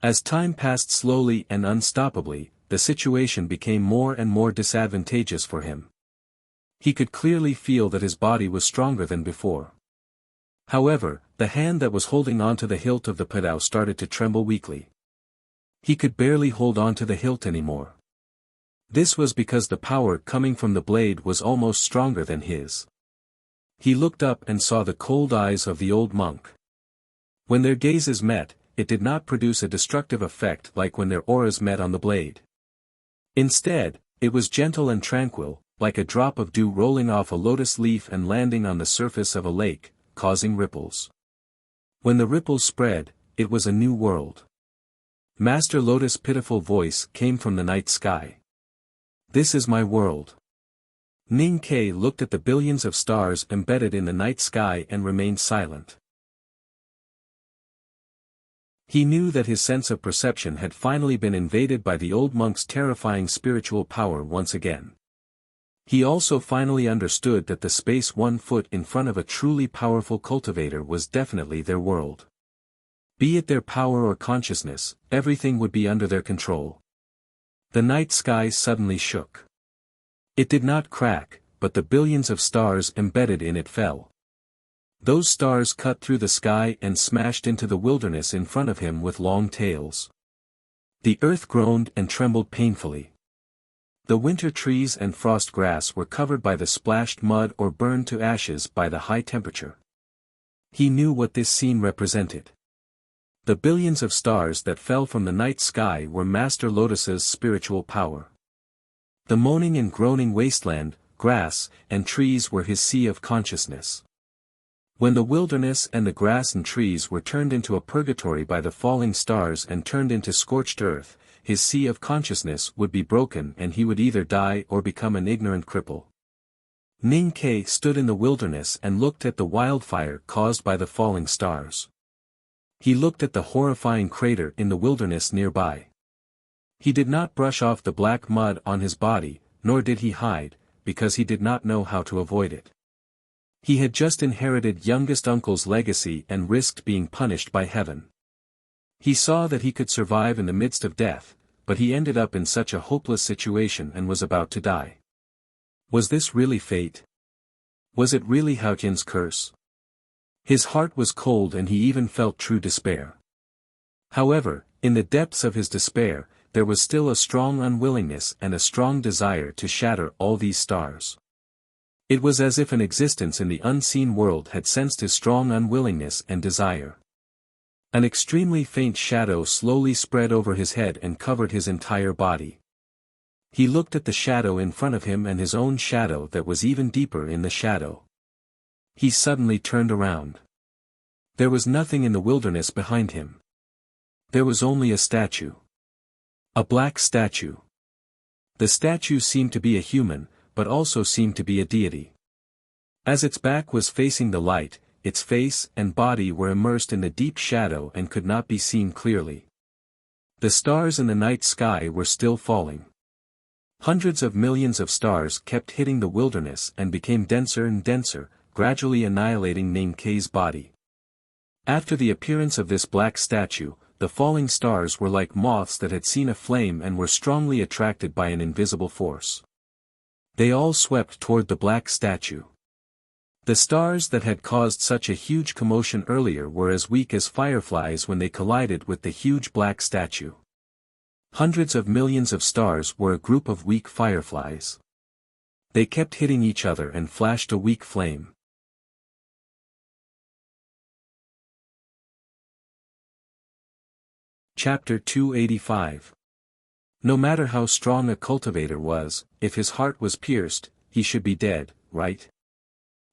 [SPEAKER 1] As time passed slowly and unstoppably, the situation became more and more disadvantageous for him. He could clearly feel that his body was stronger than before. However, the hand that was holding onto the hilt of the padao started to tremble weakly. He could barely hold onto the hilt anymore. This was because the power coming from the blade was almost stronger than his. He looked up and saw the cold eyes of the old monk. When their gazes met, it did not produce a destructive effect like when their auras met on the blade. Instead, it was gentle and tranquil, like a drop of dew rolling off a lotus leaf and landing on the surface of a lake, causing ripples. When the ripples spread, it was a new world. Master Lotus' pitiful voice came from the night sky. This is my world. Ning Ke looked at the billions of stars embedded in the night sky and remained silent. He knew that his sense of perception had finally been invaded by the old monk's terrifying spiritual power once again. He also finally understood that the space 1 foot in front of a truly powerful cultivator was definitely their world. Be it their power or consciousness, everything would be under their control. The night sky suddenly shook. It did not crack, but the billions of stars embedded in it fell. Those stars cut through the sky and smashed into the wilderness in front of him with long tails. The earth groaned and trembled painfully. The winter trees and frost grass were covered by the splashed mud or burned to ashes by the high temperature. He knew what this scene represented. The billions of stars that fell from the night sky were Master Lotus's spiritual power. The moaning and groaning wasteland, grass, and trees were his sea of consciousness. When the wilderness and the grass and trees were turned into a purgatory by the falling stars and turned into scorched earth, his sea of consciousness would be broken and he would either die or become an ignorant cripple. Ning Ke stood in the wilderness and looked at the wildfire caused by the falling stars. He looked at the horrifying crater in the wilderness nearby. He did not brush off the black mud on his body, nor did he hide, because he did not know how to avoid it. He had just inherited youngest uncle's legacy and risked being punished by heaven. He saw that he could survive in the midst of death, but he ended up in such a hopeless situation and was about to die. Was this really fate? Was it really Haotian's curse? His heart was cold and he even felt true despair. However, in the depths of his despair, there was still a strong unwillingness and a strong desire to shatter all these stars. It was as if an existence in the unseen world had sensed his strong unwillingness and desire. An extremely faint shadow slowly spread over his head and covered his entire body. He looked at the shadow in front of him and his own shadow that was even deeper in the shadow. He suddenly turned around. There was nothing in the wilderness behind him. There was only a statue. A black statue. The statue seemed to be a human, but also seemed to be a deity. As its back was facing the light, its face and body were immersed in the deep shadow and could not be seen clearly. The stars in the night sky were still falling. Hundreds of millions of stars kept hitting the wilderness and became denser and denser, gradually annihilating Ning Ke's body. After the appearance of this black statue, the falling stars were like moths that had seen a flame and were strongly attracted by an invisible force. They all swept toward the black statue. The stars that had caused such a huge commotion earlier were as weak as fireflies when they collided with the huge black statue. Hundreds of millions of stars were a group of weak fireflies. They kept hitting each other and flashed a weak flame. Chapter 285. No matter how strong a cultivator was, if his heart was pierced, he should be dead, right?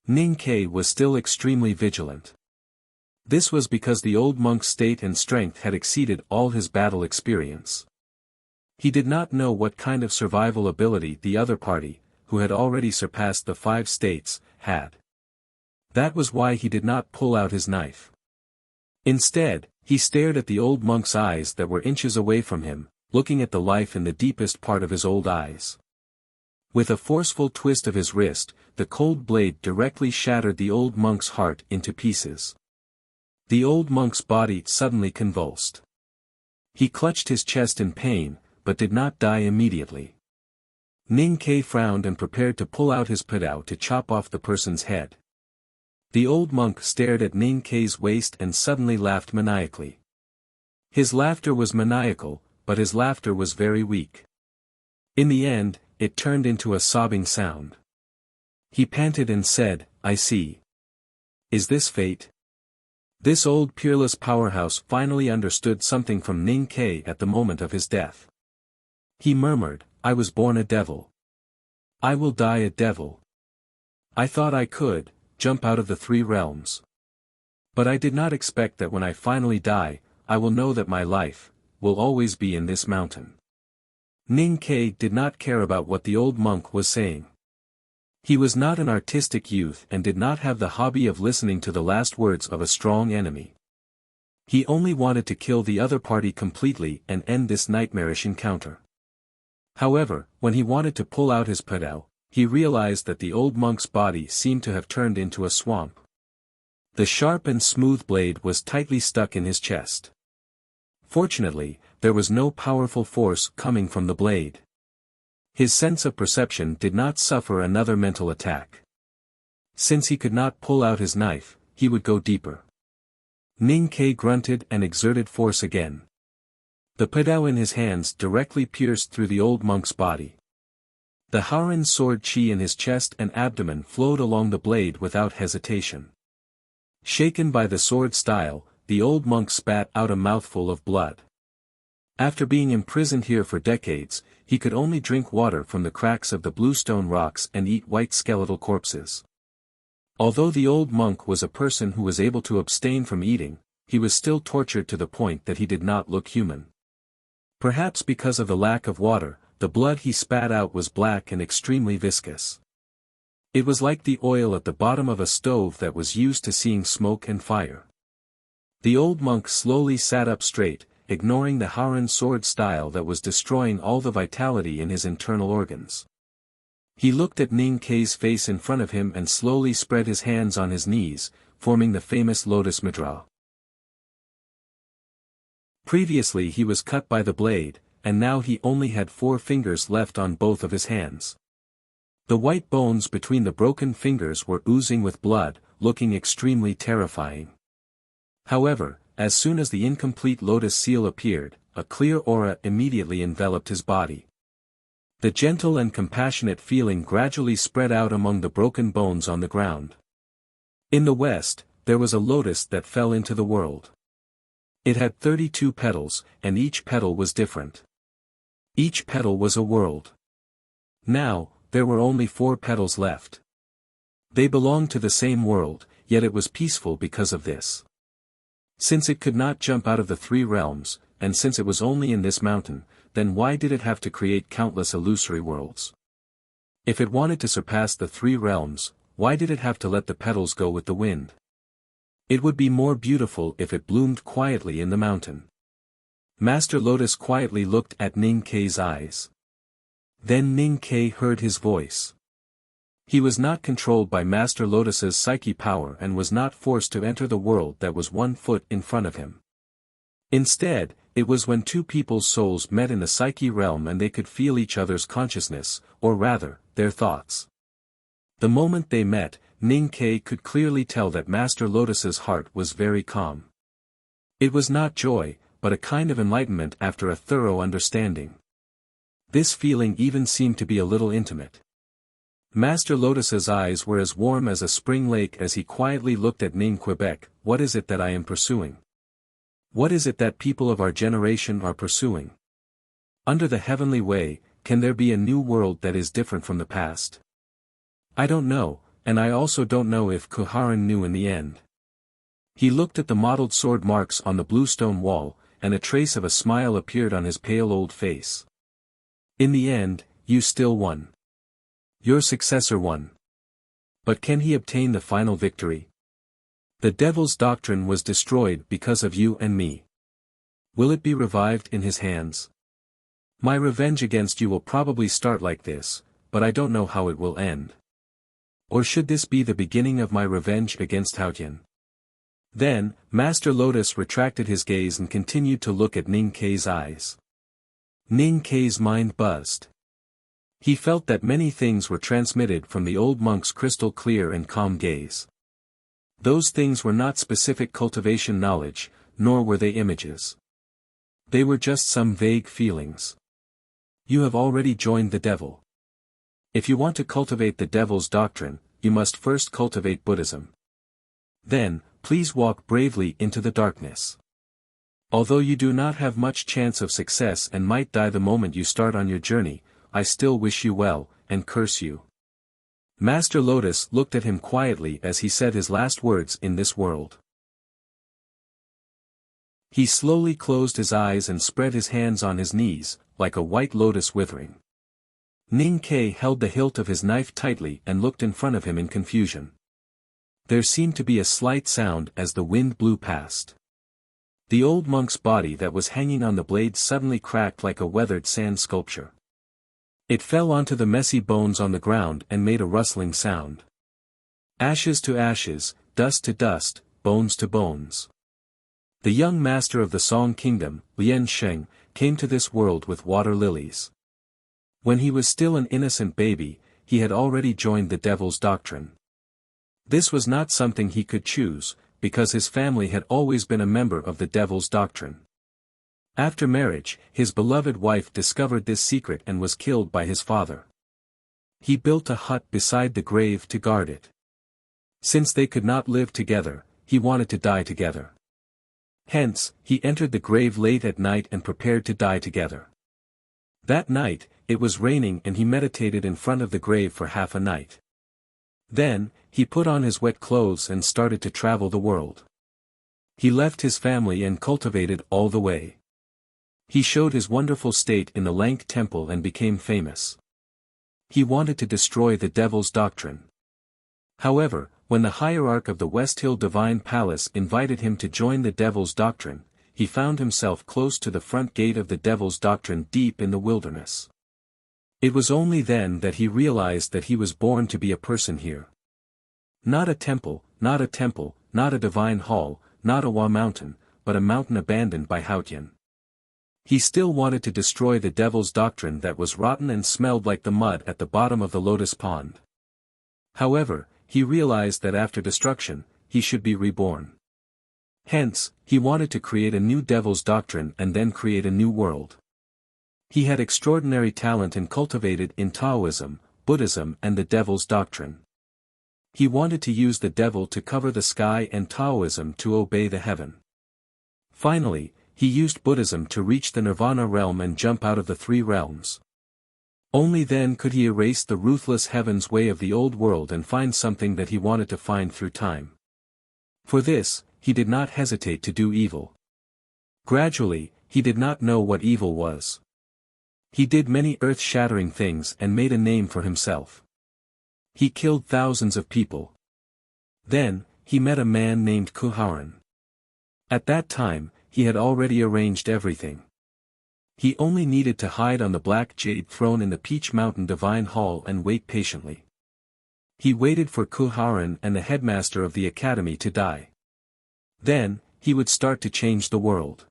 [SPEAKER 1] Ning Ke was still extremely vigilant. This was because the old monk's state and strength had exceeded all his battle experience. He did not know what kind of survival ability the other party, who had already surpassed the 5 states, had. That was why he did not pull out his knife. Instead, he stared at the old monk's eyes that were inches away from him, looking at the life in the deepest part of his old eyes. With a forceful twist of his wrist, the cold blade directly shattered the old monk's heart into pieces. The old monk's body suddenly convulsed. He clutched his chest in pain, but did not die immediately. Ning Ke frowned and prepared to pull out his padao to chop off the person's head. The old monk stared at Ning Ke's waist and suddenly laughed maniacally. His laughter was maniacal, but his laughter was very weak. In the end, it turned into a sobbing sound. He panted and said, "I see. Is this fate?" This old peerless powerhouse finally understood something from Ning Ke at the moment of his death. He murmured, "I was born a devil. I will die a devil. I thought I could jump out of the 3 realms. But I did not expect that when I finally die, I will know that my life will always be in this mountain." Ning Ke did not care about what the old monk was saying. He was not an artistic youth and did not have the hobby of listening to the last words of a strong enemy. He only wanted to kill the other party completely and end this nightmarish encounter. However, when he wanted to pull out his padao, he realized that the old monk's body seemed to have turned into a swamp. The sharp and smooth blade was tightly stuck in his chest. Fortunately, there was no powerful force coming from the blade. His sense of perception did not suffer another mental attack. Since he could not pull out his knife, he would go deeper. Ning Ke grunted and exerted force again. The padao in his hands directly pierced through the old monk's body. The Haoren sword chi in his chest and abdomen flowed along the blade without hesitation. Shaken by the sword style, the old monk spat out a mouthful of blood. After being imprisoned here for decades, he could only drink water from the cracks of the bluestone rocks and eat white skeletal corpses. Although the old monk was a person who was able to abstain from eating, he was still tortured to the point that he did not look human. Perhaps because of the lack of water, the blood he spat out was black and extremely viscous. It was like the oil at the bottom of a stove that was used to seeing smoke and fire. The old monk slowly sat up straight, ignoring the Haoren sword style that was destroying all the vitality in his internal organs. He looked at Ning Ke's face in front of him and slowly spread his hands on his knees, forming the famous lotus mudra. Previously he was cut by the blade, and now he only had 4 fingers left on both of his hands. The white bones between the broken fingers were oozing with blood, looking extremely terrifying. However, as soon as the incomplete lotus seal appeared, a clear aura immediately enveloped his body. The gentle and compassionate feeling gradually spread out among the broken bones on the ground. In the west, there was a lotus that fell into the world. It had 32 petals, and each petal was different. Each petal was a world. Now, there were only 4 petals left. They belonged to the same world, yet it was peaceful because of this. Since it could not jump out of the 3 realms, and since it was only in this mountain, then why did it have to create countless illusory worlds? If it wanted to surpass the 3 realms, why did it have to let the petals go with the wind? It would be more beautiful if it bloomed quietly in the mountain. Master Lotus quietly looked at Ning Ke's eyes. Then Ning Ke heard his voice. He was not controlled by Master Lotus's psyche power and was not forced to enter the world that was 1 foot in front of him. Instead, it was when 2 people's souls met in the psyche realm and they could feel each other's consciousness, or rather, their thoughts. The moment they met, Ning Ke could clearly tell that Master Lotus's heart was very calm. It was not joy, but a kind of enlightenment after a thorough understanding. This feeling even seemed to be a little intimate. Master Lotus's eyes were as warm as a spring lake as he quietly looked at Ning Quebec. What is it that I am pursuing? What is it that people of our generation are pursuing? Under the heavenly way, can there be a new world that is different from the past? I don't know, and I also don't know if Kuharan knew in the end. He looked at the mottled sword marks on the bluestone wall, and a trace of a smile appeared on his pale old face. In the end, you still won. Your successor won. But can he obtain the final victory? The devil's doctrine was destroyed because of you and me. Will it be revived in his hands? My revenge against you will probably start like this, but I don't know how it will end. Or should this be the beginning of my revenge against Haotian? Then, Master Lotus retracted his gaze and continued to look at Ning Ke's eyes. Ning Ke's mind buzzed. He felt that many things were transmitted from the old monk's crystal clear and calm gaze. Those things were not specific cultivation knowledge, nor were they images. They were just some vague feelings. You have already joined the devil. If you want to cultivate the devil's doctrine, you must first cultivate Buddhism. Then, please walk bravely into the darkness. Although you do not have much chance of success and might die the moment you start on your journey, I still wish you well, and curse you. Master Lotus looked at him quietly as he said his last words in this world. He slowly closed his eyes and spread his hands on his knees, like a white lotus withering. Ning Ke held the hilt of his knife tightly and looked in front of him in confusion. There seemed to be a slight sound as the wind blew past. The old monk's body that was hanging on the blade suddenly cracked like a weathered sand sculpture. It fell onto the messy bones on the ground and made a rustling sound. Ashes to ashes, dust to dust, bones to bones. The young master of the Song Kingdom, Lian Sheng, came to this world with water lilies. When he was still an innocent baby, he had already joined the devil's doctrine. This was not something he could choose, because his family had always been a member of the devil's doctrine. After marriage, his beloved wife discovered this secret and was killed by his father. He built a hut beside the grave to guard it. Since they could not live together, he wanted to die together. Hence, he entered the grave late at night and prepared to die together. That night, it was raining and he meditated in front of the grave for half a night. Then, he put on his wet clothes and started to travel the world. He left his family and cultivated all the way. He showed his wonderful state in the Lank temple and became famous. He wanted to destroy the devil's doctrine. However, when the hierarch of the West Hill Divine Palace invited him to join the devil's doctrine, he found himself close to the front gate of the devil's doctrine deep in the wilderness. It was only then that he realized that he was born to be a person here. Not a temple, not a divine hall, not a Wa mountain, but a mountain abandoned by Hautian. He still wanted to destroy the devil's doctrine that was rotten and smelled like the mud at the bottom of the lotus pond. However, he realized that after destruction, he should be reborn. Hence, he wanted to create a new devil's doctrine and then create a new world. He had extraordinary talent and cultivated in Taoism, Buddhism and the devil's doctrine. He wanted to use the devil to cover the sky and Taoism to obey the heaven. Finally, he used Buddhism to reach the Nirvana realm and jump out of the three realms. Only then could he erase the ruthless heaven's way of the old world and find something that he wanted to find through time. For this, he did not hesitate to do evil. Gradually, he did not know what evil was. He did many earth-shattering things and made a name for himself. He killed thousands of people. Then, he met a man named Kuharan. At that time, he had already arranged everything. He only needed to hide on the black jade throne in the Peach Mountain Divine Hall and wait patiently. He waited for Kuharan and the headmaster of the academy to die. Then, he would start to change the world.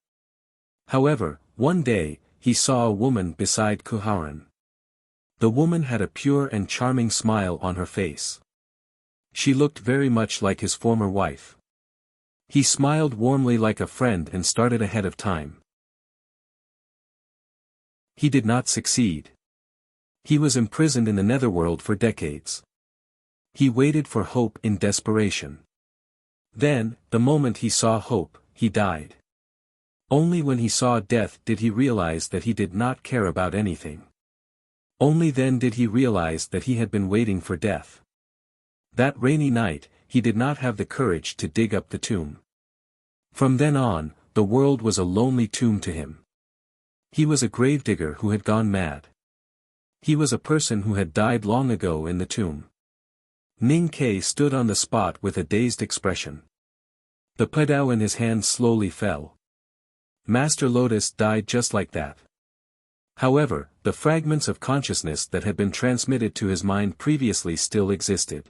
[SPEAKER 1] However, one day, he saw a woman beside Kuharan. The woman had a pure and charming smile on her face. She looked very much like his former wife. He smiled warmly like a friend and started ahead of time. He did not succeed. He was imprisoned in the netherworld for decades. He waited for hope in desperation. Then, the moment he saw hope, he died. Only when he saw death did he realize that he did not care about anything. Only then did he realize that he had been waiting for death. That rainy night, he did not have the courage to dig up the tomb. From then on, the world was a lonely tomb to him. He was a gravedigger who had gone mad. He was a person who had died long ago in the tomb. Ning Ke stood on the spot with a dazed expression. The padao in his hand slowly fell. Master Lotus died just like that. However, the fragments of consciousness that had been transmitted to his mind previously still existed.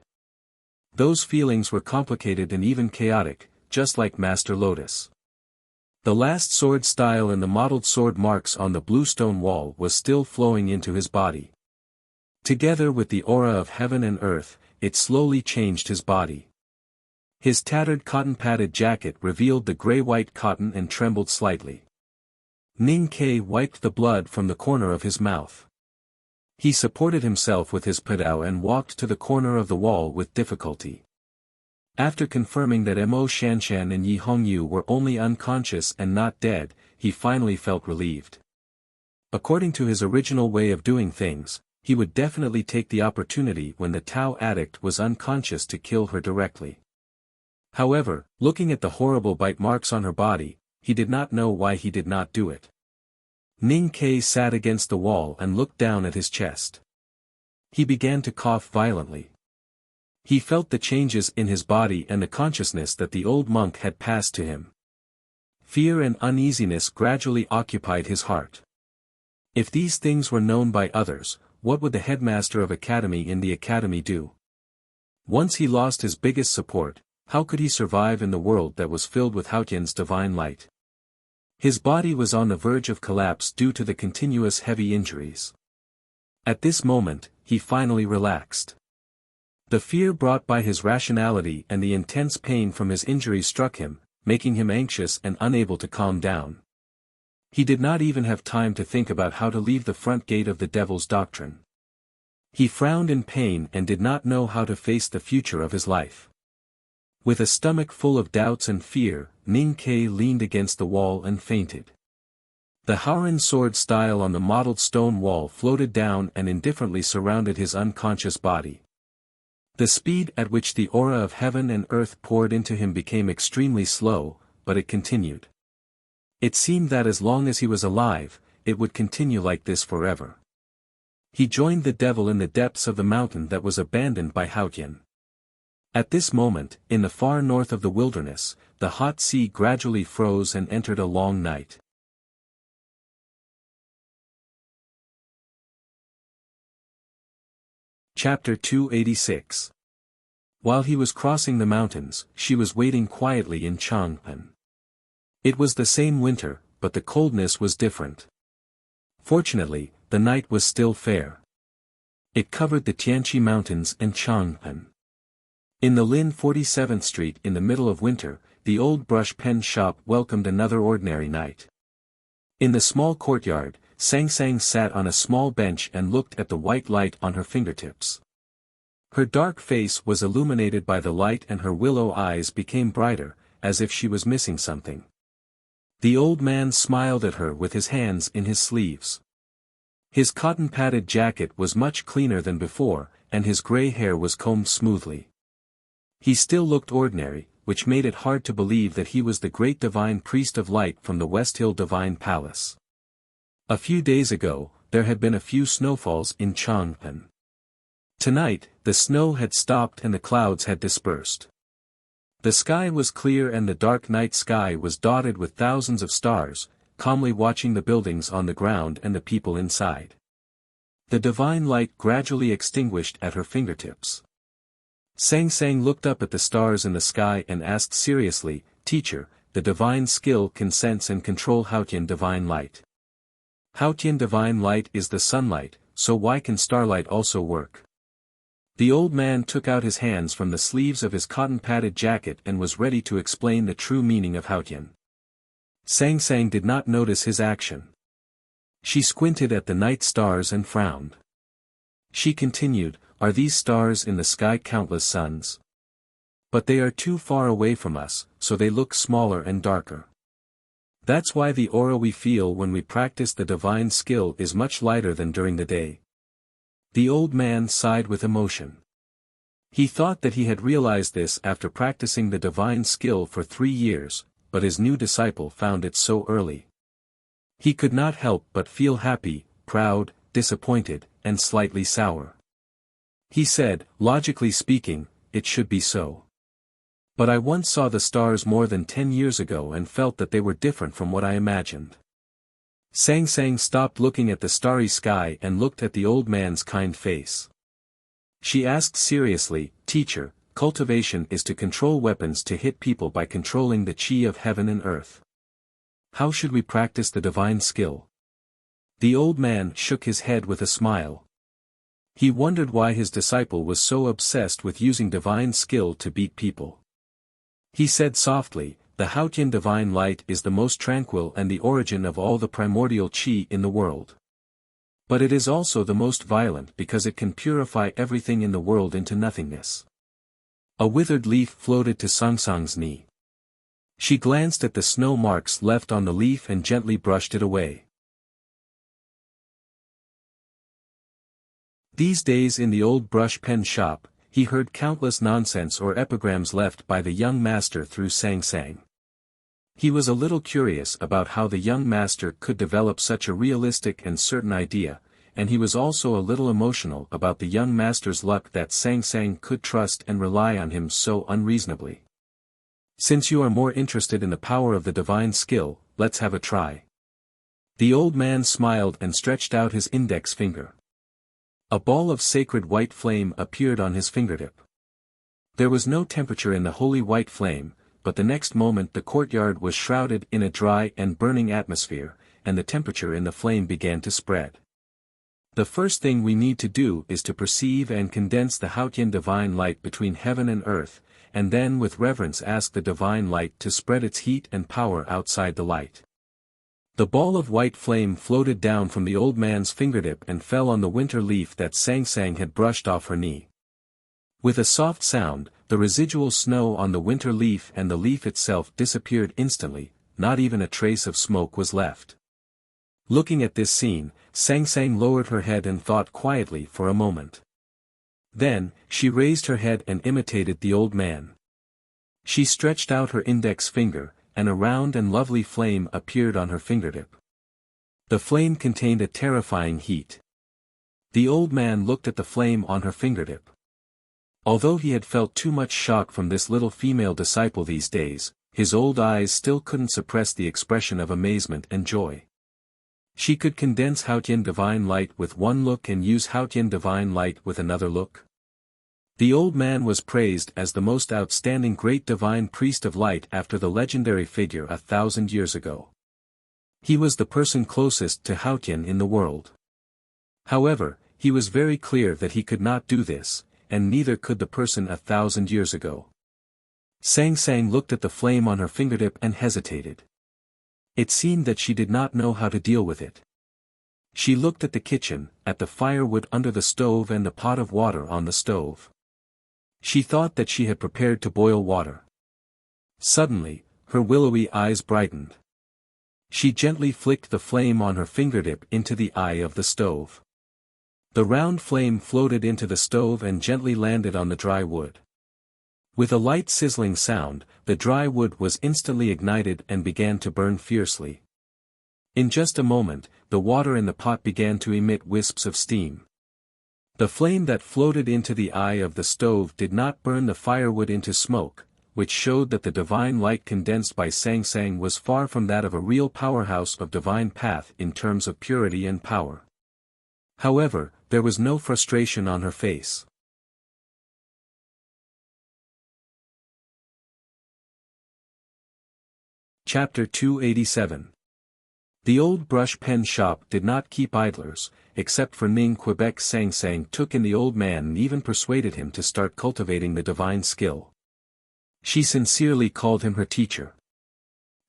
[SPEAKER 1] Those feelings were complicated and even chaotic, just like Master Lotus. The last sword style and the mottled sword marks on the blue stone wall was still flowing into his body. Together with the aura of heaven and earth, it slowly changed his body. His tattered cotton-padded jacket revealed the gray-white cotton and trembled slightly. Ning Ke wiped the blood from the corner of his mouth. He supported himself with his padao and walked to the corner of the wall with difficulty. After confirming that Mo Shanshan and Yi Hongyu were only unconscious and not dead, he finally felt relieved. According to his original way of doing things, he would definitely take the opportunity when the Tao addict was unconscious to kill her directly. However, looking at the horrible bite marks on her body, he did not know why he did not do it. Ning Ke sat against the wall and looked down at his chest. He began to cough violently. He felt the changes in his body and the consciousness that the old monk had passed to him. Fear and uneasiness gradually occupied his heart. If these things were known by others, what would the headmaster of academy in the academy do? Once he lost his biggest support, how could he survive in the world that was filled with Hautian's divine light? His body was on the verge of collapse due to the continuous heavy injuries. At this moment, he finally relaxed. The fear brought by his rationality and the intense pain from his injury struck him, making him anxious and unable to calm down. He did not even have time to think about how to leave the front gate of the devil's doctrine. He frowned in pain and did not know how to face the future of his life. With a stomach full of doubts and fear, Ning Ke leaned against the wall and fainted. The Haoran sword style on the mottled stone wall floated down and indifferently surrounded his unconscious body. The speed at which the aura of heaven and earth poured into him became extremely slow, but it continued. It seemed that as long as he was alive, it would continue like this forever. He joined the devil in the depths of the mountain that was abandoned by Haotian. At this moment, in the far north of the wilderness, the hot sea gradually froze and entered a long night. Chapter 286. While he was crossing the mountains, she was waiting quietly in Chang'an. It was the same winter, but the coldness was different. Fortunately, the night was still fair. It covered the Tianqi Mountains and Chang'an. In the Lin 47th Street in the middle of winter, the old brush pen shop welcomed another ordinary night. In the small courtyard, Sang Sang sat on a small bench and looked at the white light on her fingertips. Her dark face was illuminated by the light and her willow eyes became brighter, as if she was missing something. The old man smiled at her with his hands in his sleeves. His cotton-padded jacket was much cleaner than before, and his gray hair was combed smoothly. He still looked ordinary, which made it hard to believe that he was the great divine priest of light from the West Hill Divine Palace. A few days ago, there had been a few snowfalls in Chang'an. Tonight, the snow had stopped and the clouds had dispersed. The sky was clear and the dark night sky was dotted with thousands of stars, calmly watching the buildings on the ground and the people inside. The divine light gradually extinguished at her fingertips. Sang Sang looked up at the stars in the sky and asked seriously, "Teacher, the divine skill can sense and control Haotian divine light. Haotian divine light is the sunlight, so why can starlight also work?" The old man took out his hands from the sleeves of his cotton-padded jacket and was ready to explain the true meaning of Haotian. Sang Sang did not notice his action. She squinted at the night stars and frowned. She continued, "Are these stars in the sky countless suns? But they are too far away from us, so they look smaller and darker. That's why the aura we feel when we practice the divine skill is much lighter than during the day." The old man sighed with emotion. He thought that he had realized this after practicing the divine skill for 3 years, but his new disciple found it so early. He could not help but feel happy, proud, disappointed, and slightly sour. He said, "Logically speaking, it should be so. But I once saw the stars more than 10 years ago and felt that they were different from what I imagined." Sang Sang stopped looking at the starry sky and looked at the old man's kind face. She asked seriously, "Teacher, cultivation is to control weapons to hit people by controlling the chi of heaven and earth. How should we practice the divine skill?" The old man shook his head with a smile. He wondered why his disciple was so obsessed with using divine skill to beat people. He said softly, "The Haotian divine light is the most tranquil and the origin of all the primordial chi in the world. But it is also the most violent because it can purify everything in the world into nothingness." A withered leaf floated to Sang Sang's knee. She glanced at the snow marks left on the leaf and gently brushed it away. These days in the old brush pen shop, he heard countless nonsense or epigrams left by the young master through Sang Sang. He was a little curious about how the young master could develop such a realistic and certain idea, and he was also a little emotional about the young master's luck that Sang Sang could trust and rely on him so unreasonably. "Since you are more interested in the power of the divine skill, let's have a try." The old man smiled and stretched out his index finger. A ball of sacred white flame appeared on his fingertip. There was no temperature in the holy white flame, but the next moment the courtyard was shrouded in a dry and burning atmosphere, and the temperature in the flame began to spread. The first thing we need to do is to perceive and condense the Haotian divine light between heaven and earth, and then with reverence ask the divine light to spread its heat and power outside the light. The ball of white flame floated down from the old man's fingertip and fell on the winter leaf that Sang Sang had brushed off her knee. With a soft sound, the residual snow on the winter leaf and the leaf itself disappeared instantly, not even a trace of smoke was left. Looking at this scene, Sang Sang lowered her head and thought quietly for a moment. Then, she raised her head and imitated the old man. She stretched out her index finger, and a round and lovely flame appeared on her fingertip. The flame contained a terrifying heat. The old man looked at the flame on her fingertip. Although he had felt too much shock from this little female disciple these days, his old eyes still couldn't suppress the expression of amazement and joy. She could condense Haotian divine light with one look and use Haotian divine light with another look. The old man was praised as the most outstanding great divine priest of light after the legendary figure 1,000 years ago. He was the person closest to Haotian in the world. However, he was very clear that he could not do this, and neither could the person 1,000 years ago. Sang Sang looked at the flame on her fingertip and hesitated. It seemed that she did not know how to deal with it. She looked at the kitchen, at the firewood under the stove and the pot of water on the stove. She thought that she had prepared to boil water. Suddenly, her willowy eyes brightened. She gently flicked the flame on her fingertip into the eye of the stove. The round flame floated into the stove and gently landed on the dry wood. With a light sizzling sound, the dry wood was instantly ignited and began to burn fiercely. In just a moment, the water in the pot began to emit wisps of steam. The flame that floated into the eye of the stove did not burn the firewood into smoke, which showed that the divine light condensed by Sang Sang was far from that of a real powerhouse of divine path in terms of purity and power. However, there was no frustration on her face. Chapter 287. The old brush pen shop did not keep idlers, except for Ning Quebec. Sang Sang took in the old man and even persuaded him to start cultivating the divine skill. She sincerely called him her teacher.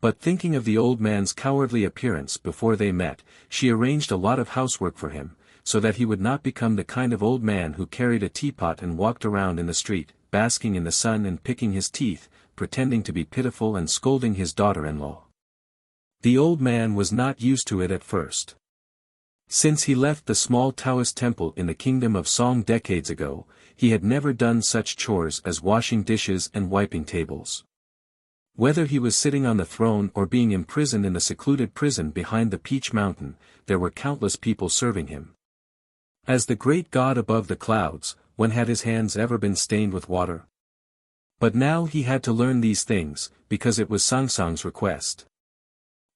[SPEAKER 1] But thinking of the old man's cowardly appearance before they met, she arranged a lot of housework for him, so that he would not become the kind of old man who carried a teapot and walked around in the street, basking in the sun and picking his teeth, pretending to be pitiful and scolding his daughter-in-law. The old man was not used to it at first. Since he left the small Taoist temple in the kingdom of Song decades ago, he had never done such chores as washing dishes and wiping tables. Whether he was sitting on the throne or being imprisoned in the secluded prison behind the Peach Mountain, there were countless people serving him. As the great god above the clouds, when had his hands ever been stained with water? But now he had to learn these things, because it was Sang Sang's request.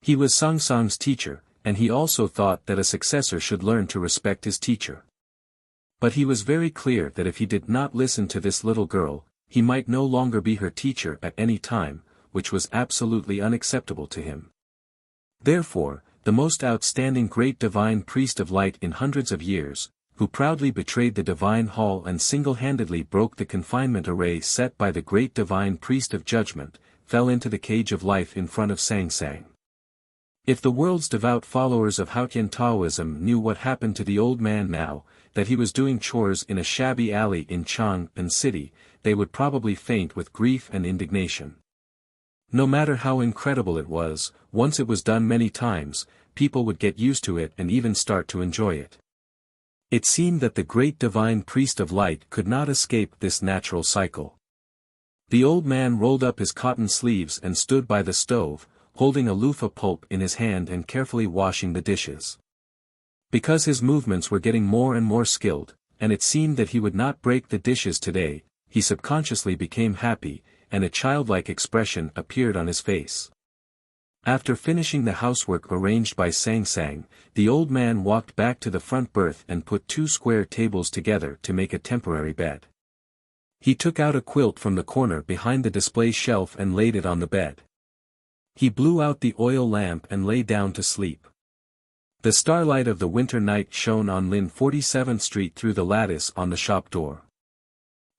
[SPEAKER 1] He was Sang Sang's teacher, and he also thought that a successor should learn to respect his teacher. But he was very clear that if he did not listen to this little girl, he might no longer be her teacher at any time, which was absolutely unacceptable to him. Therefore, the most outstanding great divine priest of light in hundreds of years, who proudly betrayed the divine hall and single-handedly broke the confinement array set by the great divine priest of judgment, fell into the cage of life in front of Sang Sang. If the world's devout followers of Haotian Taoism knew what happened to the old man now, that he was doing chores in a shabby alley in Chang'an City, they would probably faint with grief and indignation. No matter how incredible it was, once it was done many times, people would get used to it and even start to enjoy it. It seemed that the great divine priest of light could not escape this natural cycle. The old man rolled up his cotton sleeves and stood by the stove, holding a loofah pulp in his hand and carefully washing the dishes. Because his movements were getting more and more skilled, and it seemed that he would not break the dishes today, he subconsciously became happy, and a childlike expression appeared on his face. After finishing the housework arranged by Sang Sang, the old man walked back to the front berth and put 2 square tables together to make a temporary bed. He took out a quilt from the corner behind the display shelf and laid it on the bed. He blew out the oil lamp and lay down to sleep. The starlight of the winter night shone on Lin 47th Street through the lattice on the shop door.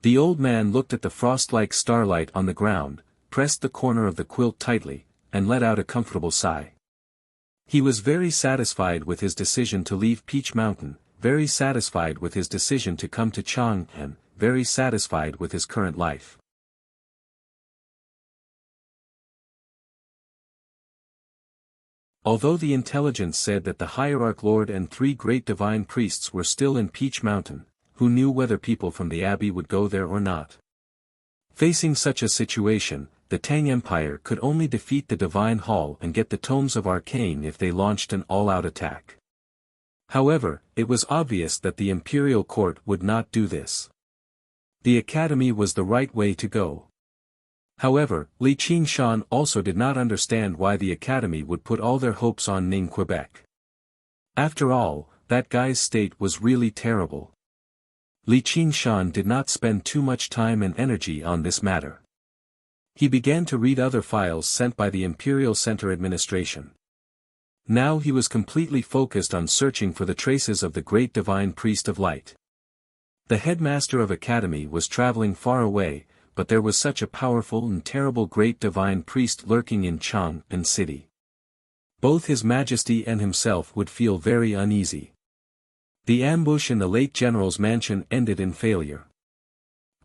[SPEAKER 1] The old man looked at the frost-like starlight on the ground, pressed the corner of the quilt tightly, and let out a comfortable sigh. He was very satisfied with his decision to leave Peach Mountain, very satisfied with his decision to come to Chang'an, very satisfied with his current life. Although the intelligence said that the hierarch lord and 3 great divine priests were still in Peach Mountain, who knew whether people from the abbey would go there or not? Facing such a situation, the Tang Empire could only defeat the Divine Hall and get the Tomes of Arcane if they launched an all-out attack. However, it was obvious that the imperial court would not do this. The academy was the right way to go. However, Li Qingshan also did not understand why the academy would put all their hopes on Ning Quebec. After all, that guy's state was really terrible. Li Qingshan did not spend too much time and energy on this matter. He began to read other files sent by the Imperial Center Administration. Now he was completely focused on searching for the traces of the great divine priest of light. The headmaster of academy was traveling far away, but there was such a powerful and terrible great divine priest lurking in Chang'an City. Both His Majesty and himself would feel very uneasy. The ambush in the late general's mansion ended in failure.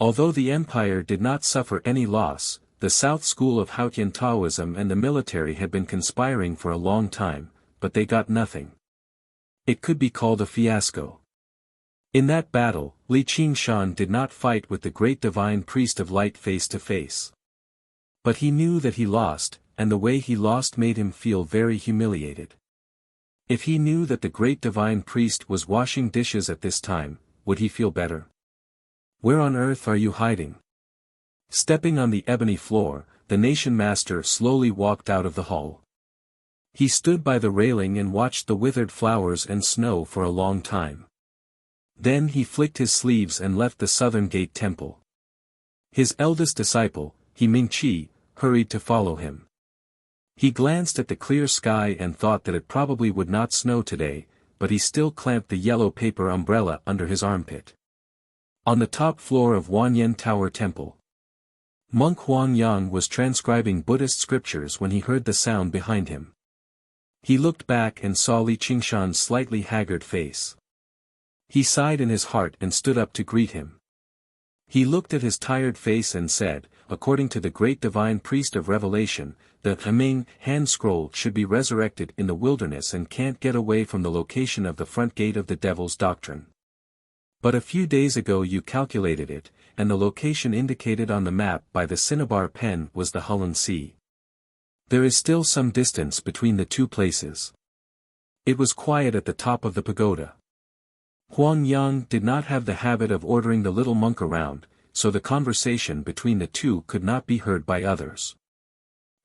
[SPEAKER 1] Although the empire did not suffer any loss, the South School of Haotian Taoism and the military had been conspiring for a long time, but they got nothing. It could be called a fiasco. In that battle, Li Qingshan did not fight with the great divine priest of light face to face. But he knew that he lost, and the way he lost made him feel very humiliated. If he knew that the great divine priest was washing dishes at this time, would he feel better? Where on earth are you hiding? Stepping on the ebony floor, the nation master slowly walked out of the hall. He stood by the railing and watched the withered flowers and snow for a long time. Then he flicked his sleeves and left the southern gate temple. His eldest disciple, He Mingqi, hurried to follow him. He glanced at the clear sky and thought that it probably would not snow today, but he still clamped the yellow paper umbrella under his armpit. On the top floor of Wanyan Tower Temple, Monk Huang Yang was transcribing Buddhist scriptures when he heard the sound behind him. He looked back and saw Li Qingshan's slightly haggard face. He sighed in his heart and stood up to greet him. He looked at his tired face and said, according to the great divine priest of revelation, the Heming hand scroll should be resurrected in the wilderness and can't get away from the location of the front gate of the devil's doctrine. But a few days ago you calculated it, and the location indicated on the map by the cinnabar pen was the Hulun Sea. There is still some distance between the two places. It was quiet at the top of the pagoda. Huang Yang did not have the habit of ordering the little monk around, so the conversation between the two could not be heard by others.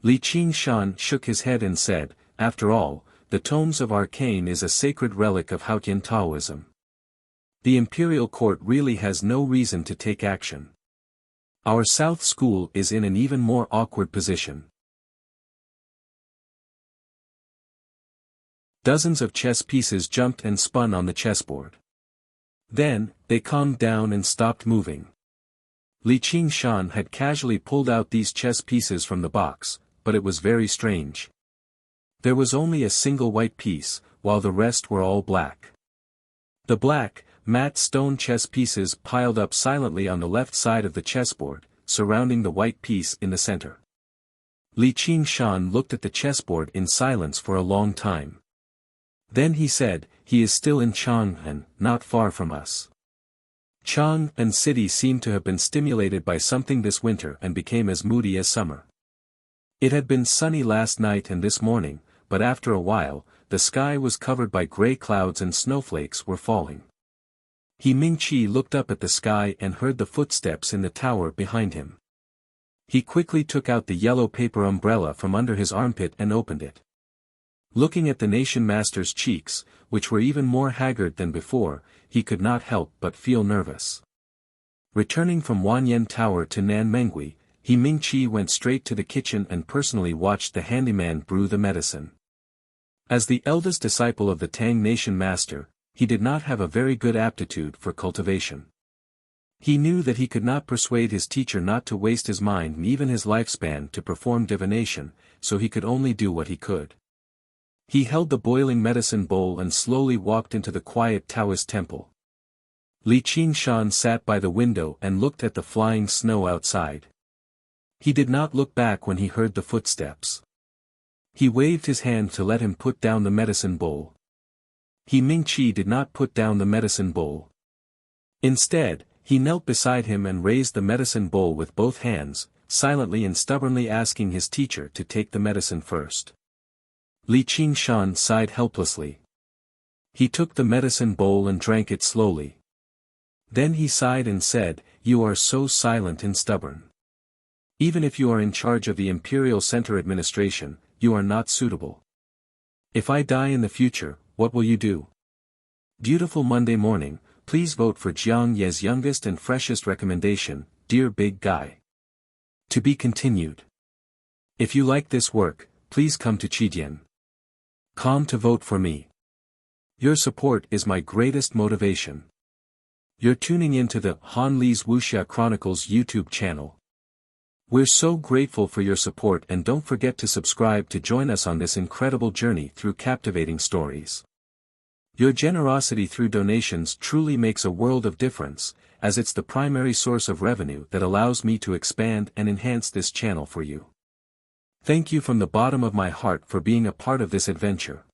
[SPEAKER 1] Li Qingshan shook his head and said, after all, the Tomes of Arcane is a sacred relic of Haotian Taoism. The imperial court really has no reason to take action. Our South School is in an even more awkward position. Dozens of chess pieces jumped and spun on the chessboard. Then, they calmed down and stopped moving. Li Qingshan had casually pulled out these chess pieces from the box, but it was very strange. There was only a single white piece, while the rest were all black. The black, matte stone chess pieces piled up silently on the left side of the chessboard, surrounding the white piece in the center. Li Qingshan looked at the chessboard in silence for a long time. Then he said, he is still in Chang'an, not far from us. Chang'an City seemed to have been stimulated by something this winter and became as moody as summer. It had been sunny last night and this morning, but after a while, the sky was covered by gray clouds and snowflakes were falling. He Mingqi looked up at the sky and heard the footsteps in the tower behind him. He quickly took out the yellow paper umbrella from under his armpit and opened it. Looking at the nation master's cheeks, which were even more haggard than before, he could not help but feel nervous. Returning from Wanyan Tower to Nanmengui, He Mingqi went straight to the kitchen and personally watched the handyman brew the medicine. As the eldest disciple of the Tang Nation master, he did not have a very good aptitude for cultivation. He knew that he could not persuade his teacher not to waste his mind and even his lifespan to perform divination, so he could only do what he could. He held the boiling medicine bowl and slowly walked into the quiet Taoist temple. Li Qingshan sat by the window and looked at the flying snow outside. He did not look back when he heard the footsteps. He waved his hand to let him put down the medicine bowl. He Ming-Chi did not put down the medicine bowl. Instead, he knelt beside him and raised the medicine bowl with both hands, silently and stubbornly asking his teacher to take the medicine first. Li Qingshan sighed helplessly. He took the medicine bowl and drank it slowly. Then he sighed and said, "You are so silent and stubborn. Even if you are in charge of the Imperial Center administration, you are not suitable. If I die in the future, what will you do?" Beautiful Monday morning, please vote for Jiang Ye's youngest and freshest recommendation, Dear Big Guy. To be continued. If you like this work, please come to Chidian.com to vote for me. Your support is my greatest motivation. You're tuning into the Han Li's Wuxia Chronicles YouTube channel. We're so grateful for your support, and don't forget to subscribe to join us on this incredible journey through captivating stories. Your generosity through donations truly makes a world of difference, as it's the primary source of revenue that allows me to expand and enhance this channel for you. Thank you from the bottom of my heart for being a part of this adventure.